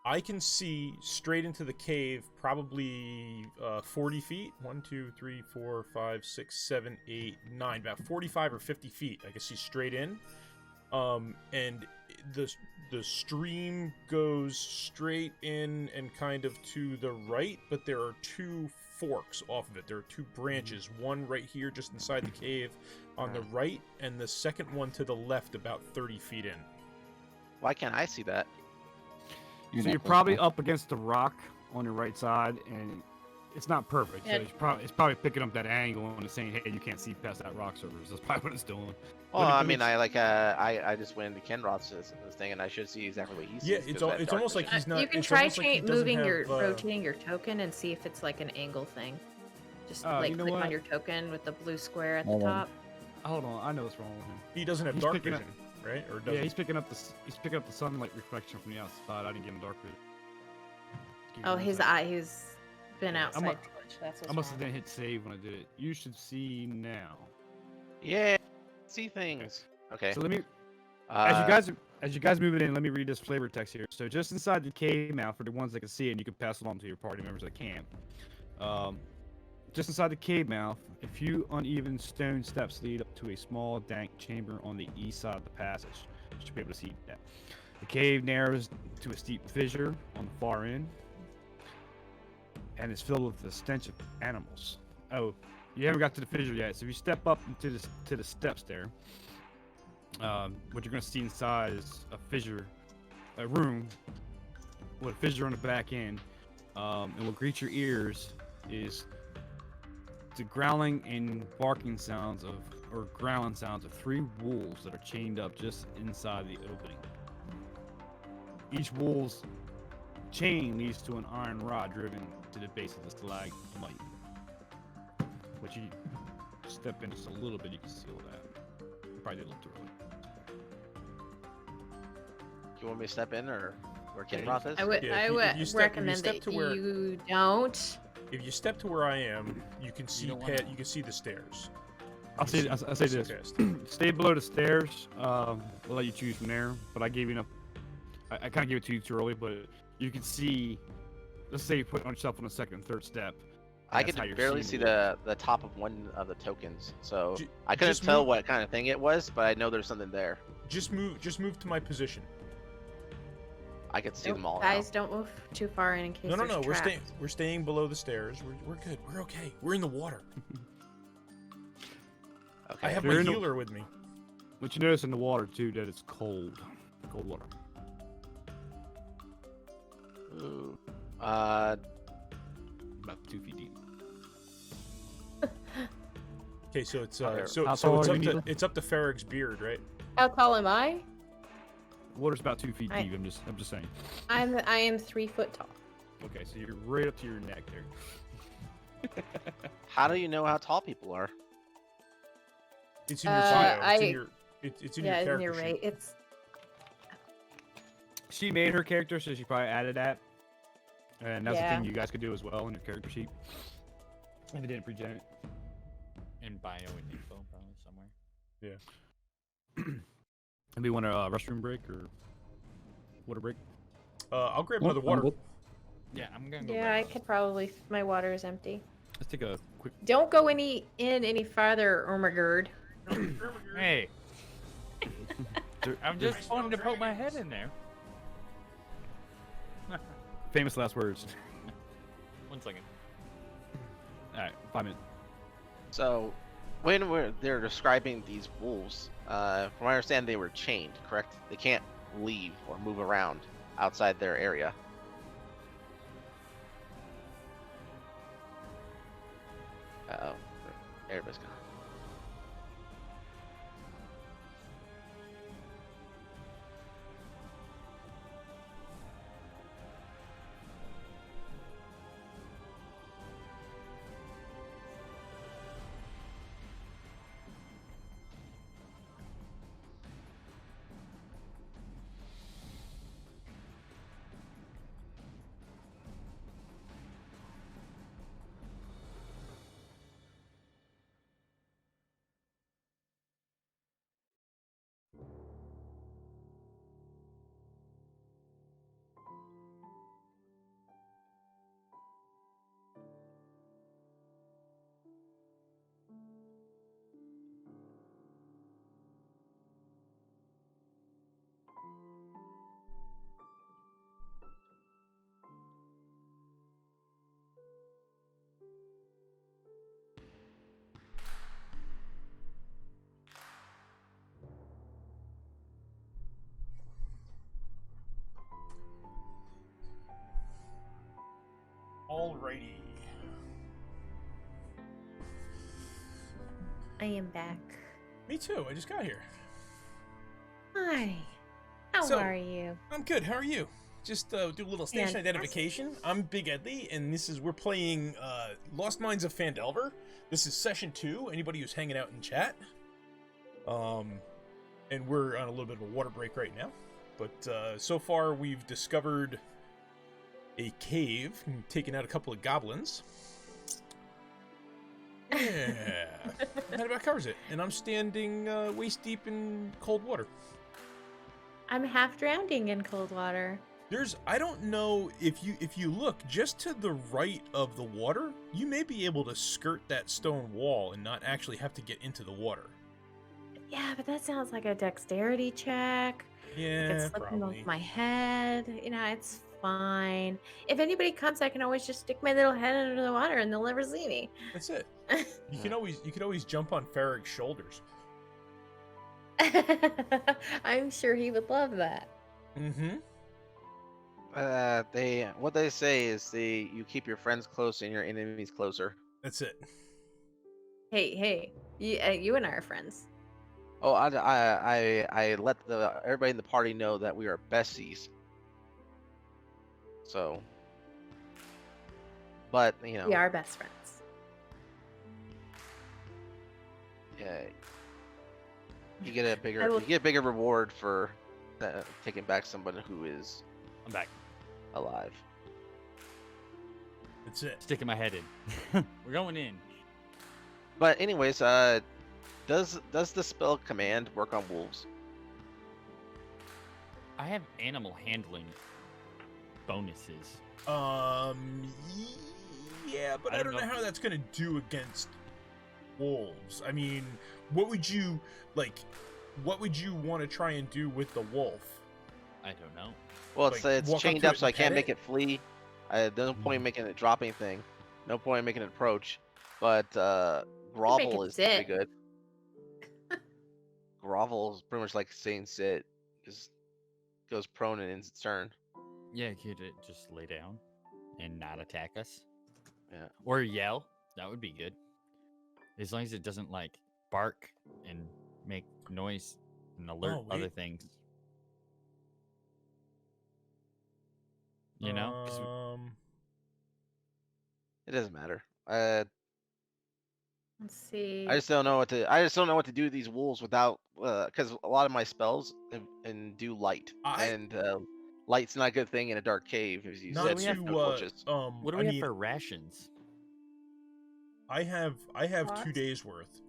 I can see straight into the cave, probably 40 feet. 1, 2, 3, 4, 5, 6, 7, 8, 9. About 45 or 50 feet. I can see straight in. And the stream goes straight in and kind of to the right, but there are two forks off of it. There are two branches. One right here, just inside the cave, on the right, and the second one to the left, about 30 feet in. Why can't I see that? So not you're close probably enough. up against the rock on your right side, and it's not perfect. Yeah. So it's probably picking up that angle and it's saying, "Hey, you can't see past that rock surface." That's probably what it's doing. Well, But I it mean, looks- I just went into Kenroth's this thing, and I should see exactly what he sees. Yeah, 'cause it's I have it's dark almost like vision. he's not. you can it's try almost like he doesn't moving have, rotating your token and see if it's like an angle thing. Just like you know click on what? your token with the blue square at the Hold on. top. Hold on, I know what's wrong with him. He doesn't have He's dark picking up- vision, right? Or Yeah, doesn't? he's picking up the sunlight reflection from the outside. I didn't give him dark vision. Give me Oh, one his second. eye, he's been Yeah, outside too much. That's what's I must wrong. have didn't hit save when I did it. You should see now. Yeah, see things. Okay. So let me, Uh, as you guys move it in, let me read this flavor text here. So just inside the cave mouth, for the ones that can see it, and you can pass it on to your party members that can't. Just inside the cave mouth, a few uneven stone steps lead up to a small, dank chamber on the east side of the passage. You should be able to see that. The cave narrows to a steep fissure on the far end, and is filled with the stench of animals. Oh, you haven't got to the fissure yet. So if you step up into the steps there, what you're going to see inside is a room with a fissure on the back end, and what greets your ears is the growling and barking sounds or growling sounds of 3 wolves that are chained up just inside the opening. Each wolf's chain leads to an iron rod driven to the base of the stalagmite. But you step in just a little bit, you can see all that. Probably did a little too early. you want me to step in, or where Kenroth is? I would, Yeah, I if you would step- if you recommend step that to where- you don't. If you step to where I am, you can see don't wanna- you can see the stairs. I'll say this: Past. stay below the stairs. We'll let you choose from there. But I gave you enough. I kind of gave it to you too early, but you can see. Let's say you put on yourself on the second and third step. I that's could how you're barely seeing see the the top of one of the tokens, so Ju- I couldn't just tell move- what kind of thing it was, but I know there's something there. Just move to my position. I could see Nope, them all guys, don't move too far in case No, there's we're traps. staying below the stairs. We're good. We're okay. We're in the water. now. Okay. I have You're my in the- healer with me. But you notice in the water too that it's cold. Cold water. Uh, About 2 feet deep. Okay, so it's How so tall it's are up you, to Neela? it's up to Farrag's beard, right? How tall am I? Water's about 2 feet I- deep. I'm just saying. I am 3 foot tall. Okay, so you're right up to your neck there. how do you know how tall people are? It's in your bio. It's in I- your it's in Yeah, your and character you're right. sheet. It's She made her character, so she probably added that. And that's Yeah. the thing you guys could do as well in your character sheet. If it didn't pre-gen it. In bio and info, probably somewhere. Maybe want a restroom break or water break? I'll grab Well, another I'm water. good. Yeah, I'm gonna go. yeah. grab I those. could probably. My water is empty. Let's take a quick. Don't go any farther, Ermagerd. Hey, There- I'm there's just wanting to poke my head in there. famous last words. 1 second. All right, 5 minutes. So, when they're describing these wolves, from what I understand, they were chained, correct? They can't leave or move around outside their area. Uh-oh. Everybody's gone. Alrighty. I am back. Me too. I just got here. Hi. How So- are you? I'm good. How are you? Just do a little station Fantastic. identification. I'm Big Edley, and we're playing Lost Mines of Phandelver. This is session 2. Anybody who's hanging out in chat. And we're on a little bit of a water break right now. But so far we've discovered a cave and taken out a couple of goblins. Yeah, that about covers it. And I'm standing waist deep in cold water. I'm half drowning in cold water. I don't know if you look just to the right of the water, you may be able to skirt that stone wall and not actually have to get into the water. Yeah, but that sounds like a dexterity check. I Yeah, could slip them probably. off my head. It's fine. If anybody comes, I can always just stick my little head under the water and they'll never see me. That's it. You could always jump on Farrag's shoulders. I'm sure he would love that. Mm-hmm. What they say is you keep your friends close and your enemies closer. That's it. Hey, you and I are friends. Oh, I let everybody in the party know that we are besties. So, but We are best friends. yeah, you get a bigger I will- you get a bigger reward for taking back someone who is I'm back. alive. That's it. Sticking my head in. We're going in. But anyways, does the spell command work on wolves? I have animal handling bonuses. Yeah, but I I don't don't know know. how that's gonna do against wolves. I mean, what would you want to try and do with the wolf? I don't know. Well, Like, it's walk up chained to up, it so I and can't pet make it? it flee. There's no point in making it drop anything. No point in making it approach. But grovel it is pretty sit. good. Grovel is pretty much like saying sit. Just goes prone and ends its turn. Yeah, could it just lay down? and not attack us. Yeah. Or yell. That would be good. As long as it doesn't like bark and make noise and alert Oh, other wait. things. You know? 'Cause It doesn't matter. Let's see. I just don't know what to. I just don't know what to do with these wolves without, because a lot of my spells and do light, and light's not a good thing in a dark cave, as you Not said. we to have with no torches. what do we have for rations? I have 2 days worth.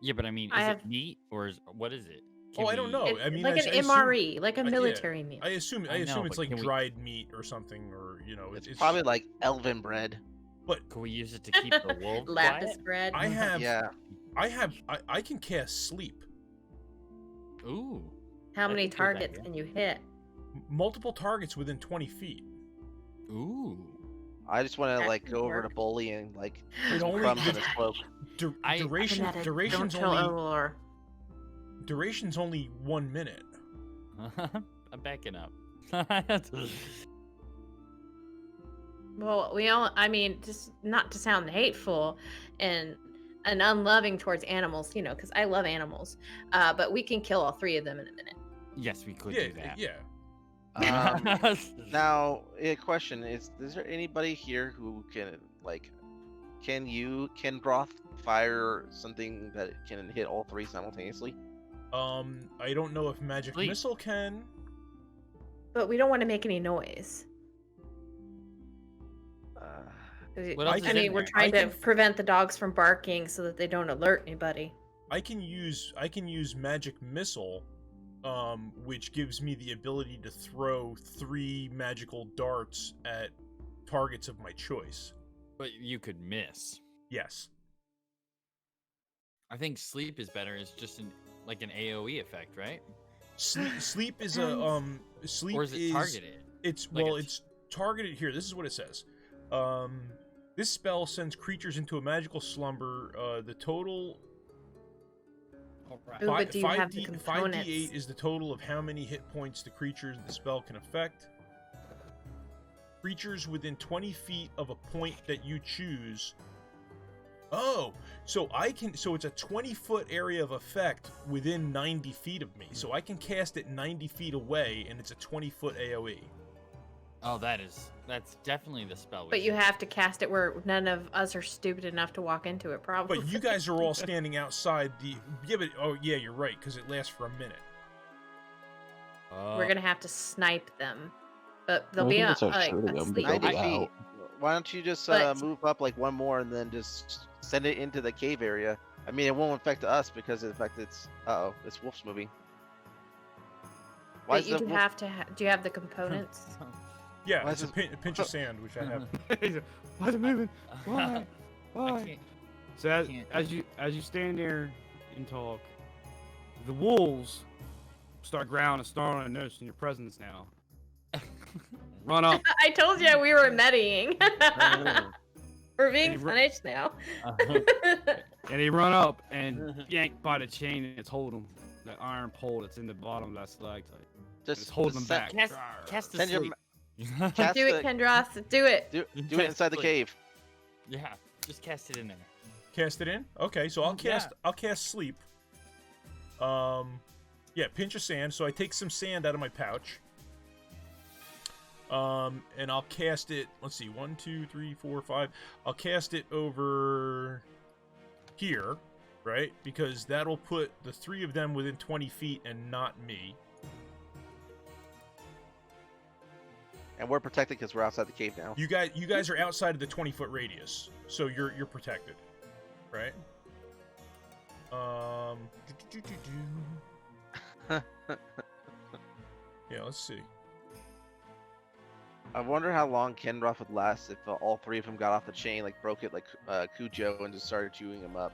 Yeah, but I mean, I is have- it meat or what is it? Oh, I don't know. It's I mean, like I an assume- MRE, like a yeah, military meal. I assume I know, it's but like can we- dried meat or something, or It's probably like elven bread. But Can we use it to keep the wolves Lapis quiet? bread. I have Yeah. I can cast sleep. Ooh. How That's many a good targets idea. can you hit? Multiple targets within 20 feet. Ooh. I just want to That like could go over to work. Bully and like It put some only- crumbs in his cloak. Duration's Don't tell only Aurora. duration's only 1 minute. I'm backing up. Well, I mean, just not to sound hateful and unloving towards animals, because I love animals. But we can kill all 3 of them in a minute. Yes, we could Yeah, do that. yeah. Now, a question is there anybody here who can like, can broth fire something that can hit all 3 simultaneously? I don't know if magic Sleep. missile can. But we don't want to make any noise. What else I is mean, in we're there? trying I to can- prevent the dogs from barking so that they don't alert anybody. I can use magic missile, which gives me the ability to throw 3 magical darts at targets of my choice. But you could miss. Yes. I think sleep is better. It's just like an AOE effect, right? Sleep is a sleep Or is it targeted? It's Like well, a- it's targeted here. This is what it says. This spell sends creatures into a magical slumber. The total Ooh, but do you have the 5d8 components? is the total of how many hit points the creatures the spell can affect. Creatures within 20 feet of a point that you choose. Oh, so it's a 20-foot area of effect within 90 feet of me. So I can cast it 90 feet away, and it's a 20-foot AoE. Oh, that's definitely the spell. we But you should- have to cast it where none of us are stupid enough to walk into it, probably. But you guys are all standing outside the. Yeah, but oh yeah, you're right, because it lasts for a minute. We're gonna have to snipe them. But they'll I be think it's our like shooting them asleep. because 90 Go feet. out. Why don't you just But- move up like one more and then just send it into the cave area? I mean, it won't affect us because of the fact it's this wolf's moving. Why But is you the do wolf? have to. Do you have the components? Yeah, Why it's is a pinch of sand, which I have. Why is it moving? Why? I Why? can't. So can't- as you stand there and talk, the wolves start growling and snarling and noticing your presence now. Run up. I told you we were meddying. We're being Hey, punished now. And they run up and yank by the chain that's holding them. That iron pole that's in the bottom of that stalactite. Just hold them send- back. Cast the Send your sleep. cast Do it, the- Kendroth. Do it. Do it Cast inside the sleep. cave. Yeah, just cast it in there. Cast it in. Okay, so I'll Yeah. cast sleep. Yeah, pinch of sand. So I take some sand out of my pouch. And I'll cast it. Let's see, 1, 2, 3, 4, 5. I'll cast it over here, right? Because that'll put the 3 of them within 20 feet and not me. And we're protected because we're outside the cave now. You guys are outside of the 20-foot radius, so you're protected, right? Yeah, let's see. I wonder how long Kenroth would last if all 3 of them got off the chain, like broke it like Cujo, and just started chewing him up.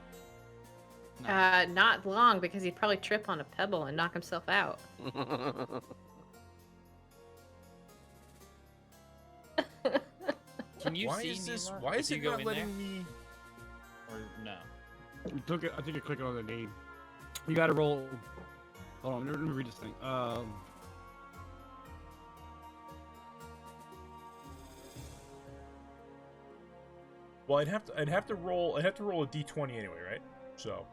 Not long because he'd probably trip on a pebble and knock himself out. Can you Why see is this? Mila, Why if is you it go not in there? letting me? Or no? I think you click on the name. You gotta roll. Hold on, let me read this thing. Well, I'd have to roll a d20 anyway, right? So.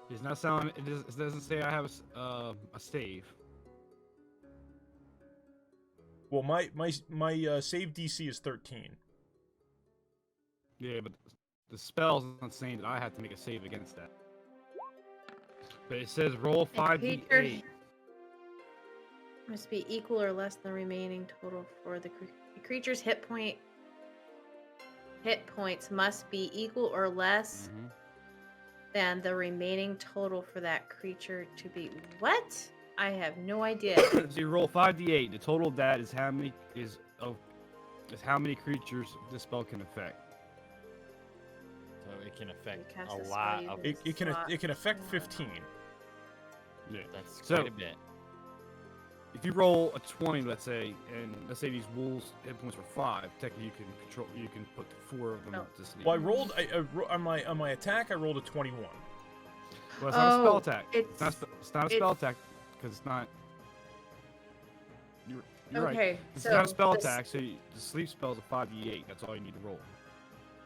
It's not sound. It doesn't say I have a save. Well, my save DC is 13. Yeah, but the spell's not saying that I have to make a save against that. But it says roll A creature 5d8. must be equal or less than the remaining total for the creature's hit points must be equal or less Mhm. than the remaining total for that creature to be. What? I have no idea. So you roll 5d8. The total of that is how many how many creatures this spell can affect. So it can affect cast a a spell lot using of. this slot. It can affect 15. Yeah. That's So- quite a bit. If you roll a 20, let's say, and let's say these wolves' hit points were 5, technically you can put 4 of them Oh. to sleep. Well, on my attack. I rolled a 21. Well, it's not a spell Oh, attack. it's- It's not a spell attack because it's not. You're right. Okay, It's so not a spell this- attack, so the sleep spell is a 5d8. That's all you need to roll.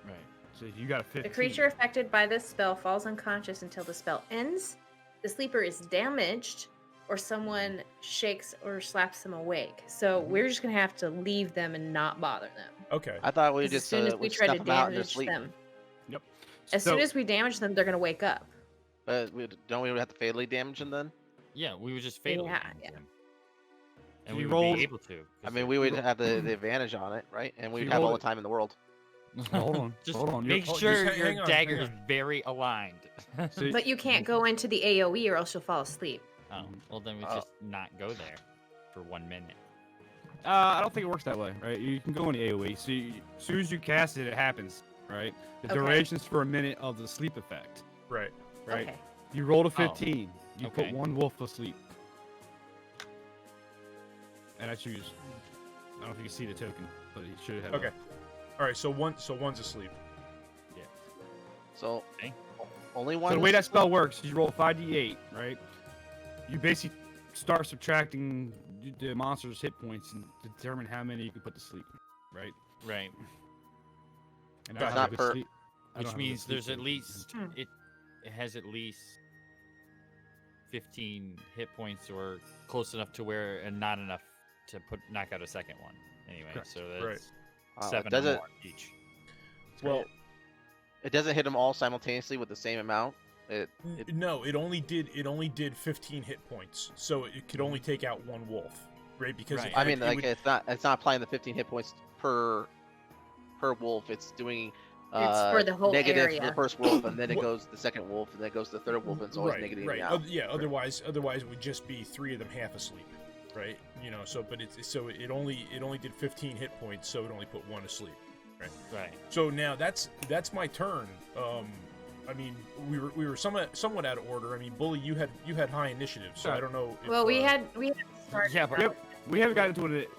Right. So you got a 15. The creature affected by this spell falls unconscious until the spell ends. The sleeper is damaged, or someone shakes or slaps them awake. So we're just gonna have to leave them and not bother them. Okay. I thought we 'Cause just as soon as we would try to snuff them out in their damage sleep. them, Yep. as soon as we damage them, they're gonna wake up. But don't we have to fatally damage them then? Yeah, we would just fatally Yeah, damage yeah. them. So And we you would rolled- be able to. I mean, we would have the advantage on it, right? And we'd you have all rolled the time in the world. Hold on. Just hold on. make Just sure hang your on, hang dagger is on. very aligned. So- But you can't go into the AoE or else you'll fall asleep. Oh, well then we Oh. just not go there for 1 minute. I don't think it works that way, right? You can go in AoE. So as soon as you cast it, it happens, right? The Okay. duration's for a minute of the sleep effect, Right. right? Okay. You rolled a 15. You okay. put one wolf asleep. And I choose. I don't know if you can see the token, but it should have. Okay. All right. So one's asleep. So Okay. only So one. the way that spell works, you roll 5d8, right? You basically start subtracting the monster's hit points and determine how many you can put to sleep, right? Right. And That's I don't have not a good per- sleep- I Which don't have a good means sleep there's at token. least Hmm. it has at least 15 hit points or close enough to where and not enough to knock out a second one. Anyway, Correct. so Right. that's Wow, 7 does or it- more each. Well, It doesn't hit them all simultaneously with the same amount. no. It only did 15 hit points, so it could only take out one wolf, right? Because Right. it I had- mean, it like would- it's not applying the 15 hit points per wolf. It's doing It's for the whole negative for area. the first wolf, and then it What- goes to the second wolf, and then it goes to the third wolf, and it's always right, negative right. out. Yeah. Otherwise, it would just be 3 of them half asleep, right? You know. So, but it only did 15 hit points, so it only put one asleep. Right. So now that's my turn. I mean, we were somewhat out of order. I mean, Bully, you had high initiative, so I don't know. If, Well, we had started. Yeah, but- out. We haven't gotten into it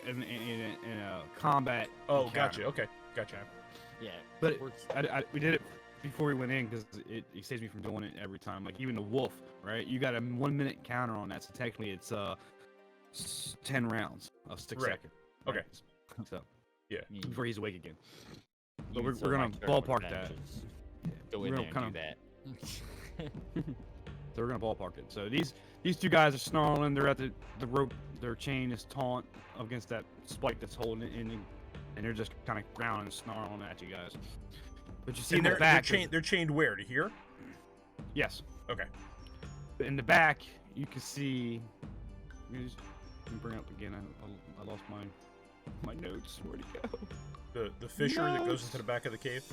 in a combat. Oh, encounter. gotcha. Okay, gotcha. Yeah. But we're- we did it before we went in because it saves me from doing it every time. Like even the wolf, right? You got a 1 minute counter on that, so technically it's 10 rounds of 6 Right. seconds. Okay. Right? So you before he's awake again. even we're so, gonna my turn ballpark would that. just Go We're in gonna there kinda- and do that. So we're gonna ballpark it. So these two guys are snarling. They're at the rope. Their chain is taut against that spike that's holding it in, and they're just kind of growling and snarling at you guys. But you see And in the back. they're chained where, to here? Yes. Okay. But in the back, you can see. Let me bring it up again. I lost my notes. Where'd it go? The fissure that goes Notes. into the back of the cave.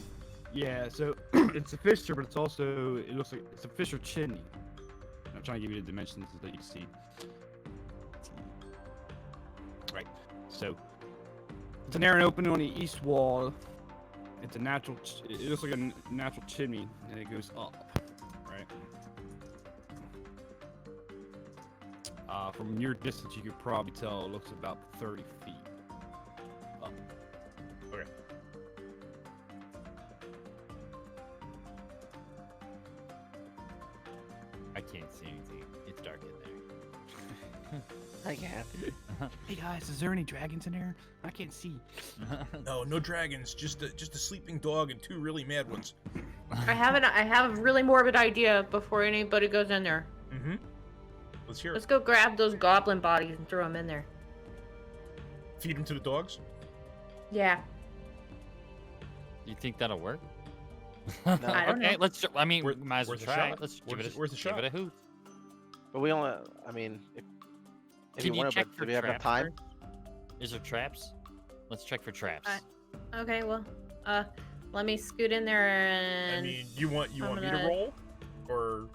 Yeah. So it's a fissure, but it looks like it's a fissure chimney. I'm trying to give you the dimensions that you see. Right. So it's an narrow opening on the east wall. It's a natural. It looks like a natural chimney, and it goes up. Right. From your distance, you could probably tell it looks about 30 feet up. Okay. I can't see anything. It's dark in there. I can. Hey guys, is there any dragons in there? I can't see. No, no dragons. Just a sleeping dog and 2 really mad ones. I have a really morbid idea before anybody goes in there. Mm-hmm. Let's hear Let's it. go grab those goblin bodies and throw them in there. Feed them to the dogs. Yeah. You think that'll work? I don't Okay, know. let's. I mean, Worth- we might as well worth a try. shot. Let's Worth give a shot. Give it a hoot. But we only. I mean, if Can you you want to, check but for do we have enough traps time? first? Is there traps? Let's check for traps. Okay, well, let me scoot in there and. I mean, you want I'm me to gonna- roll, or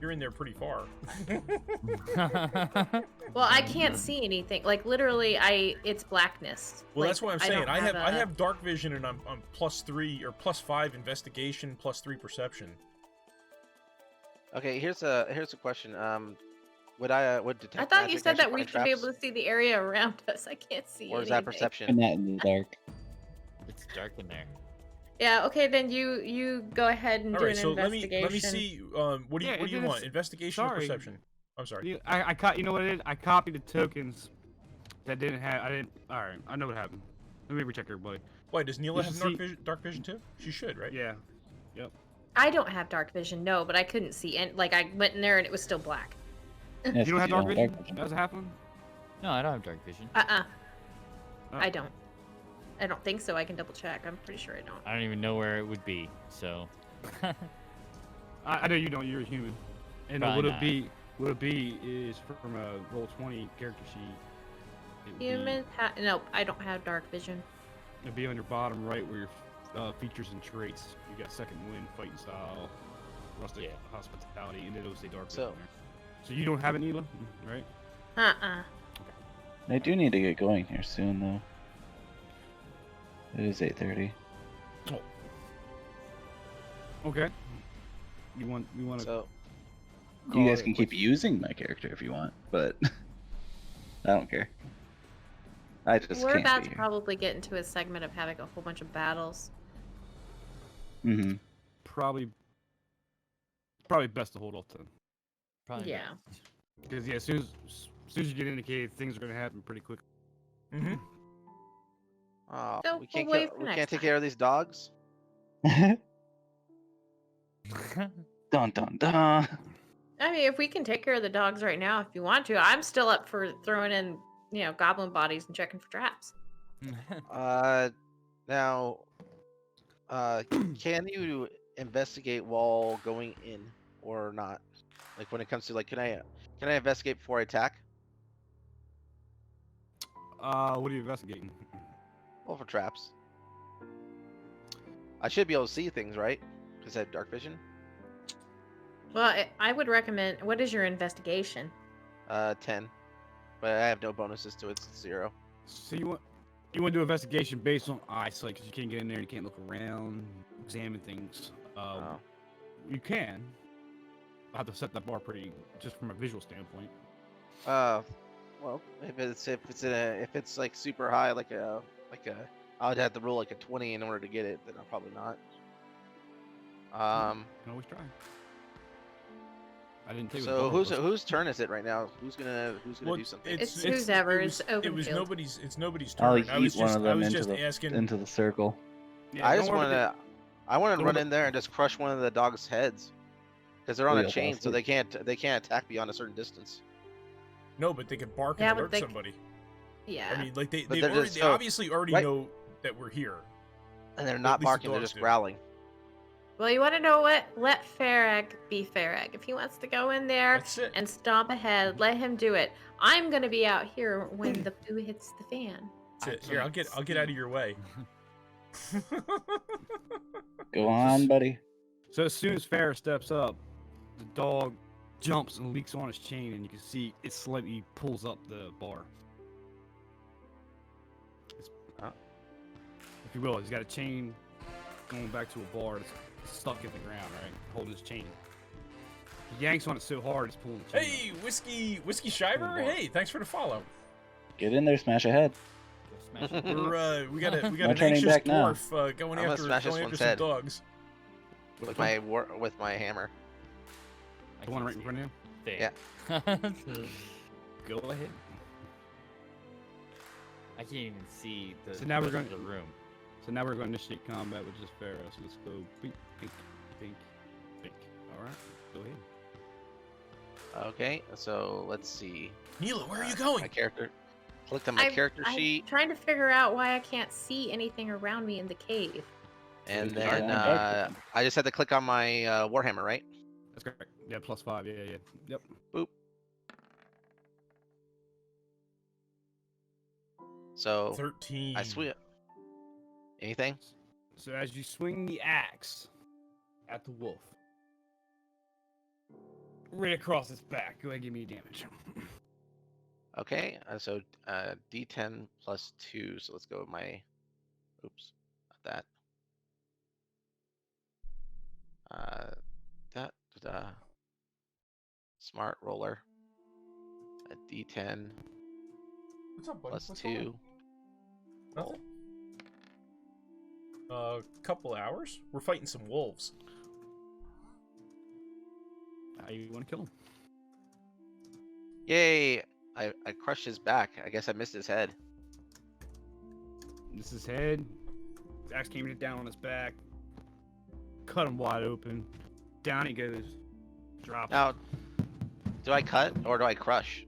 you're in there pretty far. Well, I can't see anything. Like literally, it's blackness. Well, Like, that's what I'm I saying. don't I have a- dark vision, and I'm +3 or +5 investigation, +3 perception. Okay, here's a question. Would detect I thought you magic said that actually we find should be able traps? to see the area around us. I can't see Or is anything. that perception? And that in the dark. It's dark in there. Yeah. Okay, then you go ahead and All do right, an so investigation. let me see. What do you Yeah, what do you it want? is- Investigation or sorry. perception? I'm sorry. You know what it is? I copied the tokens that didn't have. I didn't. All right, I know what happened. Let me recheck everybody. Why does Neela You have should see- dark vision too? She should, right? Yeah. I don't have dark vision, no, but I couldn't see, and like I went in there and it was still black. Yes, You don't have dark have vision? Does it happen? No, I don't have dark vision. Oh. Oh. I don't. I don't think so. I can double check. I'm pretty sure I don't. I don't even know where it would be. So. I know you don't. You're a human. And Probably what it be is from a Roll20 character sheet. It would be- Human? Nope, I don't have dark vision. It'd be on your bottom right where your features and traits. You got second wind, fighting style, rustic Yeah. hospitality, and it'll say dark vision So- there. So you don't have it, Neela, right? I do need to get going here soon, though. It is 8:30. Okay. You want to So You guys can keep using my character if you want, but I don't care. I just We're can't about be to here. probably get into a segment of having a whole bunch of battles. Mm-hmm. probably best to hold off to, Probably Yeah. best. because as soon as you get indicated, things are gonna happen pretty quick. Mm-hmm. So we can't we'll wait kill, for we next can't take time. care of these dogs. Dun dun dun. I mean, if we can take care of the dogs right now, if you want to, I'm still up for throwing in, goblin bodies and checking for traps. Now, can you investigate while going in or not? Like when it comes to like, can I investigate before I attack? What are you investigating? Well, for traps. I should be able to see things, right? Because I have dark vision. Well, I would recommend. What is your investigation? 10. But I have no bonuses to it. It's 0. So you want to do investigation based on eyesight because you can't get in there, you can't look around, examine things. Oh. You can. I have to set that bar pretty, just from a visual standpoint. Well, if it's like super high, I would have to roll like a 20 in order to get it. Then I'll probably not. You can always try. I didn't take. So whose turn is it right now? Who's gonna do something? It's whoever's It was open field. nobody's I'll turn. I was eat one just of them I was into just the asking. into the circle. Yeah, I don't just worry want about to. I want to don't run worry in there and just crush one of the dog's heads, because they're on Real a chain, so bastard. they can't attack beyond a certain distance. No, but they could bark Yeah, and but alert they- somebody. Yeah. I mean, like they But they're just they so- obviously already right- know that we're here. And they're At not least the barking; they're dogs just do. growling. Well, you want to know what? Let Farag be Farag. If he wants to go in there That's it. and stomp ahead, let him do it. I'm gonna be out here when the poo hits the fan. That's it. Here, I'll get out of your way. Go on, buddy. So as soon as Farrah steps up, the dog jumps and leaks on his chain, and you can see it slightly pulls up the bar. Oh. If you will, he's got a chain going back to a bar that's stuck in the ground, right? Holding his chain. He yanks on it so hard, it's pulling the chain. Hey, whiskey Shiver. Hey, thanks for the follow. Get in there, smash a head. Smash it. We got Not an turning anxious back now. dwarf going I'm gonna after smash this some one's head. dogs. with my hammer. The one right in front of you? There. Yeah. Go ahead. I can't even see the, So now we're the going- the room. So now we're going to initiate combat, which is Pharaoh. So let's go pink, pink, pink, pink. All right, go ahead. Okay, so let's see. Neela, where are you My going? character. Clicked on my character sheet, I'm trying to figure out why I can't see anything around me in the cave. and There's then dark. I just had to click on my Warhammer, right? That's correct. Yeah, +5. Yeah. Yep. Boop. So 13. I swing. Anything? So as you swing the axe at the wolf, right across its back, go ahead and give me damage. Okay, so D10 plus 2. So let's go with my. Oops, not that. Da. Smart roller. A D10 What's up, buddy? plus What's going 2. on? Nothing. Couple hours. We're fighting some wolves. How you want to kill him? Yay! I crushed his back. I guess I missed his head. This is his head. His axe came down on his back. Cut him wide open. Down he goes. Drop. Now, do I cut or do I crush?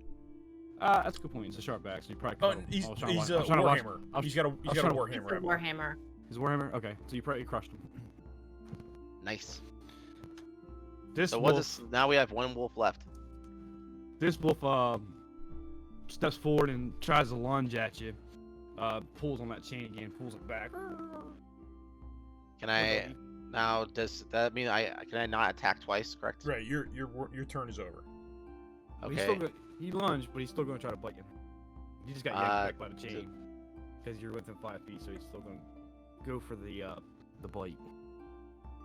That's a good point. It's a sharp axe. So you probably Oh, cut him. he's I was a trying to watch- warhammer. I was- He's got a I was he's got a trying to- warhammer. It's a warhammer. His warhammer. Okay, so you probably crushed him. Nice. This So wolf. what's this? Now we have one wolf left. This wolf steps forward and tries to lunge at you. Pulls on that chain again. Pulls it back. Can I now? Does that mean can I not attack twice? Correct. Right, your turn is over. He's still Okay. he lunged, but he's still going to try to bite you. You just got yanked back by the chain because you're within 5 feet, so he's still going to go for the bite.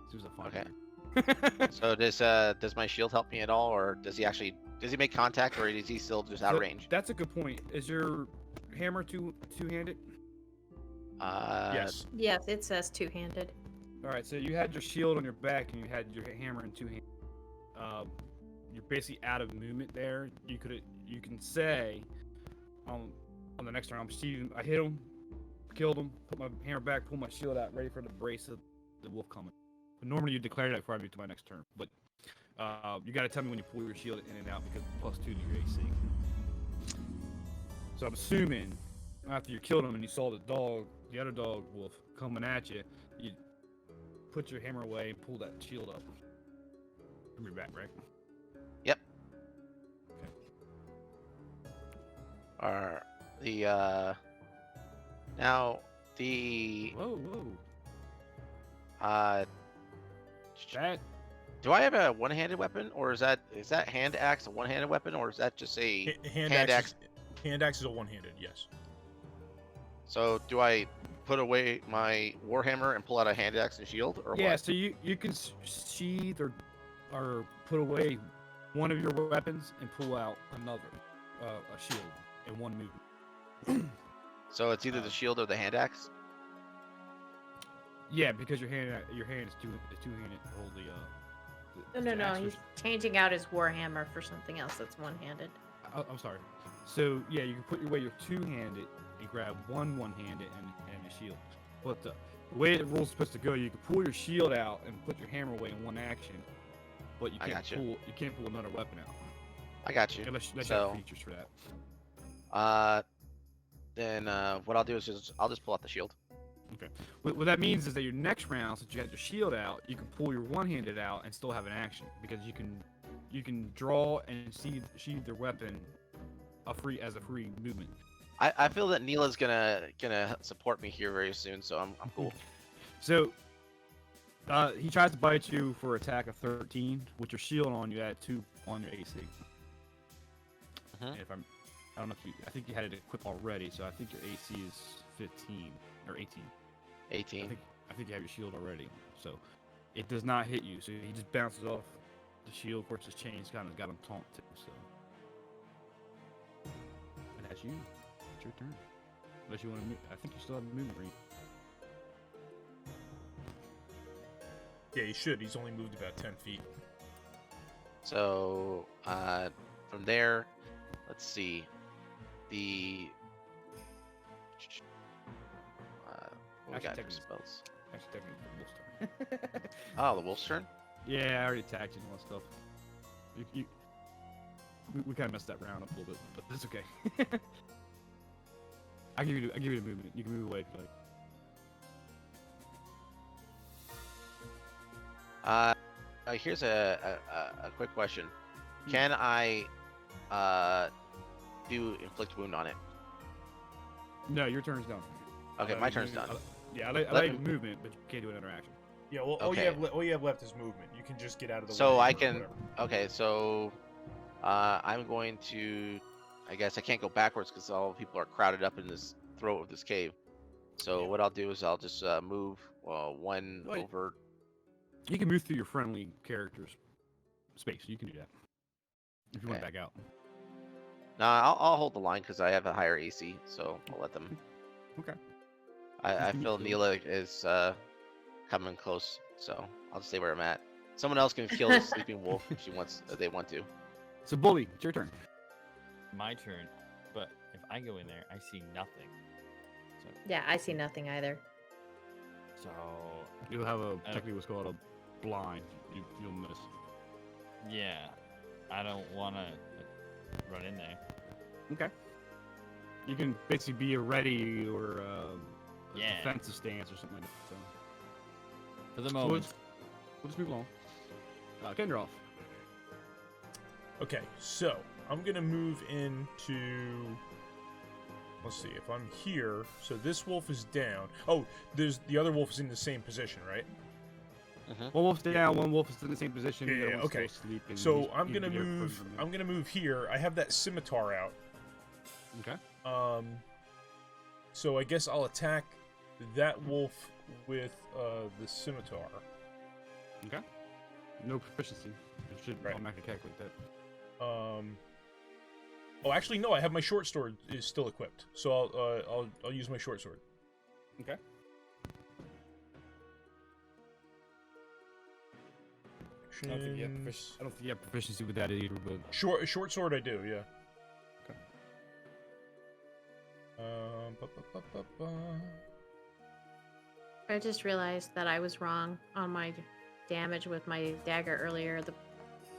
This was a fun. Okay. So does my shield help me at all, or does he make contact, or is he still just out of range? That's a good point. Is your hammer two-handed? Yes. Yes, it says two-handed. All right, so you had your shield on your back and you had your hammer in two hands. You're basically out of movement there. You can say on the next turn, I hit him, killed him, put my hammer back, pull my shield out, ready for the brace of the wolf coming. But normally you declare that before I move to my next turn. But you got to tell me when you pull your shield in and out because it's +2 to your AC. So I'm assuming after you killed him and you saw the other dog wolf coming at you, you put your hammer away and pull that shield up from your back, right? Yep. Okay. Or the now the Whoa. That do I have a one-handed weapon, or is that hand axe a one-handed weapon, or is that just a Hand hand axe. Hand axe is a one-handed. Yes. So do I put away my warhammer and pull out a hand axe and shield, or yeah, what? so you can sheath or put away one of your weapons and pull out another a shield in one movement. So it's either the shield or the hand axe. Yeah, because your hand is two-handed to hold the No, axe, he's changing out his warhammer for something else that's one-handed. I'm sorry. So yeah, you can put away your two-handed and grab one-handed and a shield. But the way the rule's supposed to go, you can pull your shield out and put your hammer away in one action, but you I can't gotcha. pull another weapon out I got you. unless you So have features for that. then what I'll do is I'll just pull out the shield. What that means is that your next round, since you had your shield out, you can pull your one-handed out and still have an action because you can draw and sheathe your weapon as a free movement. I feel that Neela's gonna support me here very soon, so I'm cool. So he tries to bite you for attack of 13 with your shield on. You add 2 on your AC. Mhm. And I don't know if I think you had it equipped already, so I think your AC is 15 or 18. 18. I think you have your shield already, so it does not hit you. So he just bounces off the shield. Of course, his chain's kind of got him taunt too. So, and that's you. It's your turn. Unless you want to move, I think you still have movement range. Yeah, he should. He's only moved about 10 feet. So from there, let's let's see. The what we Actually, got for technically- spells? Actually, technically, the wolf's turn. Oh, the wolf's turn. Yeah, I already attacked you and all that stuff. We kind of messed that round up a little bit, but that's okay. I give you the movement. You can move away if you like. Here's a quick question. Can I do inflict wound on it? No, your turn's done. Okay, my turn's done. Yeah, I Let like me- movement, but you can't do another action. Yeah, well, Okay. all you have left is movement. You can just get out of the way. So I or can. whatever. Okay, so I'm going to. I guess I can't go backwards because all the people are crowded up in this throat of this cave. So what I'll do is I'll just move one Wait. over. You can move through your friendly character's space. You can do that if you want to Okay. back out. Nah, I'll hold the line because I have a higher AC, so I'll let them. Okay. I Nice to meet feel you. Neela is coming close, so I'll just stay where I'm at. Someone else can kill the sleeping wolf if she wants. If they want to. So, Bully, it's your turn. My turn. But if I go in there, I see nothing. So, Yeah, I see nothing either. so You'll have technically what's called a blind. You'll miss. yeah, I don't want to run in there. Okay. You can basically be a ready or a Yeah. defensive stance or something like that. So, For the so moment. we'll just move along. Kendroff. Okay, so I'm gonna move into. Let's see if I'm here. So this wolf is down. Oh, there's the other wolf is in the same position, right? One wolf's down. One wolf is in the same position. Yeah, the other yeah, one's okay. still sleeping. So He's- I'm he'd gonna be there move. for a minute. I'm gonna move here. I have that scimitar out. Okay. So I guess I'll attack that wolf with the scimitar. Okay. No proficiency. It should Right. automatically calculate that. Oh, actually, no. I have my short sword is still equipped, so I'll use my short sword. Okay. I don't think you have proficiency with that either, but Short sword, I do, yeah. Okay. I just realized that I was wrong on my damage with my dagger earlier.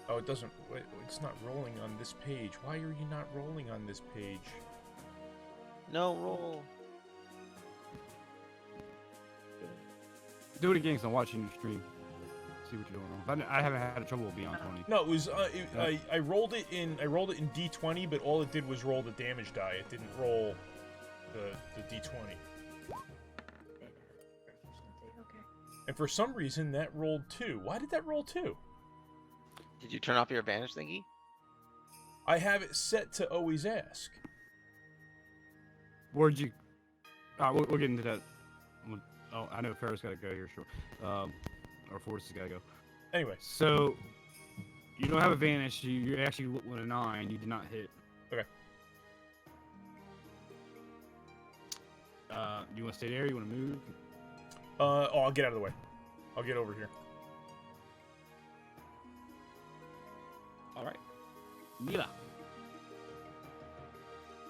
Oh, it doesn't. Wait, it's not rolling on this page. Why are you not rolling on this page? No roll. do it again because I'm watching your stream. See what you're doing wrong. I haven't had trouble with Beyond 20. No, it was. I rolled it in. I rolled it in D20, but all it did was roll the damage die. It didn't roll the D20. Okay. And for some reason, that rolled 2. Why did that roll 2? Did you turn off your advantage thingy? I have it set to always ask. Where'd you? We'll get into that. Oh, I know Farrah's got to go here, sure. Or Forrest has got to go. Anyway, So, you don't have advantage. You actually with a 9. You did not hit. Okay. You want to stay there? You want to move? I'll get out of the way. I'll get over here. All right. Neela.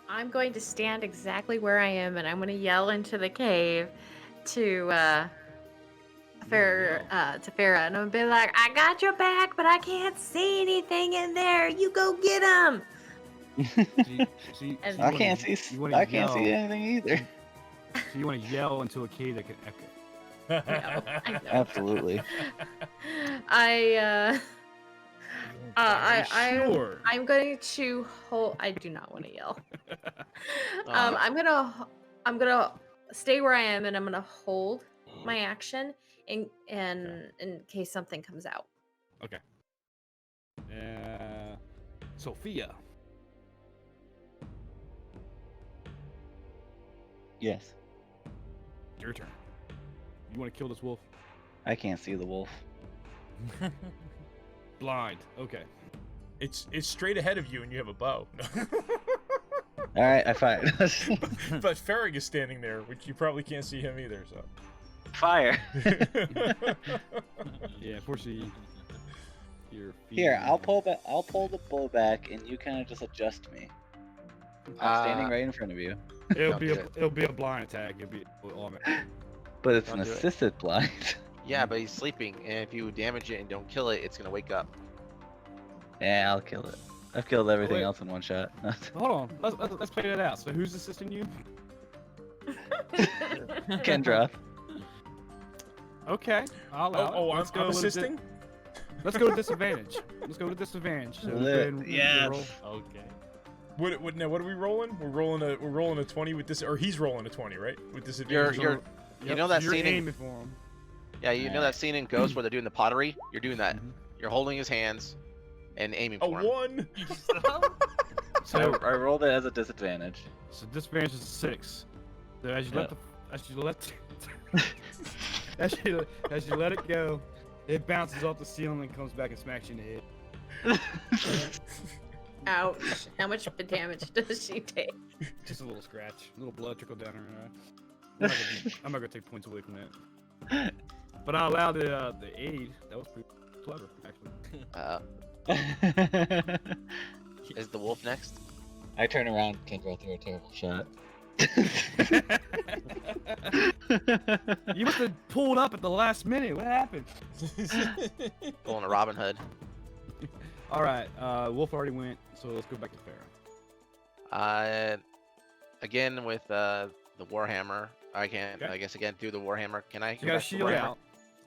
I'm going to stand exactly where I am, and I'm going to yell into the cave to Farrah, and I'm gonna be like, "I got your back, but I can't see anything in there. You go get him." And- I can't see. I can't see anything either. So you want to yell into a cave that can echo. I know. Absolutely. Sure. I'm going to hold. I do not want to yell. Uh, I'm gonna stay where I am, and I'm gonna hold my action in case something comes out. Okay. Sophia. Yes. Your turn. You want to kill this wolf? I can't see the wolf. Blind. Okay. It's straight ahead of you, and you have a bow. All right, I fired. But Farrah is standing there, which you probably can't see him either. So. Fire. Yeah, unfortunately, your feet. Here, I'll pull back. I'll pull the bow back, and you kind of just adjust me. I'm standing Uh, right in front of you. Don't do It'll be a blind attack. It'll be But it's an Don't do it. assisted blind. Yeah, but he's sleeping, and if you damage it and don't kill it, it's gonna wake up. Yeah, I'll kill it. I've killed everything wait. else in one shot. Hold on. Let's play that out. So who's assisting you? Kendra. Okay, I'll allow it. Oh, Let's I'm with assisting. Let's go to disadvantage. Let's go to disadvantage. So go ahead and Yes. roll. Okay. Now what are we rolling? We're rolling a 20 with this, or he's rolling a 20, right? With this You're, advantage. you're, you know that you're scene in, aiming for him. yeah, you know that scene in Ghost where they're doing the pottery? You're doing that. You're holding his hands and aiming a for him. 1. So, I rolled it as a disadvantage. so disadvantage is 6. So as you let as you let it go, it bounces off the ceiling and comes back and smacks you in the head. Ouch. How much damage does she take? Just a little scratch, a little blood trickle down her eye. I'm not gonna take points away from that. But I allowed the aid. That was pretty clever, actually. Is the wolf next? I turn around, Kendra threw a terrible shot. You must have pulled up at the last minute. What happened? Pulling a Robin Hood. All right, Wolf already went, so let's go back to Pharaoh. Again with the Warhammer. I can't. Okay. I guess again through the Warhammer. Can I? You go got a back to the shield Warhammer? out.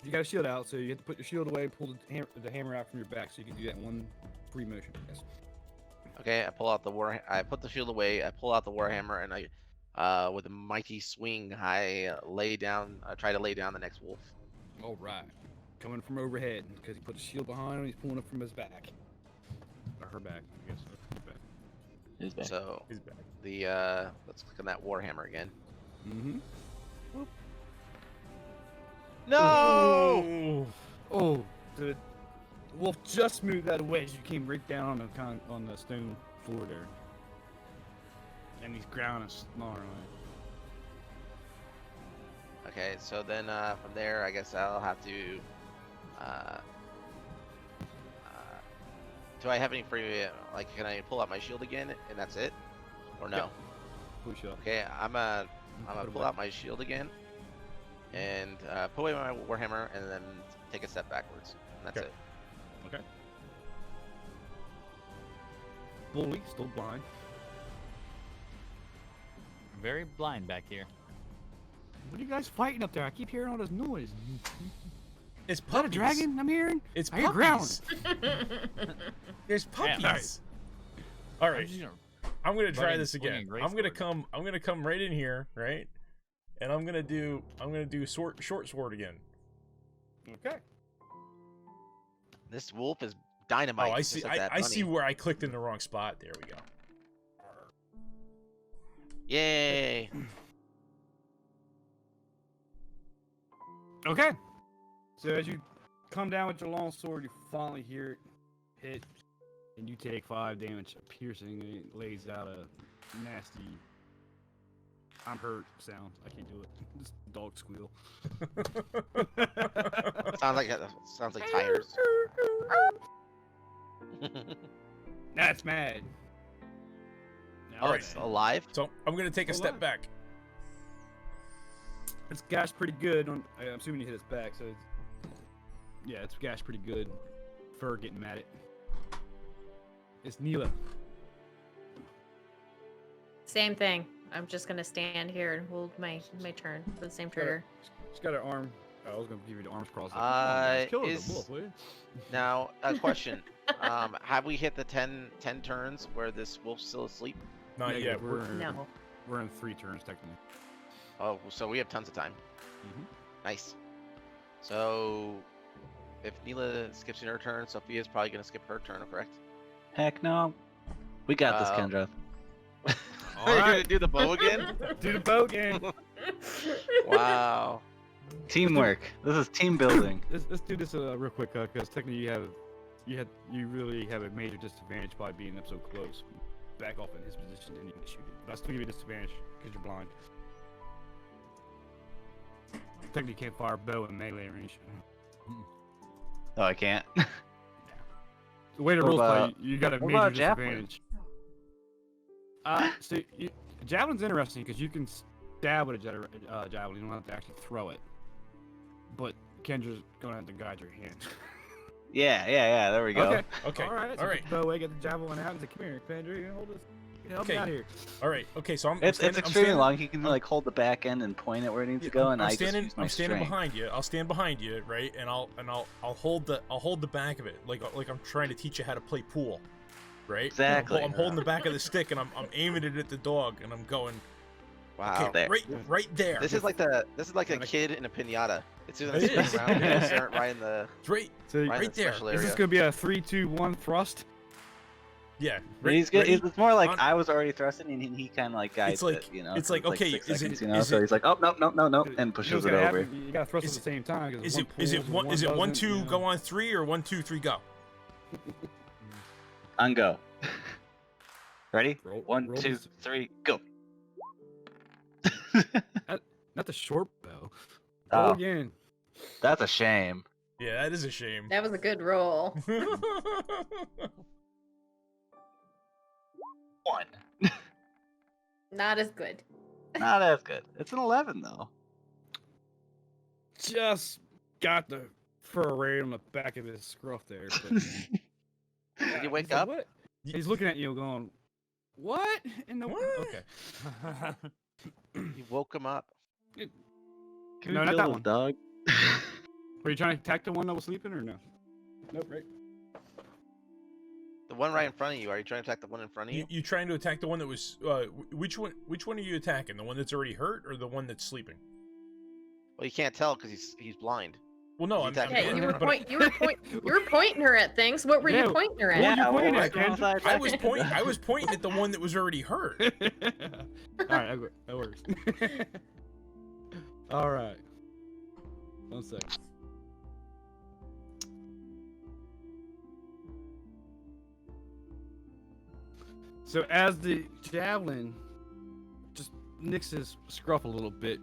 You got a shield out, so you have to put your shield away, pull the hammer out from your back, so you can do that in one free motion. Yes. Okay, I pull out the I put the shield away. I pull out the Warhammer, and I, with a mighty swing, I try to lay down the next wolf. All right. Coming from overhead, because he put the shield behind him, he's pulling it from his back. Or her back, I guess. His back. His back. So He's back. the let's click on that Warhammer again. Mm-hmm. No! Oh, the wolf just moved out of the way as you came right down on the stone floor there. And he's growling and snarling. Okay, so then from there, I guess I'll have to. Do I have any free? Like, can I pull out my shield again, and that's it, or no? Push up. Okay, I'm gonna pull out my shield again, and put away my Warhammer, and then take a step backwards. And that's Okay. it. Okay. Bully, still blind. Very blind back here. What are you guys fighting up there? I keep hearing all this noise. It's Is that a puppies. dragon I'm hearing? It's I hear growling. puppies. There's puppies. Alright. All I'm right. just gonna I'm gonna try Running- this swinging again. a great I'm gonna sword. come right in here, right? And I'm gonna do short sword again. Okay. This wolf is dynamite. Oh, I just see. like that I see bunny. where I clicked in the wrong spot. There we go. Yay! Okay. So as you come down with your long sword, you finally hear it hit, and you take 5 damage, piercing, and it lays out a nasty "I'm hurt" sound. I can't do it. Just dog squeal. sounds like tires. That's mad. Oh, Alright. it's alive. So I'm gonna take a step back. It's gashed pretty good. I'm assuming you hit its back, so yeah, it's gashed pretty good. Fur getting mad at. It's Neela. Same thing. I'm just gonna stand here and hold my turn for the same trigger. She's got her arm. I was gonna give you the arms crossed. Kill Is- the wolf, will you? Now, a question. Have we hit the 10 turns where this wolf's still asleep? Not Negative, yet. No. We're in 3 turns technically. Oh, so we have tons of time. Mhm. Nice. So, if Neela skips in her turn, Sophia's probably going to skip her turn, correct? Heck no. We got this, Uh, Kendra. Are you going to do the bow again? Do the bow game. Wow. Teamwork. This is team building. Let's do this real quick, because technically you really have a major disadvantage by being up so close. Back off in his position and you can shoot it. But I still give you a disadvantage because you're blind. Technically, you can't fire a bow in melee range. Oh, I can't. The way the What rules about- play, you got a what major about javelin? disadvantage. Javelin's interesting because you can stab with a javelin. You don't have to actually throw it. But Kendra's gonna have to guide your hand. Yeah. There we go. Okay. All right. So All right. Go away, get the javelin out, and say, "Come here, Kendra. You hold this. Help me Okay. out here." All right. Okay. So It's extremely long. He can I'm- like hold the back end and point it where it needs to go, and I'm I standing. just use my I'm standing strength. behind you. I'll stand behind you, right? And I'll hold the back of it, like I'm trying to teach you how to play pool, right? Exactly. I'm holding the back of the stick, and I'm aiming it at the dog, and I'm going. Wow. Okay, There. right there. This is like a kid in a pinata. It's either It spin is. around and just start right in the It's right, So right, in right the there. special is area. this gonna be a 3, 2, 1 thrust? yeah. He's good. ready? It's more like On- I was already thrusting, and he kind of like guides It's like- it. You know, it's 'cause like, okay, 6 is seconds, it- you know. is So it- he's like, oh no, and You pushes just it gotta over. you gotta thrust Is at the same time. 'cause Is one it pulls and is it one doesn't, two you know. go on 3 or 1 2 3 go? On go. Ready? Roll- 1, roll 2, this- 3, go. Not the short bow. Oh. Roll again. That's a shame. Yeah, that is a shame. That was a good roll. 1. Not as good. Not as good. It's an 11 though. Just got the fur right on the back of his scruff there. But Did you wake he's like, up? "What?" He's looking at you, going, "What in the What? Okay. You woke him up. Can No, we not kill that this one. dog? Were you trying to attack the one that was sleeping or no? Nope. Right. The one right in front of you. Are you trying to attack the one in front of you? You trying to attack the one that was which one are you attacking? The one that's already hurt or the one that's sleeping? Well, you can't tell because he's blind. Well, no, He's I'm attacking Yeah, the you one were in front. you were pointing her at things. What were Yeah, you pointing her at? what- Yeah, you pointing what at, was I I was attacking? I was pointing at the one that was already hurt. All right, that works. All right. 1 sec. So as the javelin just nicks his scruff a little bit,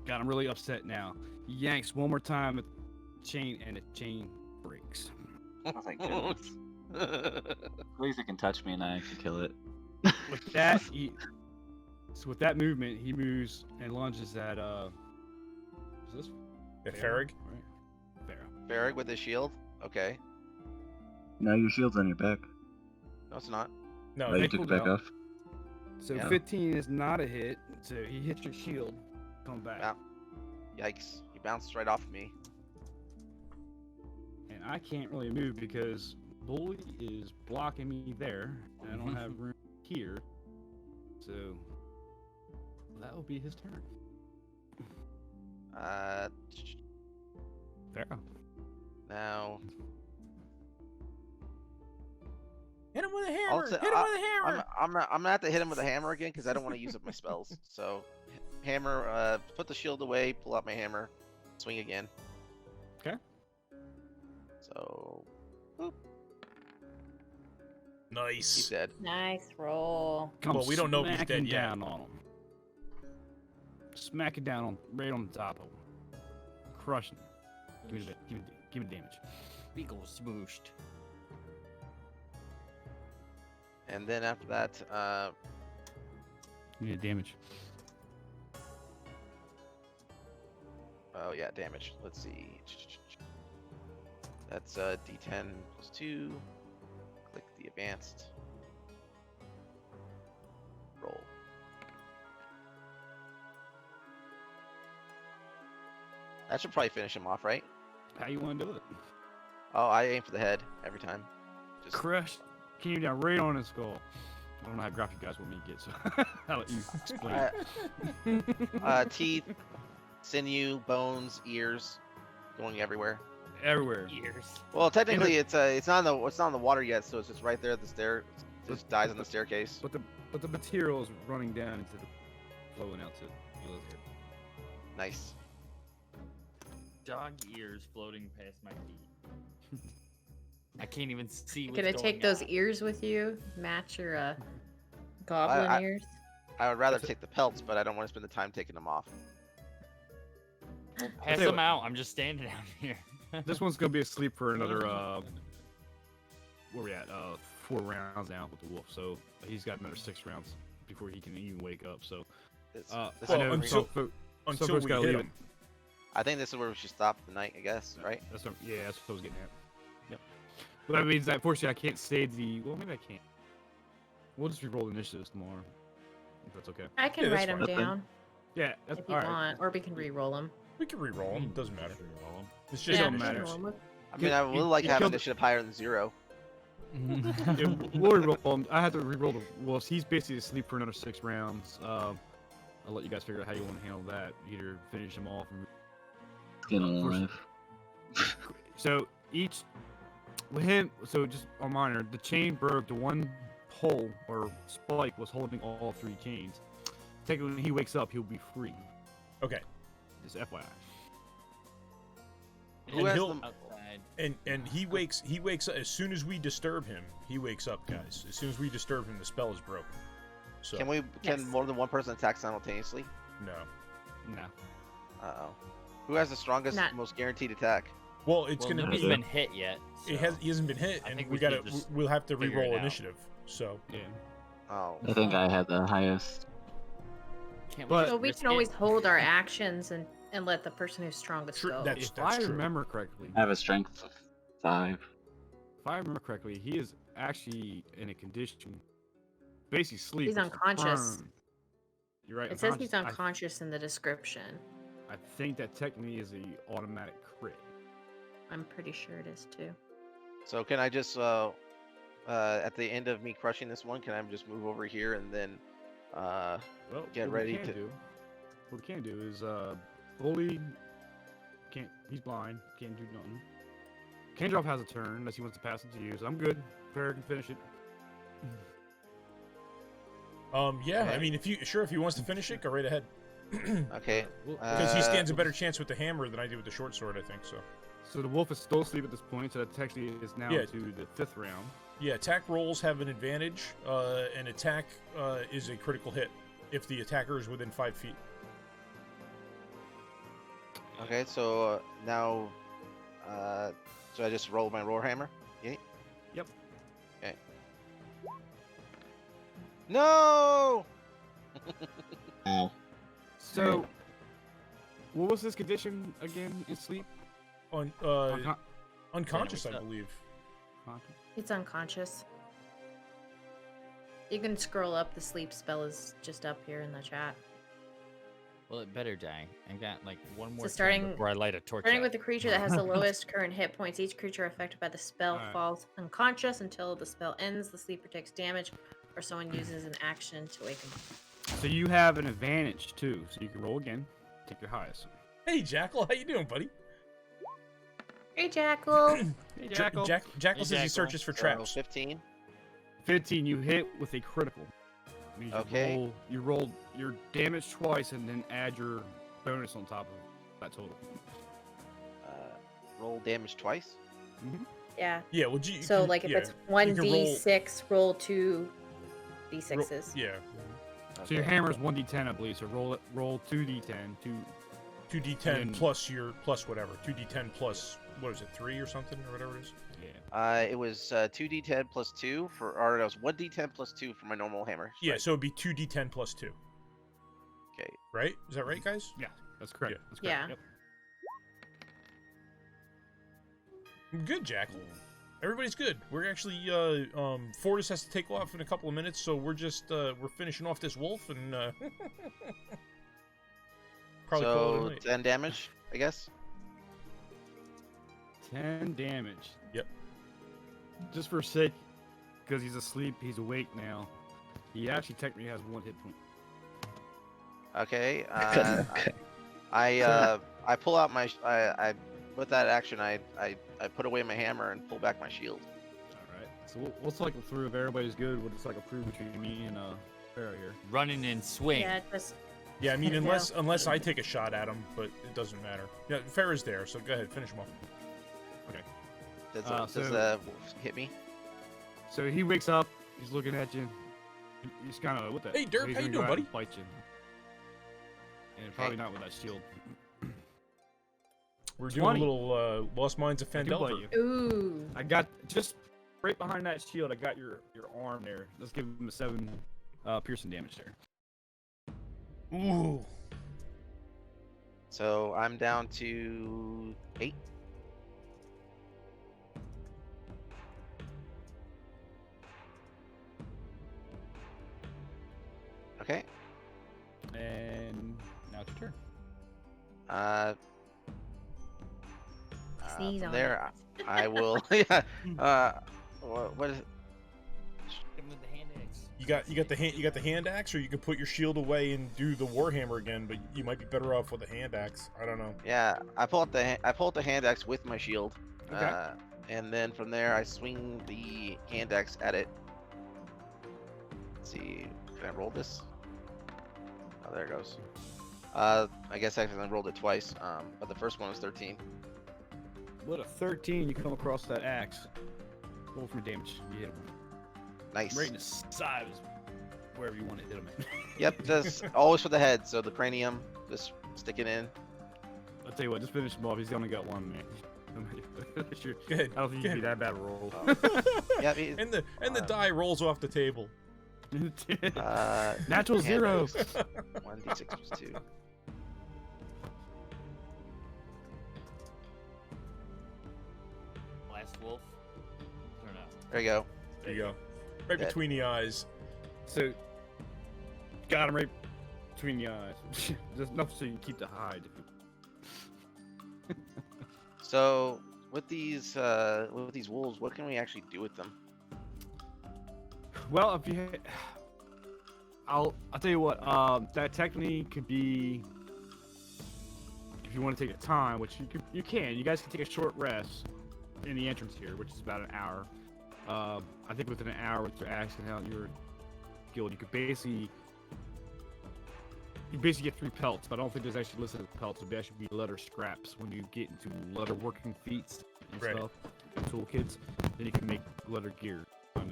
got him really upset now. He yanks one more time at the chain, and the chain breaks. Oh my goodness. At least it can touch me and I can kill it. With that, with that movement, he moves and lunges at is this The Farrig? Right. Farrah. Varric with his shield. Okay. No, your shield's on your back. No, it's not. No, Oh, you they took it pulled back out. off. So Yeah. 15 is not a hit. So he hits your shield. Come back. Wow. Yikes! You bounced right off me. And I can't really move because Bully is blocking me there. And I don't have room here. So that will be his turn. Farrah. Now hit him with a I'll hammer. say- Hit him with a hammer. I'm gonna have to hit him with a hammer again because I don't want to use up my spells. So, hammer. Put the shield away. Pull out my hammer. Swing again. Okay. So he's Nice. dead. Nice roll. Well, we don't know if he's smacking dead yet. down on him. Smack it down on right on the top of him. Crushing him. Give me damage. Big ol' smooshed. And then after that, Give me damage. oh yeah, damage. Let's see. That's D10 plus 2. Click the advanced. Roll. That should probably finish him off, right? How you want to do it? Oh, I aim for the head every time. Just Crush. Came down right on his skull. I don't know how graphic guys want me to get, so I'll let you explain. teeth, sinew, bones, ears, going everywhere. Everywhere. Ears. Well, technically, it's not in the water yet, so it's just right there at the stair. It just dies on the staircase. But the material is running down into the flowing out to below there. Nice. Dog ears floating past my feet. I can't even see what's Gonna going take those on. ears with you. Match your goblin I- ears. I would rather take the pelts, but I don't want to spend the time taking them off. Pass tell you them what. out. I'm just standing out here. This one's gonna be asleep for another where we at? 4 rounds now with the wolf, so he's got another 6 rounds before he can even wake up. So This I well, know until- some Until folks we gotta hit leave him. I think this is where we should stop the night, I guess, right? That's what, yeah, that's what I was getting at. Yep. But that means that unfortunately I can't say the. Well, maybe I can't. We'll just re-roll initiatives tomorrow, if that's okay. I can Yeah, that's write them fine. Okay. down Yeah, that's if you all right. want, or we can re-roll them. We can re-roll them. Doesn't matter. Re-roll 'em. It's It just don't we can matter. roll 'em. I mean, I would you- like to you have killed- initiative higher than 0. Yeah, we'll re-roll him. I had to re-roll the wolves. He's basically asleep for another 6 rounds. I'll let you guys figure out how you want to handle that. Either finish him off. Or... Skin alive. So each with him. So just a minor. The chain broke. The one pole or spike was holding all 3 chains. Technically, when he wakes up, he'll be free. okay. Just FYI. Who And has he'll- the- Outside. And he wakes up as soon as we disturb him. He wakes up, guys. As soon as we disturb him, the spell is broken. So Can Yes. more than one person attack simultaneously? no. No. Uh-oh. Who has the strongest, Not- most guaranteed attack? Well, it's Well, gonna nobody's be. been hit yet. He so hasn't been hit, I and think we we gotta. should just We'll have to figure it re-roll out. initiative. So Yeah. Oh. I think I had the highest. can't But- just So we risk can it? always hold our actions and let the person who's strongest True, go. that's- If I true. remember correctly, I have a strength of 5. if I remember correctly, he is actually in a condition, basically sleep. He's which is unconscious. firm. You're right. It says he's I- unconscious in the description. I think that technically is a automatic crit. I'm pretty sure it is too. So can I just, at the end of me crushing this one, can I just move over here and then, Well, Get what we ready can to- do. What we can do is bully. Can't. He's blind. Can't do nothing. Kendrop has a turn unless he wants to pass it to you. So I'm good. Farrah can finish it. yeah. I Okay. mean, if he wants to finish it, go right ahead. okay. Because he Uh, stands a better chance with the hammer than I do with the short sword, I think. So So the wolf is still asleep at this point. So that technically is now Yeah. to the 5th round. yeah, attack rolls have an advantage. And attack is a critical hit if the attacker is within 5 feet. Okay, so now, so I just roll my roar hammer? Yeah? Yep. Okay. No! Ow. So, what was his condition again in sleep? On Uncon- unconscious, I wakes up. believe. He's unconscious. You can scroll up. The sleep spell is just up here in the chat. Well, it better die. I got like one more turn starting- before I light a torch. Starting out. with the creature that has the lowest current hit points, each creature affected by the spell Alright. falls unconscious until the spell ends. The sleeper takes damage, or someone uses an action to wake him up. So you have an advantage too. So you can roll again. Take your highest. Hey, Jackal, how you doing, buddy? Hey, Jackal. Hey, Jackal says he Jackal. searches for So, traps. 15. 15. You hit with a critical. Means Okay. You roll your damage twice and then add your bonus on top of that total. Roll damage twice. Yeah. Yeah, well, So, like, if it's you can roll- 1d6, roll 2 d6s. Yeah, So your Okay. hammer is 1d10, I believe. So roll 2d10. 2d10 And- plus your plus whatever. 2d10 plus what is it, 3 or something or whatever it is. Yeah. It was 2d10 plus 2 for, or it was 1d10 plus 2 for my normal hammer. Yeah, strike. so it'd be 2d10 plus 2. Okay. Right? Is that right, guys? Yeah, that's correct. Yeah. That's correct. Yeah. Yep. Good, Jackal. Everybody's good. We're actually Fortis has to take off in a couple of minutes, so we're just we're finishing off this wolf and probably call it a So night. 10 damage, I guess. 10 damage. Yep. Just for sake, because he's asleep, he's awake now. He actually technically has 1 hit point. Okay. Okay. I pull out my I with that action I put away my hammer and pull back my shield. Alright. So we'll cycle through. If everybody's good, we'll just cycle through between me and Farrah here. running and swing. Yeah, just Yeah, I mean No. unless I take a shot at him, but it doesn't matter. Yeah, Farrah's there, so go ahead, finish him off. Does so- the wolf hit me? So he wakes up, he's looking at you. He's kind of, what the? Hey, Derp, he's how you gonna go doing, out buddy? and Fight you. And probably not with that shield. We're doing 20. a little Lost Mines of I can bite Phandelver. you. ooh. I got just right behind that shield, I got your arm there. Let's give him a 7 piercing damage there. Ooh. So I'm down to 8. Okay. And now it's your turn. Uh, Sneeze from on there, it. I will. Yeah. What is? Hit him with the hand axe. You got the hand axe, or you can put your shield away and do the warhammer again. But you might be better off with a hand axe. I don't know. Yeah, I pull out the hand axe with my shield. Okay. And then from there, I swing the hand axe at it. Let's see, can I roll this? Oh, there it goes. I guess I accidentally rolled it twice. But the first one was 13. With a 13, you come across that axe. Roll for damage. You hit him. Nice. Right in the side, is wherever you want to hit him. Yep, just always for the head. So the cranium, just stick it in. I'll tell you what, just finish him off. He's only got 1 man. Sure. Good. I don't think you can be that bad a roll. Yeah, And the die rolls off the table. Natural 0. 1d6 plus 2. Last wolf. Or no? There you go. There you go. Right Dead. between the eyes. So, got him right between the eyes. Just enough so you can keep the hide. So with these wolves, what can we actually do with them? Well, if you, I'll tell you what. That technically could be, if you want to take a time, which you can. You guys can take a short rest in the entrance here, which is about an hour. I think within an hour with your axe and out your guild, you basically get 3 pelts, but I don't think there's actually listed as pelts. It'd actually be leather scraps when you get into leather working feats and Right. stuff, and toolkits. Then you can make leather gear on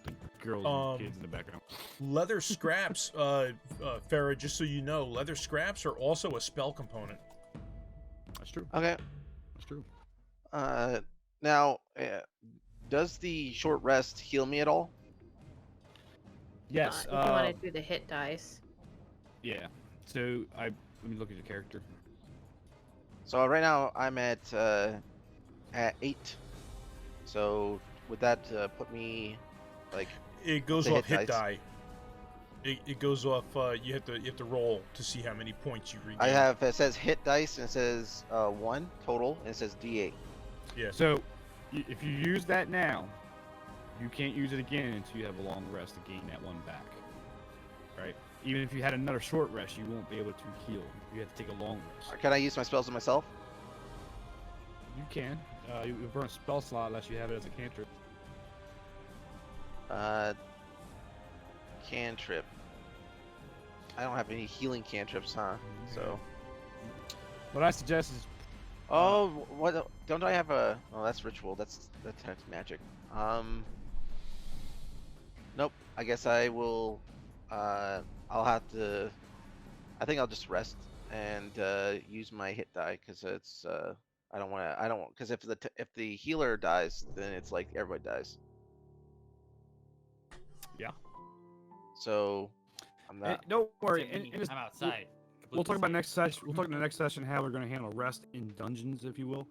the girls and kids in the background. Leather scraps, Farah, just so you know, leather scraps are also a spell component. That's true. Okay. That's true. Now, does the short rest heal me at all? Yes. If you want to do the hit dice. Yeah. So let me look at your character. So right now I'm at 8. So would that put me like? It goes The off hit hit dice. die. It goes off. You have to roll to see how many points you regain. I have, it says hit dice and it says 1 total and it says D8. Yeah. So if you use that now, you can't use it again until you have a long rest to gain that 1 back. Right? Even if you had another short rest, you won't be able to heal. You have to take a long rest. Can I use my spells on myself? You can. You burn a spell slot unless you have it as a cantrip. Cantrip. I don't have any healing cantrips, huh? So. What I suggest is Oh, what? Don't I have a? Oh, that's ritual. That's magic. Nope. I guess I will. I'll have to. I think I'll just rest and use my hit die because it's. I don't want to. I don't because if the healer dies, then it's like everybody dies. Yeah. So, I'm not. don't worry. Except me, and it's- I'm outside. We'll talk Completely about safe. next session. We'll talk in the next session how we're going to handle rest in dungeons, if you will.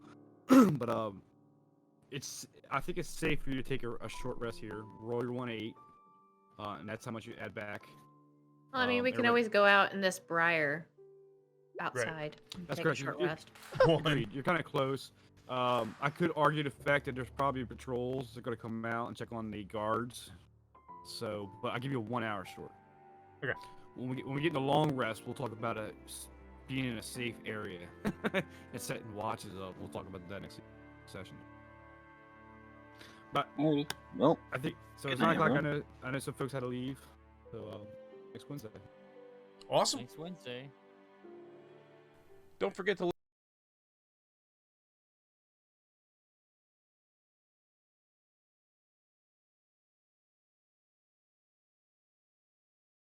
But I think it's safe for you to take a short rest here. Roll your 1-8, and that's how much you add back. Well, I mean, we can everybody- always go out in this briar outside and That's take correct. a short You- rest. Agreed. You're kind of close. I could argue the fact that there's probably patrols that are going to come out and check on the guards. So, but I'll give you a 1 hour short. Okay. When we get in the long rest, we'll talk about being in a safe area and setting watches up. We'll talk about that next session. But Alrighty. Well, I think so. Good It's 9 night, o'clock. everyone. I know some folks had to leave. So next Wednesday. Awesome. Next Wednesday. Don't forget to